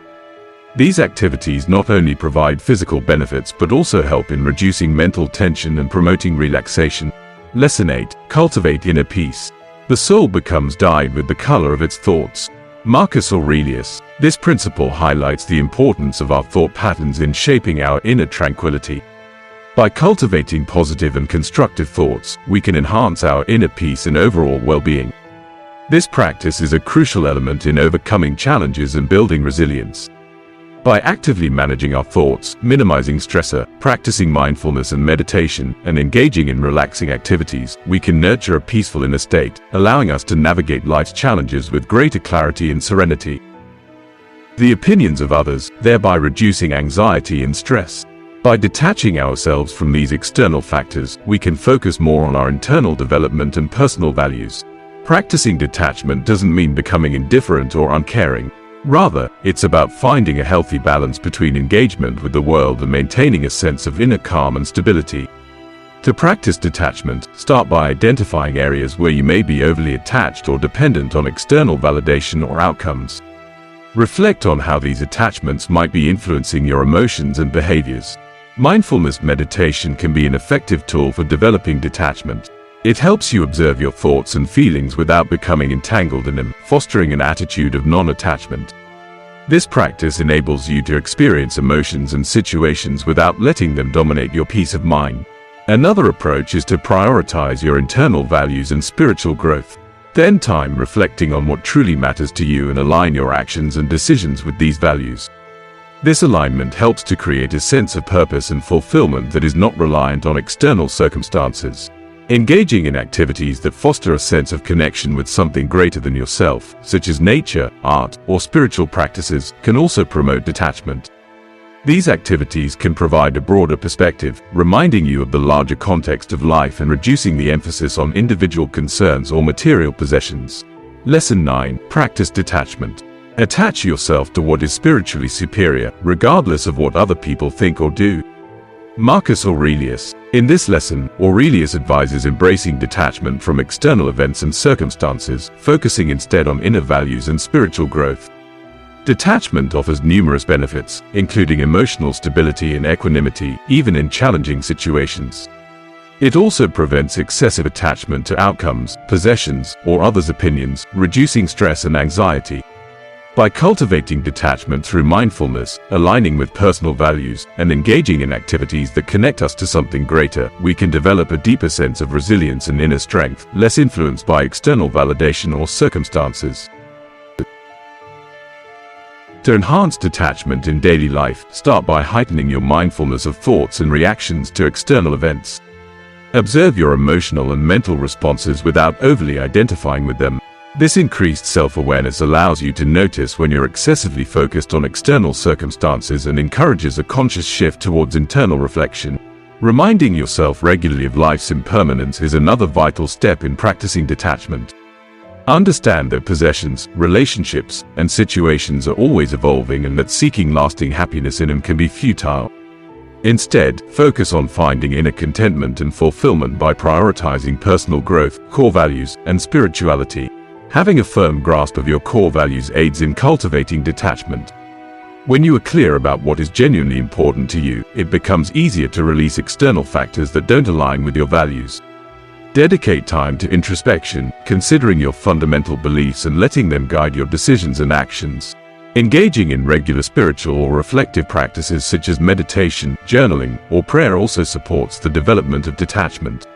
A: These activities not only provide physical benefits but also help in reducing mental tension and promoting relaxation. Lesson 8. Cultivate inner peace. The soul becomes dyed with the color of its thoughts. Marcus Aurelius. This principle highlights the importance of our thought patterns in shaping our inner tranquility. By cultivating positive and constructive thoughts, we can enhance our inner peace and overall well-being. This practice is a crucial element in overcoming challenges and building resilience. By actively managing our thoughts, minimizing stressor, practicing mindfulness and meditation, and engaging in relaxing activities, we can nurture a peaceful inner state, allowing us to navigate life's challenges with greater clarity and serenity. The opinions of others, thereby reducing anxiety and stress. By detaching ourselves from these external factors, we can focus more on our internal development and personal values. Practicing detachment doesn't mean becoming indifferent or uncaring. Rather, it's about finding a healthy balance between engagement with the world and maintaining a sense of inner calm and stability. To practice detachment, start by identifying areas where you may be overly attached or dependent on external validation or outcomes. Reflect on how these attachments might be influencing your emotions and behaviors. Mindfulness meditation can be an effective tool for developing detachment. It helps you observe your thoughts and feelings without becoming entangled in them, fostering an attitude of non-attachment. This practice enables you to experience emotions and situations without letting them dominate your peace of mind. Another approach is to prioritize your internal values and spiritual growth. Spend time reflecting on what truly matters to you and align your actions and decisions with these values. This alignment helps to create a sense of purpose and fulfillment that is not reliant on external circumstances. Engaging in activities that foster a sense of connection with something greater than yourself, such as nature, art, or spiritual practices, can also promote detachment. These activities can provide a broader perspective, reminding you of the larger context of life and reducing the emphasis on individual concerns or material possessions. Lesson 9. Practice detachment. Attach yourself to what is spiritually superior, regardless of what other people think or do. Marcus Aurelius. In this lesson, Aurelius advises embracing detachment from external events and circumstances, focusing instead on inner values and spiritual growth. Detachment offers numerous benefits, including emotional stability and equanimity, even in challenging situations. It also prevents excessive attachment to outcomes, possessions, or others' opinions, reducing stress and anxiety. By cultivating detachment through mindfulness, aligning with personal values, and engaging in activities that connect us to something greater, we can develop a deeper sense of resilience and inner strength, less influenced by external validation or circumstances. To enhance detachment in daily life, start by heightening your mindfulness of thoughts and reactions to external events. Observe your emotional and mental responses without overly identifying with them. This increased self-awareness allows you to notice when you're excessively focused on external circumstances and encourages a conscious shift towards internal reflection. Reminding yourself regularly of life's impermanence is another vital step in practicing detachment. Understand that possessions, relationships, and situations are always evolving and that seeking lasting happiness in them can be futile. Instead, focus on finding inner contentment and fulfillment by prioritizing personal growth, core values, and spirituality. Having a firm grasp of your core values aids in cultivating detachment. When you are clear about what is genuinely important to you, it becomes easier to release external factors that don't align with your values. Dedicate time to introspection, considering your fundamental beliefs and letting them guide your decisions and actions. Engaging in regular spiritual or reflective practices such as meditation, journaling, or prayer also supports the development of detachment.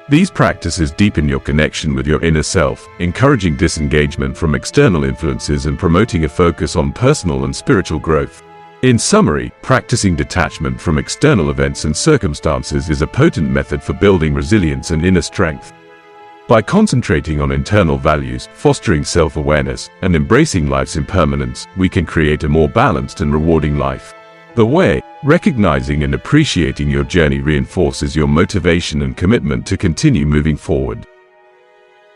A: These practices deepen your connection with your inner self, encouraging disengagement from external influences and promoting a focus on personal and spiritual growth. In summary, practicing detachment from external events and circumstances is a potent method for building resilience and inner strength. By concentrating on internal values, fostering self-awareness, and embracing life's impermanence, we can create a more balanced and rewarding life. The way, recognizing and appreciating your journey reinforces your motivation and commitment to continue moving forward.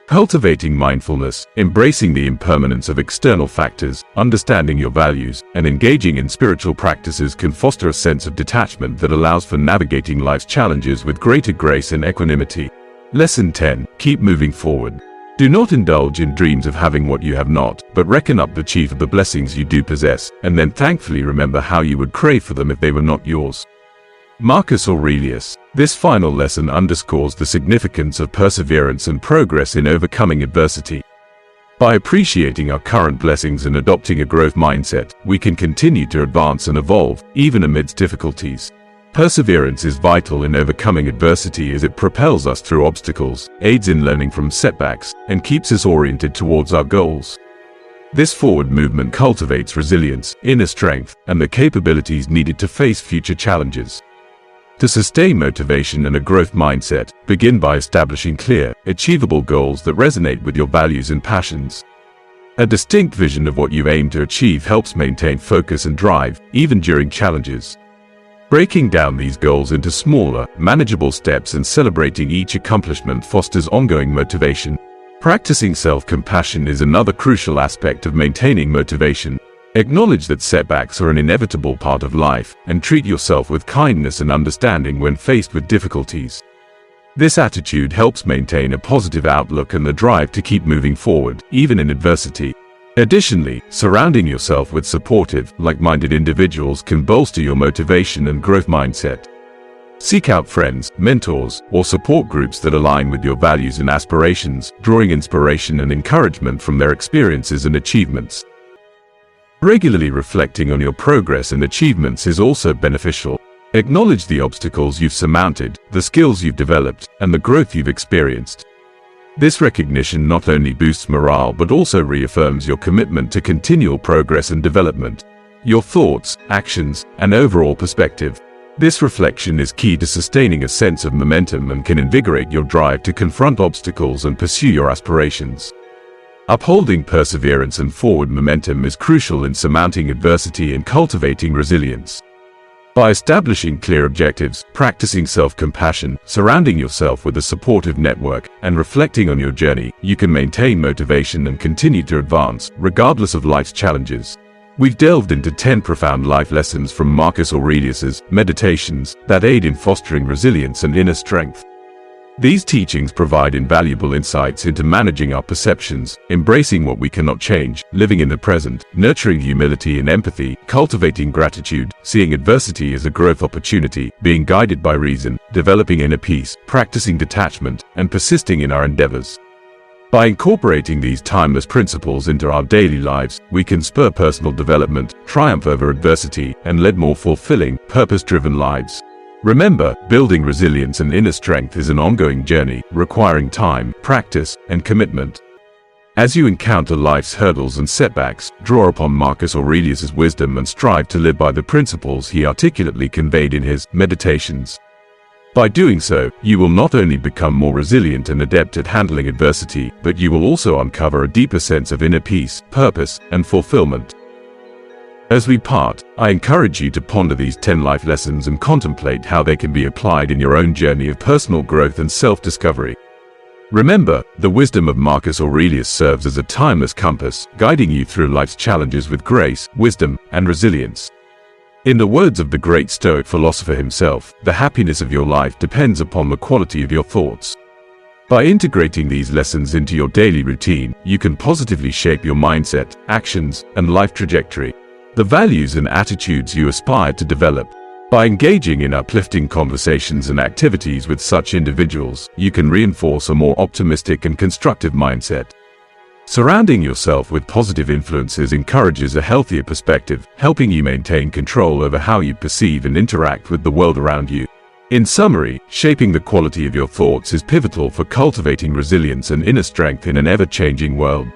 A: Cultivating mindfulness, embracing the impermanence of external factors, understanding your values, and engaging in spiritual practices can foster a sense of detachment that allows for navigating life's challenges with greater grace and equanimity. Lesson 10. Keep moving forward. Do not indulge in dreams of having what you have not, but reckon up the chief of the blessings you do possess, and then thankfully remember how you would crave for them if they were not yours. Marcus Aurelius. This final lesson underscores the significance of perseverance and progress in overcoming adversity. By appreciating our current blessings and adopting a growth mindset, we can continue to advance and evolve, even amidst difficulties. Perseverance is vital in overcoming adversity as it propels us through obstacles, aids in learning from setbacks, and keeps us oriented towards our goals. This forward movement cultivates resilience, inner strength, and the capabilities needed to face future challenges. To sustain motivation and a growth mindset, begin by establishing clear, achievable goals that resonate with your values and passions. A distinct vision of what you aim to achieve helps maintain focus and drive, even during challenges. Breaking down these goals into smaller, manageable steps and celebrating each accomplishment fosters ongoing motivation. Practicing self-compassion is another crucial aspect of maintaining motivation. Acknowledge that setbacks are an inevitable part of life, and treat yourself with kindness and understanding when faced with difficulties. This attitude helps maintain a positive outlook and the drive to keep moving forward, even in adversity. Additionally, surrounding yourself with supportive, like-minded individuals can bolster your motivation and growth mindset. Seek out friends, mentors, or support groups that align with your values and aspirations, drawing inspiration and encouragement from their experiences and achievements. Regularly reflecting on your progress and achievements is also beneficial. Acknowledge the obstacles you've surmounted, the skills you've developed, and the growth you've experienced. This recognition not only boosts morale but also reaffirms your commitment to continual progress and development. Your thoughts, actions, and overall perspective. This reflection is key to sustaining a sense of momentum and can invigorate your drive to confront obstacles and pursue your aspirations. Upholding perseverance and forward momentum is crucial in surmounting adversity and cultivating resilience. By establishing clear objectives, practicing self-compassion, surrounding yourself with a supportive network, and reflecting on your journey, you can maintain motivation and continue to advance, regardless of life's challenges. We've delved into 10 profound life lessons from Marcus Aurelius's Meditations that aid in fostering resilience and inner strength. These teachings provide invaluable insights into managing our perceptions, embracing what we cannot change, living in the present, nurturing humility and empathy, cultivating gratitude, seeing adversity as a growth opportunity, being guided by reason, developing inner peace, practicing detachment, and persisting in our endeavors. By incorporating these timeless principles into our daily lives, we can spur personal development, triumph over adversity, and lead more fulfilling, purpose-driven lives. Remember, building resilience and inner strength is an ongoing journey, requiring time, practice, and commitment. As you encounter life's hurdles and setbacks, draw upon Marcus Aurelius's wisdom and strive to live by the principles he articulately conveyed in his Meditations. By doing so, you will not only become more resilient and adept at handling adversity, but you will also uncover a deeper sense of inner peace, purpose, and fulfillment. As we part, I encourage you to ponder these 10 life lessons and contemplate how they can be applied in your own journey of personal growth and self-discovery. Remember, the wisdom of Marcus Aurelius serves as a timeless compass, guiding you through life's challenges with grace, wisdom, and resilience. In the words of the great Stoic philosopher himself, the happiness of your life depends upon the quality of your thoughts. By integrating these lessons into your daily routine, you can positively shape your mindset, actions, and life trajectory. The values and attitudes you aspire to develop. By engaging in uplifting conversations and activities with such individuals, you can reinforce a more optimistic and constructive mindset. Surrounding yourself with positive influences encourages a healthier perspective, helping you maintain control over how you perceive and interact with the world around you. In summary, shaping the quality of your thoughts is pivotal for cultivating resilience and inner strength in an ever-changing world.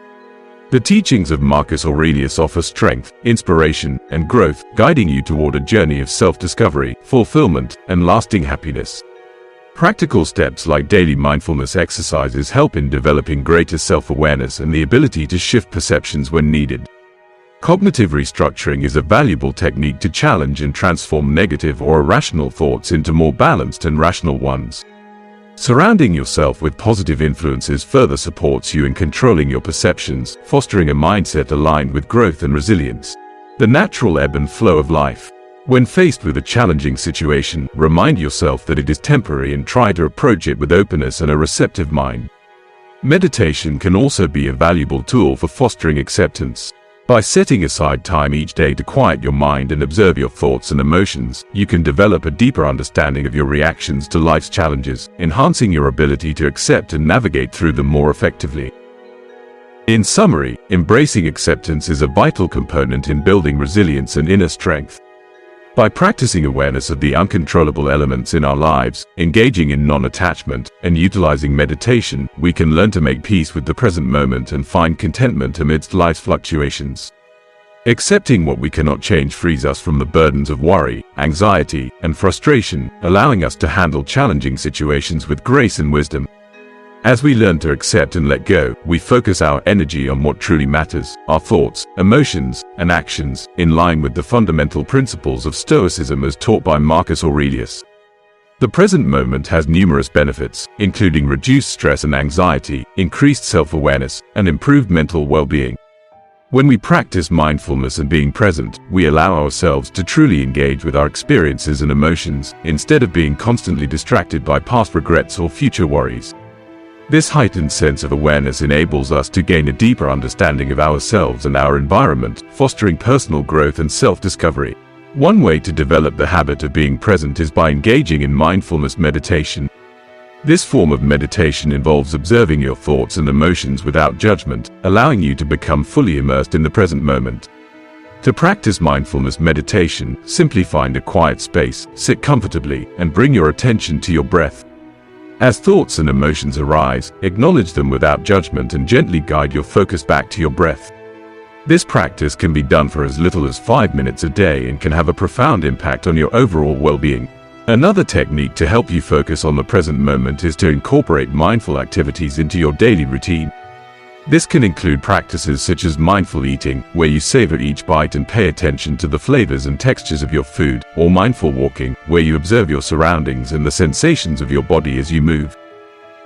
A: The teachings of Marcus Aurelius offer strength, inspiration, and growth, guiding you toward a journey of self-discovery, fulfillment, and lasting happiness. Practical steps like daily mindfulness exercises help in developing greater self-awareness and the ability to shift perceptions when needed. Cognitive restructuring is a valuable technique to challenge and transform negative or irrational thoughts into more balanced and rational ones. Surrounding yourself with positive influences further supports you in controlling your perceptions, fostering a mindset aligned with growth and resilience. The natural ebb and flow of life. When faced with a challenging situation, remind yourself that it is temporary and try to approach it with openness and a receptive mind. Meditation can also be a valuable tool for fostering acceptance. By setting aside time each day to quiet your mind and observe your thoughts and emotions, you can develop a deeper understanding of your reactions to life's challenges, enhancing your ability to accept and navigate through them more effectively. In summary, embracing acceptance is a vital component in building resilience and inner strength. By practicing awareness of the uncontrollable elements in our lives, engaging in non-attachment, and utilizing meditation, we can learn to make peace with the present moment and find contentment amidst life's fluctuations. Accepting what we cannot change frees us from the burdens of worry, anxiety, and frustration, allowing us to handle challenging situations with grace and wisdom. As we learn to accept and let go, we focus our energy on what truly matters, our thoughts, emotions, and actions, in line with the fundamental principles of Stoicism as taught by Marcus Aurelius. The present moment has numerous benefits, including reduced stress and anxiety, increased self-awareness, and improved mental well-being. When we practice mindfulness and being present, we allow ourselves to truly engage with our experiences and emotions, instead of being constantly distracted by past regrets or future worries. This heightened sense of awareness enables us to gain a deeper understanding of ourselves and our environment, fostering personal growth and self-discovery. One way to develop the habit of being present is by engaging in mindfulness meditation. This form of meditation involves observing your thoughts and emotions without judgment, allowing you to become fully immersed in the present moment. To practice mindfulness meditation, simply find a quiet space, sit comfortably, and bring your attention to your breath. As thoughts and emotions arise, acknowledge them without judgment and gently guide your focus back to your breath. This practice can be done for as little as 5 minutes a day and can have a profound impact on your overall well-being. Another technique to help you focus on the present moment is to incorporate mindful activities into your daily routine. This can include practices such as mindful eating, where you savor each bite and pay attention to the flavors and textures of your food, or mindful walking, where you observe your surroundings and the sensations of your body as you move.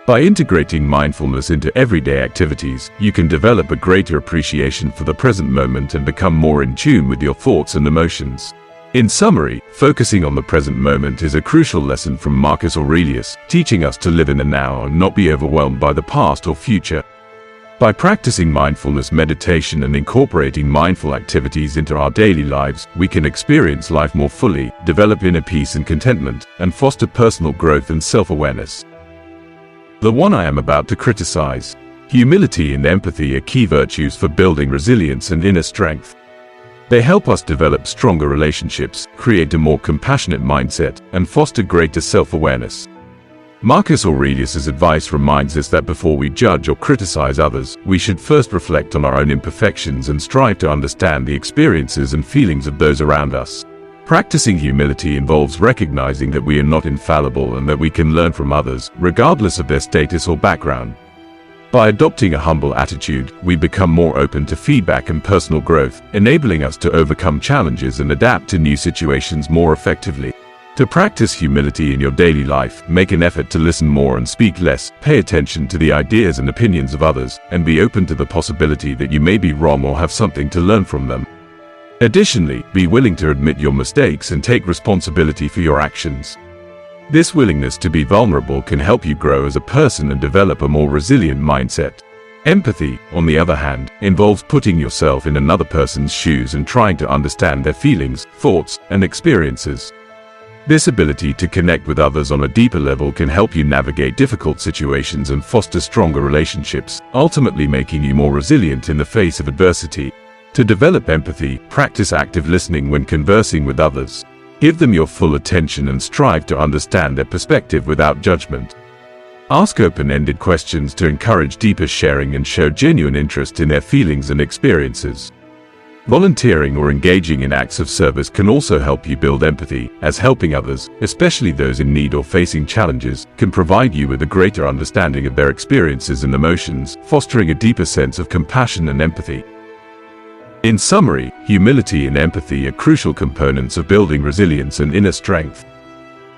A: By integrating mindfulness into everyday activities, you can develop a greater appreciation for the present moment and become more in tune with your thoughts and emotions. In summary, focusing on the present moment is a crucial lesson from Marcus Aurelius, teaching us to live in the now and not be overwhelmed by the past or future. By practicing mindfulness meditation and incorporating mindful activities into our daily lives, we can experience life more fully, develop inner peace and contentment, and foster personal growth and self-awareness. The one I am about to criticize. Humility and empathy are key virtues for building resilience and inner strength. They help us develop stronger relationships, create a more compassionate mindset, and foster greater self-awareness. Marcus Aurelius's advice reminds us that before we judge or criticize others, we should first reflect on our own imperfections and strive to understand the experiences and feelings of those around us. Practicing humility involves recognizing that we are not infallible and that we can learn from others, regardless of their status or background. By adopting a humble attitude, we become more open to feedback and personal growth, enabling us to overcome challenges and adapt to new situations more effectively. To practice humility in your daily life, make an effort to listen more and speak less, pay attention to the ideas and opinions of others, and be open to the possibility that you may be wrong or have something to learn from them. Additionally, be willing to admit your mistakes and take responsibility for your actions. This willingness to be vulnerable can help you grow as a person and develop a more resilient mindset. Empathy, on the other hand, involves putting yourself in another person's shoes and trying to understand their feelings, thoughts, and experiences. This ability to connect with others on a deeper level can help you navigate difficult situations and foster stronger relationships, ultimately making you more resilient in the face of adversity. To develop empathy, practice active listening when conversing with others. Give them your full attention and strive to understand their perspective without judgment. Ask open-ended questions to encourage deeper sharing and show genuine interest in their feelings and experiences. Volunteering or engaging in acts of service can also help you build empathy, as helping others, especially those in need or facing challenges, can provide you with a greater understanding of their experiences and emotions, fostering a deeper sense of compassion and empathy. In summary, humility and empathy are crucial components of building resilience and inner strength.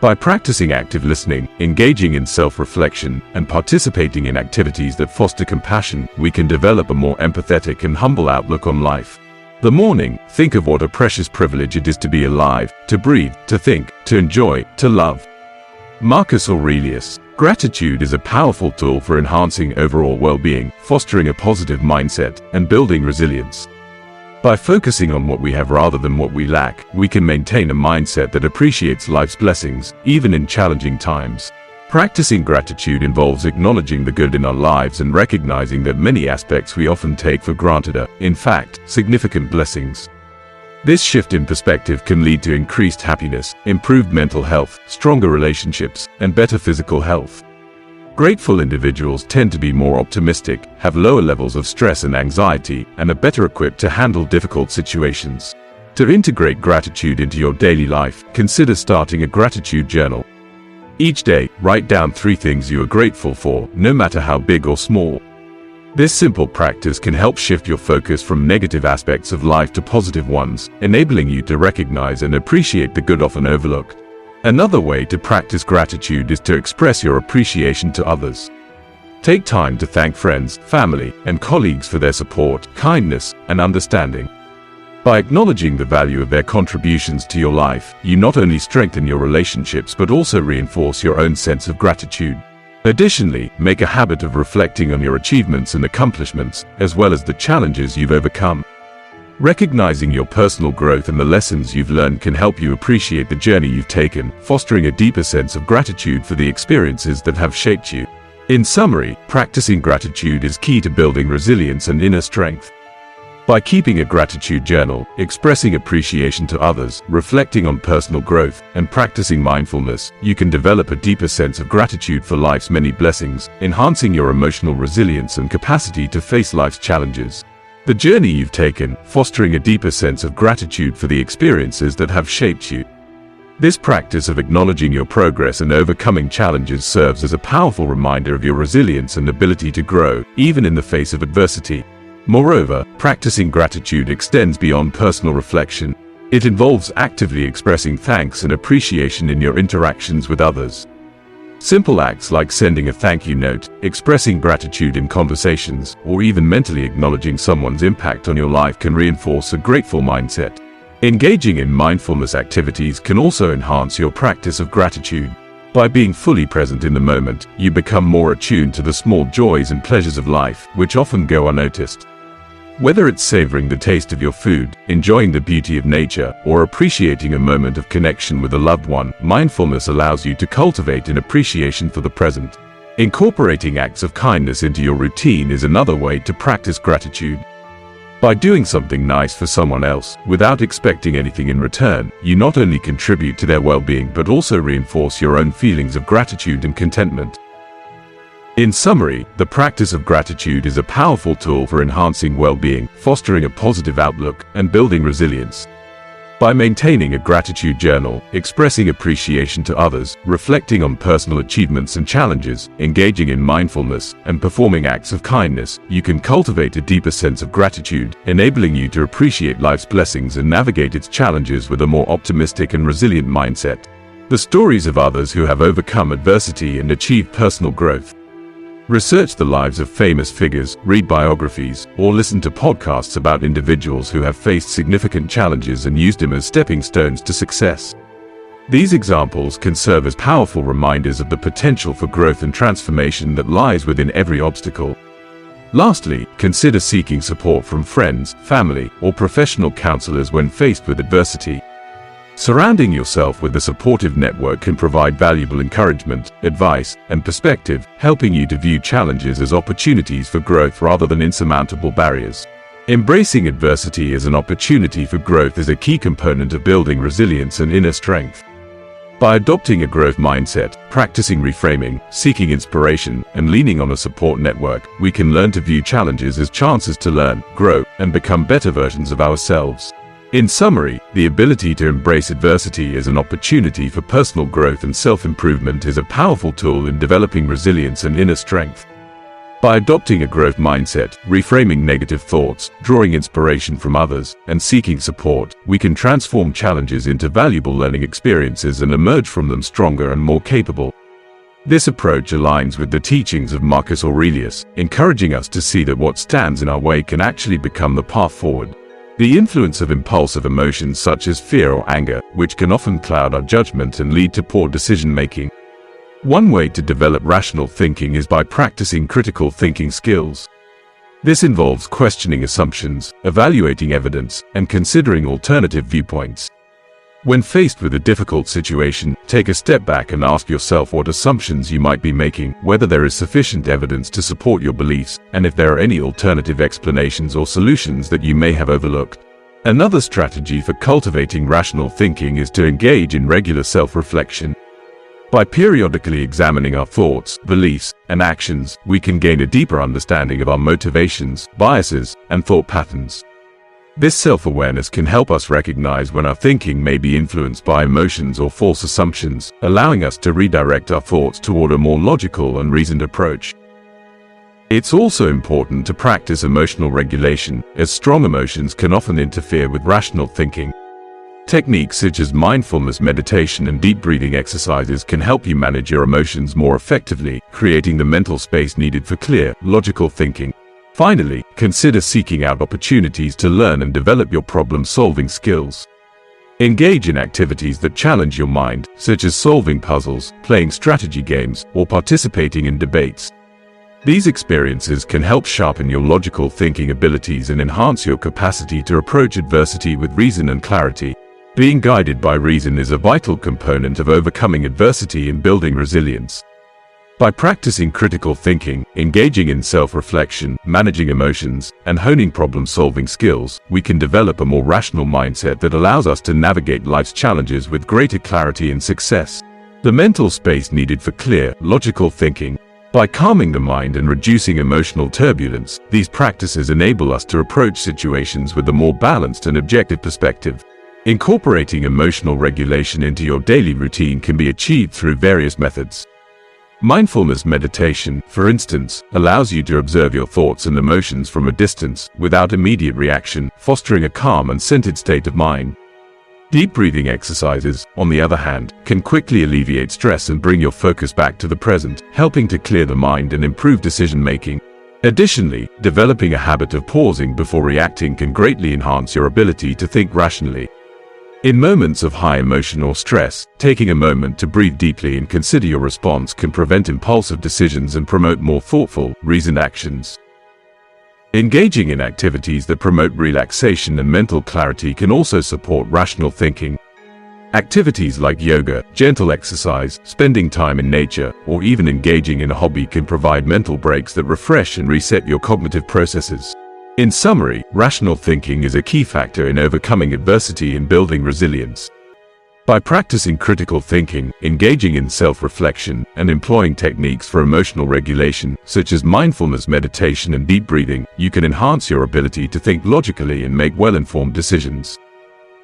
A: By practicing active listening, engaging in self-reflection, and participating in activities that foster compassion, we can develop a more empathetic and humble outlook on life. The morning, think of what a precious privilege it is to be alive, to breathe, to think, to enjoy, to love. Marcus Aurelius. Gratitude is a powerful tool for enhancing overall well-being, fostering a positive mindset, and building resilience. By focusing on what we have rather than what we lack, we can maintain a mindset that appreciates life's blessings, even in challenging times. Practicing gratitude involves acknowledging the good in our lives and recognizing that many aspects we often take for granted are, in fact, significant blessings. This shift in perspective can lead to increased happiness, improved mental health, stronger relationships, and better physical health. Grateful individuals tend to be more optimistic, have lower levels of stress and anxiety, and are better equipped to handle difficult situations. To integrate gratitude into your daily life, consider starting a gratitude journal. Each day, write down 3 things you are grateful for, no matter how big or small. This simple practice can help shift your focus from negative aspects of life to positive ones, enabling you to recognize and appreciate the good often overlooked. Another way to practice gratitude is to express your appreciation to others. Take time to thank friends, family, and colleagues for their support, kindness, and understanding. By acknowledging the value of their contributions to your life, you not only strengthen your relationships but also reinforce your own sense of gratitude. Additionally, make a habit of reflecting on your achievements and accomplishments, as well as the challenges you've overcome. Recognizing your personal growth and the lessons you've learned can help you appreciate the journey you've taken, fostering a deeper sense of gratitude for the experiences that have shaped you. In summary, practicing gratitude is key to building resilience and inner strength. By keeping a gratitude journal, expressing appreciation to others, reflecting on personal growth, and practicing mindfulness, you can develop a deeper sense of gratitude for life's many blessings, enhancing your emotional resilience and capacity to face life's challenges. The journey you've taken, fostering a deeper sense of gratitude for the experiences that have shaped you. This practice of acknowledging your progress and overcoming challenges serves as a powerful reminder of your resilience and ability to grow, even in the face of adversity. Moreover, practicing gratitude extends beyond personal reflection. It involves actively expressing thanks and appreciation in your interactions with others. Simple acts like sending a thank you note, expressing gratitude in conversations, or even mentally acknowledging someone's impact on your life can reinforce a grateful mindset. Engaging in mindfulness activities can also enhance your practice of gratitude. By being fully present in the moment, you become more attuned to the small joys and pleasures of life, which often go unnoticed. Whether it's savoring the taste of your food, enjoying the beauty of nature, or appreciating a moment of connection with a loved one, mindfulness allows you to cultivate an appreciation for the present. Incorporating acts of kindness into your routine is another way to practice gratitude. By doing something nice for someone else, without expecting anything in return, you not only contribute to their well-being but also reinforce your own feelings of gratitude and contentment. In summary, the practice of gratitude is a powerful tool for enhancing well-being, fostering a positive outlook, and building resilience. By maintaining a gratitude journal, expressing appreciation to others, reflecting on personal achievements and challenges, engaging in mindfulness, and performing acts of kindness, you can cultivate a deeper sense of gratitude, enabling you to appreciate life's blessings and navigate its challenges with a more optimistic and resilient mindset. The stories of others who have overcome adversity and achieved personal growth. Research the lives of famous figures, read biographies, or listen to podcasts about individuals who have faced significant challenges and used them as stepping stones to success. These examples can serve as powerful reminders of the potential for growth and transformation that lies within every obstacle. Lastly, consider seeking support from friends, family, or professional counselors when faced with adversity. Surrounding yourself with a supportive network can provide valuable encouragement, advice, and perspective, helping you to view challenges as opportunities for growth rather than insurmountable barriers. Embracing adversity as an opportunity for growth is a key component of building resilience and inner strength. By adopting a growth mindset, practicing reframing, seeking inspiration, and leaning on a support network, we can learn to view challenges as chances to learn, grow, and become better versions of ourselves. In summary, the ability to embrace adversity as an opportunity for personal growth and self-improvement is a powerful tool in developing resilience and inner strength. By adopting a growth mindset, reframing negative thoughts, drawing inspiration from others, and seeking support, we can transform challenges into valuable learning experiences and emerge from them stronger and more capable. This approach aligns with the teachings of Marcus Aurelius, encouraging us to see that what stands in our way can actually become the path forward. The influence of impulsive emotions such as fear or anger, which can often cloud our judgment and lead to poor decision-making. One way to develop rational thinking is by practicing critical thinking skills. This involves questioning assumptions, evaluating evidence, and considering alternative viewpoints. When faced with a difficult situation, take a step back and ask yourself what assumptions you might be making, whether there is sufficient evidence to support your beliefs, and if there are any alternative explanations or solutions that you may have overlooked. Another strategy for cultivating rational thinking is to engage in regular self-reflection. By periodically examining our thoughts, beliefs, and actions, we can gain a deeper understanding of our motivations, biases, and thought patterns. This self-awareness can help us recognize when our thinking may be influenced by emotions or false assumptions, allowing us to redirect our thoughts toward a more logical and reasoned approach. It's also important to practice emotional regulation, as strong emotions can often interfere with rational thinking. Techniques such as mindfulness meditation and deep breathing exercises can help you manage your emotions more effectively, creating the mental space needed for clear, logical thinking. Finally, consider seeking out opportunities to learn and develop your problem-solving skills. Engage in activities that challenge your mind, such as solving puzzles, playing strategy games, or participating in debates. These experiences can help sharpen your logical thinking abilities and enhance your capacity to approach adversity with reason and clarity. Being guided by reason is a vital component of overcoming adversity and building resilience. By practicing critical thinking, engaging in self-reflection, managing emotions, and honing problem-solving skills, we can develop a more rational mindset that allows us to navigate life's challenges with greater clarity and success. The mental space needed for clear, logical thinking. By calming the mind and reducing emotional turbulence, these practices enable us to approach situations with a more balanced and objective perspective. Incorporating emotional regulation into your daily routine can be achieved through various methods. Mindfulness meditation, for instance, allows you to observe your thoughts and emotions from a distance, without immediate reaction, fostering a calm and centered state of mind. Deep breathing exercises, on the other hand, can quickly alleviate stress and bring your focus back to the present, helping to clear the mind and improve decision-making. Additionally, developing a habit of pausing before reacting can greatly enhance your ability to think rationally. In moments of high emotion or stress, taking a moment to breathe deeply and consider your response can prevent impulsive decisions and promote more thoughtful, reasoned actions. Engaging in activities that promote relaxation and mental clarity can also support rational thinking. Activities like yoga, gentle exercise, spending time in nature, or even engaging in a hobby can provide mental breaks that refresh and reset your cognitive processes. In summary, rational thinking is a key factor in overcoming adversity and building resilience. By practicing critical thinking, engaging in self-reflection, and employing techniques for emotional regulation, such as mindfulness meditation and deep breathing, you can enhance your ability to think logically and make well-informed decisions.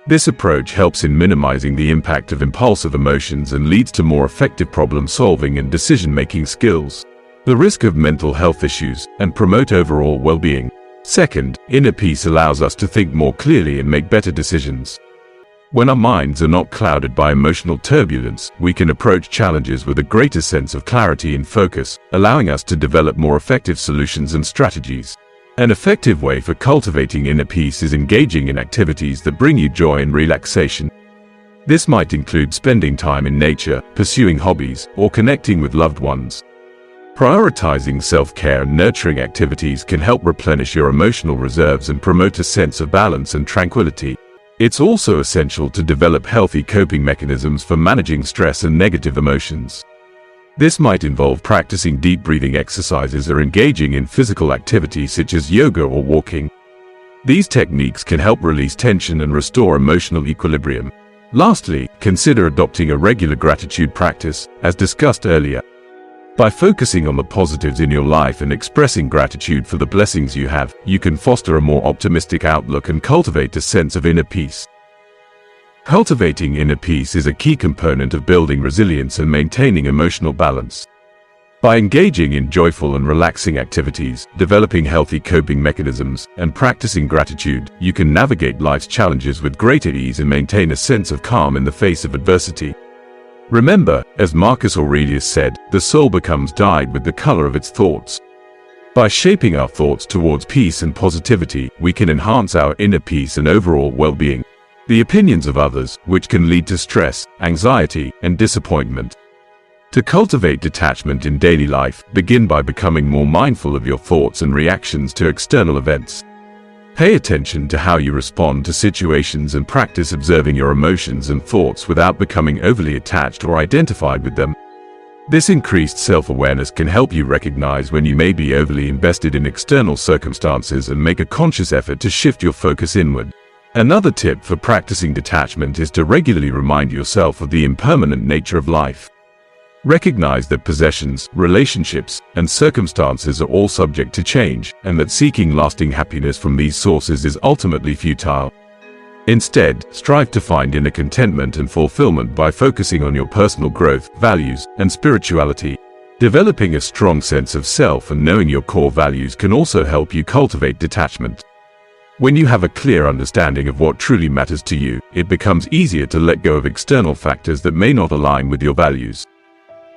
A: This approach helps in minimizing the impact of impulsive emotions and leads to more effective problem-solving and decision-making skills. The risk of mental health issues, and promote overall well-being. Second, inner peace allows us to think more clearly and make better decisions. When our minds are not clouded by emotional turbulence, we can approach challenges with a greater sense of clarity and focus, allowing us to develop more effective solutions and strategies. An effective way for cultivating inner peace is engaging in activities that bring you joy and relaxation. This might include spending time in nature, pursuing hobbies, or connecting with loved ones. Prioritizing self-care and nurturing activities can help replenish your emotional reserves and promote a sense of balance and tranquility. It's also essential to develop healthy coping mechanisms for managing stress and negative emotions. This might involve practicing deep breathing exercises or engaging in physical activity such as yoga or walking. These techniques can help release tension and restore emotional equilibrium. Lastly, consider adopting a regular gratitude practice, as discussed earlier. By focusing on the positives in your life and expressing gratitude for the blessings you have, you can foster a more optimistic outlook and cultivate a sense of inner peace. Cultivating inner peace is a key component of building resilience and maintaining emotional balance. By engaging in joyful and relaxing activities, developing healthy coping mechanisms, and practicing gratitude, you can navigate life's challenges with greater ease and maintain a sense of calm in the face of adversity. Remember, as Marcus Aurelius said, the soul becomes dyed with the color of its thoughts. By shaping our thoughts towards peace and positivity, we can enhance our inner peace and overall well-being. The opinions of others, which can lead to stress, anxiety, and disappointment. To cultivate detachment in daily life, begin by becoming more mindful of your thoughts and reactions to external events. Pay attention to how you respond to situations and practice observing your emotions and thoughts without becoming overly attached or identified with them. This increased self-awareness can help you recognize when you may be overly invested in external circumstances and make a conscious effort to shift your focus inward. Another tip for practicing detachment is to regularly remind yourself of the impermanent nature of life. Recognize that possessions, relationships, and circumstances are all subject to change, and that seeking lasting happiness from these sources is ultimately futile. Instead, strive to find inner contentment and fulfillment by focusing on your personal growth, values, and spirituality. Developing a strong sense of self and knowing your core values can also help you cultivate detachment. When you have a clear understanding of what truly matters to you, it becomes easier to let go of external factors that may not align with your values.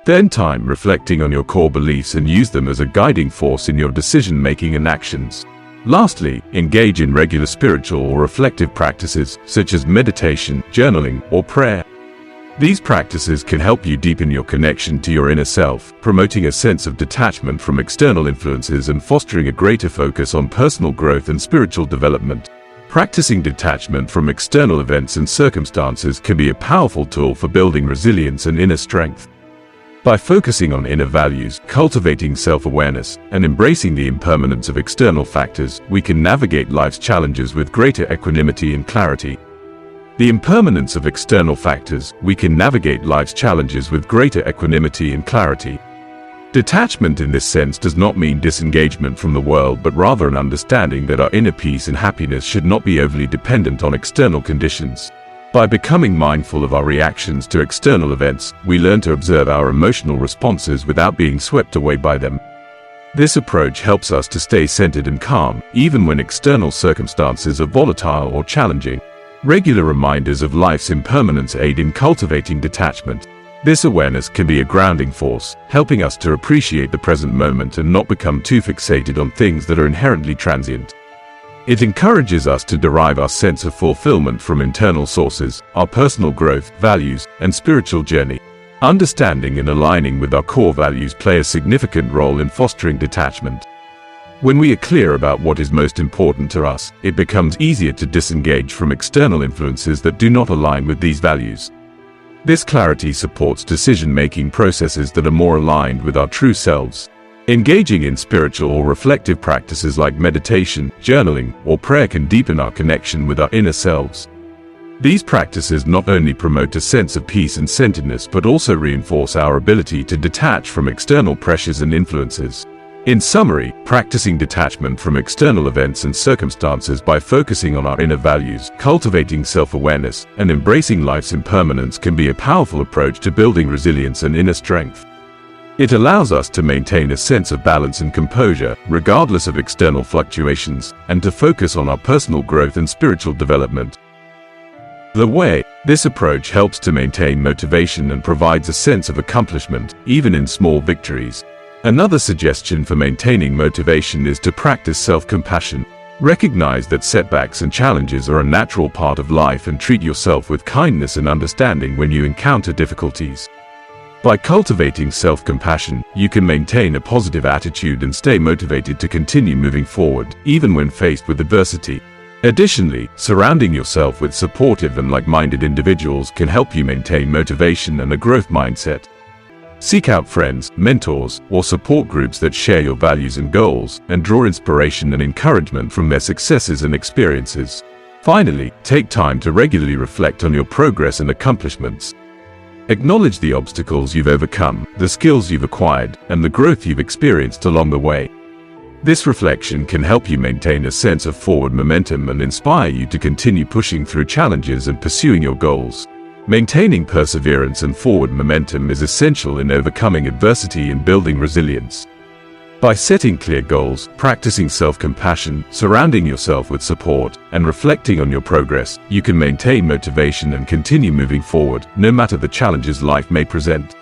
A: Spend time reflecting on your core beliefs and use them as a guiding force in your decision-making and actions. Lastly, engage in regular spiritual or reflective practices, such as meditation, journaling, or prayer. These practices can help you deepen your connection to your inner self, promoting a sense of detachment from external influences and fostering a greater focus on personal growth and spiritual development. Practicing detachment from external events and circumstances can be a powerful tool for building resilience and inner strength. By focusing on inner values, cultivating self-awareness, and embracing the impermanence of external factors, we can navigate life's challenges with greater equanimity and clarity. The impermanence of external factors, we can navigate life's challenges with greater equanimity and clarity. Detachment in this sense does not mean disengagement from the world, but rather an understanding that our inner peace and happiness should not be overly dependent on external conditions. By becoming mindful of our reactions to external events, we learn to observe our emotional responses without being swept away by them. This approach helps us to stay centered and calm, even when external circumstances are volatile or challenging. Regular reminders of life's impermanence aid in cultivating detachment. This awareness can be a grounding force, helping us to appreciate the present moment and not become too fixated on things that are inherently transient. It encourages us to derive our sense of fulfillment from internal sources, our personal growth, values, and spiritual journey. Understanding and aligning with our core values play a significant role in fostering detachment. When we are clear about what is most important to us, it becomes easier to disengage from external influences that do not align with these values. This clarity supports decision-making processes that are more aligned with our true selves. Engaging in spiritual or reflective practices like meditation, journaling, or prayer can deepen our connection with our inner selves. These practices not only promote a sense of peace and centeredness, but also reinforce our ability to detach from external pressures and influences. In summary, practicing detachment from external events and circumstances by focusing on our inner values, cultivating self-awareness, and embracing life's impermanence can be a powerful approach to building resilience and inner strength. It allows us to maintain a sense of balance and composure, regardless of external fluctuations, and to focus on our personal growth and spiritual development. This approach helps to maintain motivation and provides a sense of accomplishment, even in small victories. Another suggestion for maintaining motivation is to practice self-compassion. Recognize that setbacks and challenges are a natural part of life and treat yourself with kindness and understanding when you encounter difficulties. By cultivating self-compassion, you can maintain a positive attitude and stay motivated to continue moving forward, even when faced with adversity. Additionally, surrounding yourself with supportive and like-minded individuals can help you maintain motivation and a growth mindset. Seek out friends, mentors, or support groups that share your values and goals, and draw inspiration and encouragement from their successes and experiences. Finally, take time to regularly reflect on your progress and accomplishments. Acknowledge the obstacles you've overcome, the skills you've acquired, and the growth you've experienced along the way. This reflection can help you maintain a sense of forward momentum and inspire you to continue pushing through challenges and pursuing your goals. Maintaining perseverance and forward momentum is essential in overcoming adversity and building resilience. By setting clear goals, practicing self-compassion, surrounding yourself with support, and reflecting on your progress, you can maintain motivation and continue moving forward, no matter the challenges life may present.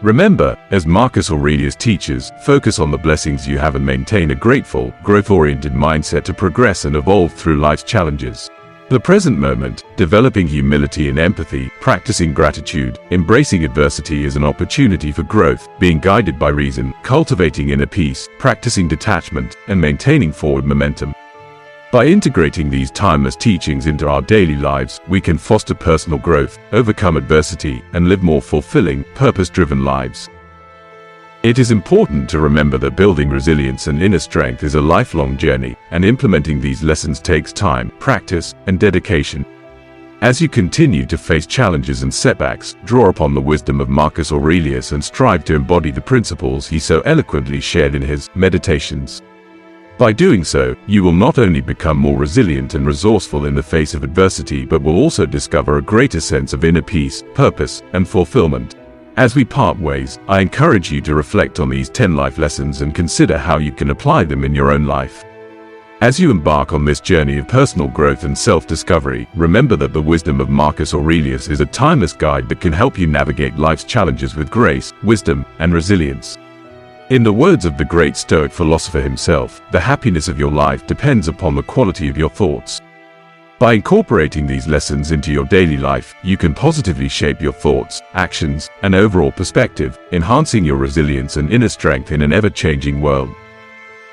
A: Remember, as Marcus Aurelius teaches, focus on the blessings you have and maintain a grateful, growth-oriented mindset to progress and evolve through life's challenges. The present moment, developing humility and empathy, practicing gratitude, embracing adversity as an opportunity for growth, being guided by reason, cultivating inner peace, practicing detachment, and maintaining forward momentum. By integrating these timeless teachings into our daily lives, we can foster personal growth, overcome adversity, and live more fulfilling, purpose-driven lives. It is important to remember that building resilience and inner strength is a lifelong journey, and implementing these lessons takes time, practice, and dedication. As you continue to face challenges and setbacks, draw upon the wisdom of Marcus Aurelius and strive to embody the principles he so eloquently shared in his Meditations. By doing so, you will not only become more resilient and resourceful in the face of adversity, but will also discover a greater sense of inner peace, purpose, and fulfillment. As we part ways, I encourage you to reflect on these 10 life lessons and consider how you can apply them in your own life. As you embark on this journey of personal growth and self-discovery, remember that the wisdom of Marcus Aurelius is a timeless guide that can help you navigate life's challenges with grace, wisdom, and resilience. In the words of the great Stoic philosopher himself, the happiness of your life depends upon the quality of your thoughts. By incorporating these lessons into your daily life, you can positively shape your thoughts, actions, and overall perspective, enhancing your resilience and inner strength in an ever-changing world.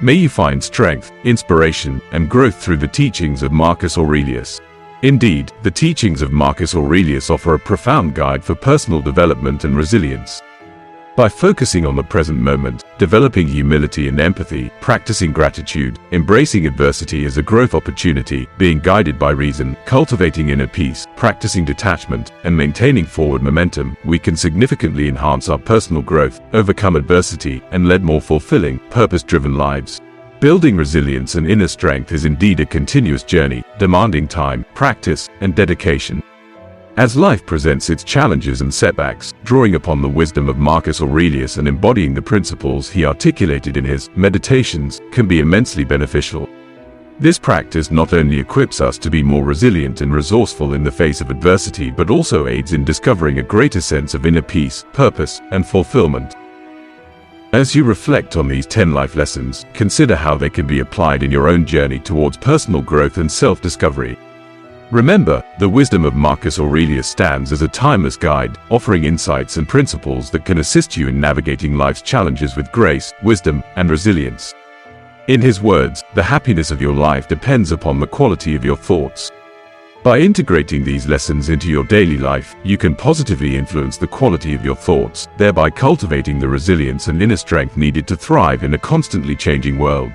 A: May you find strength, inspiration, and growth through the teachings of Marcus Aurelius. Indeed, the teachings of Marcus Aurelius offer a profound guide for personal development and resilience. By focusing on the present moment, developing humility and empathy, practicing gratitude, embracing adversity as a growth opportunity, being guided by reason, cultivating inner peace, practicing detachment, and maintaining forward momentum, we can significantly enhance our personal growth, overcome adversity, and lead more fulfilling, purpose-driven lives. Building resilience and inner strength is indeed a continuous journey, demanding time, practice, and dedication. As life presents its challenges and setbacks, drawing upon the wisdom of Marcus Aurelius and embodying the principles he articulated in his Meditations can be immensely beneficial. This practice not only equips us to be more resilient and resourceful in the face of adversity but also aids in discovering a greater sense of inner peace, purpose, and fulfillment. As you reflect on these 10 life lessons, consider how they can be applied in your own journey towards personal growth and self-discovery. Remember, the wisdom of Marcus Aurelius stands as a timeless guide, offering insights and principles that can assist you in navigating life's challenges with grace, wisdom, and resilience. In his words, the happiness of your life depends upon the quality of your thoughts. By integrating these lessons into your daily life, you can positively influence the quality of your thoughts, thereby cultivating the resilience and inner strength needed to thrive in a constantly changing world.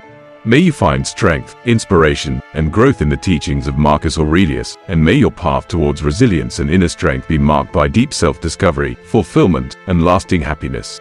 A: May you find strength, inspiration, and growth in the teachings of Marcus Aurelius, and may your path towards resilience and inner strength be marked by deep self-discovery, fulfillment, and lasting happiness.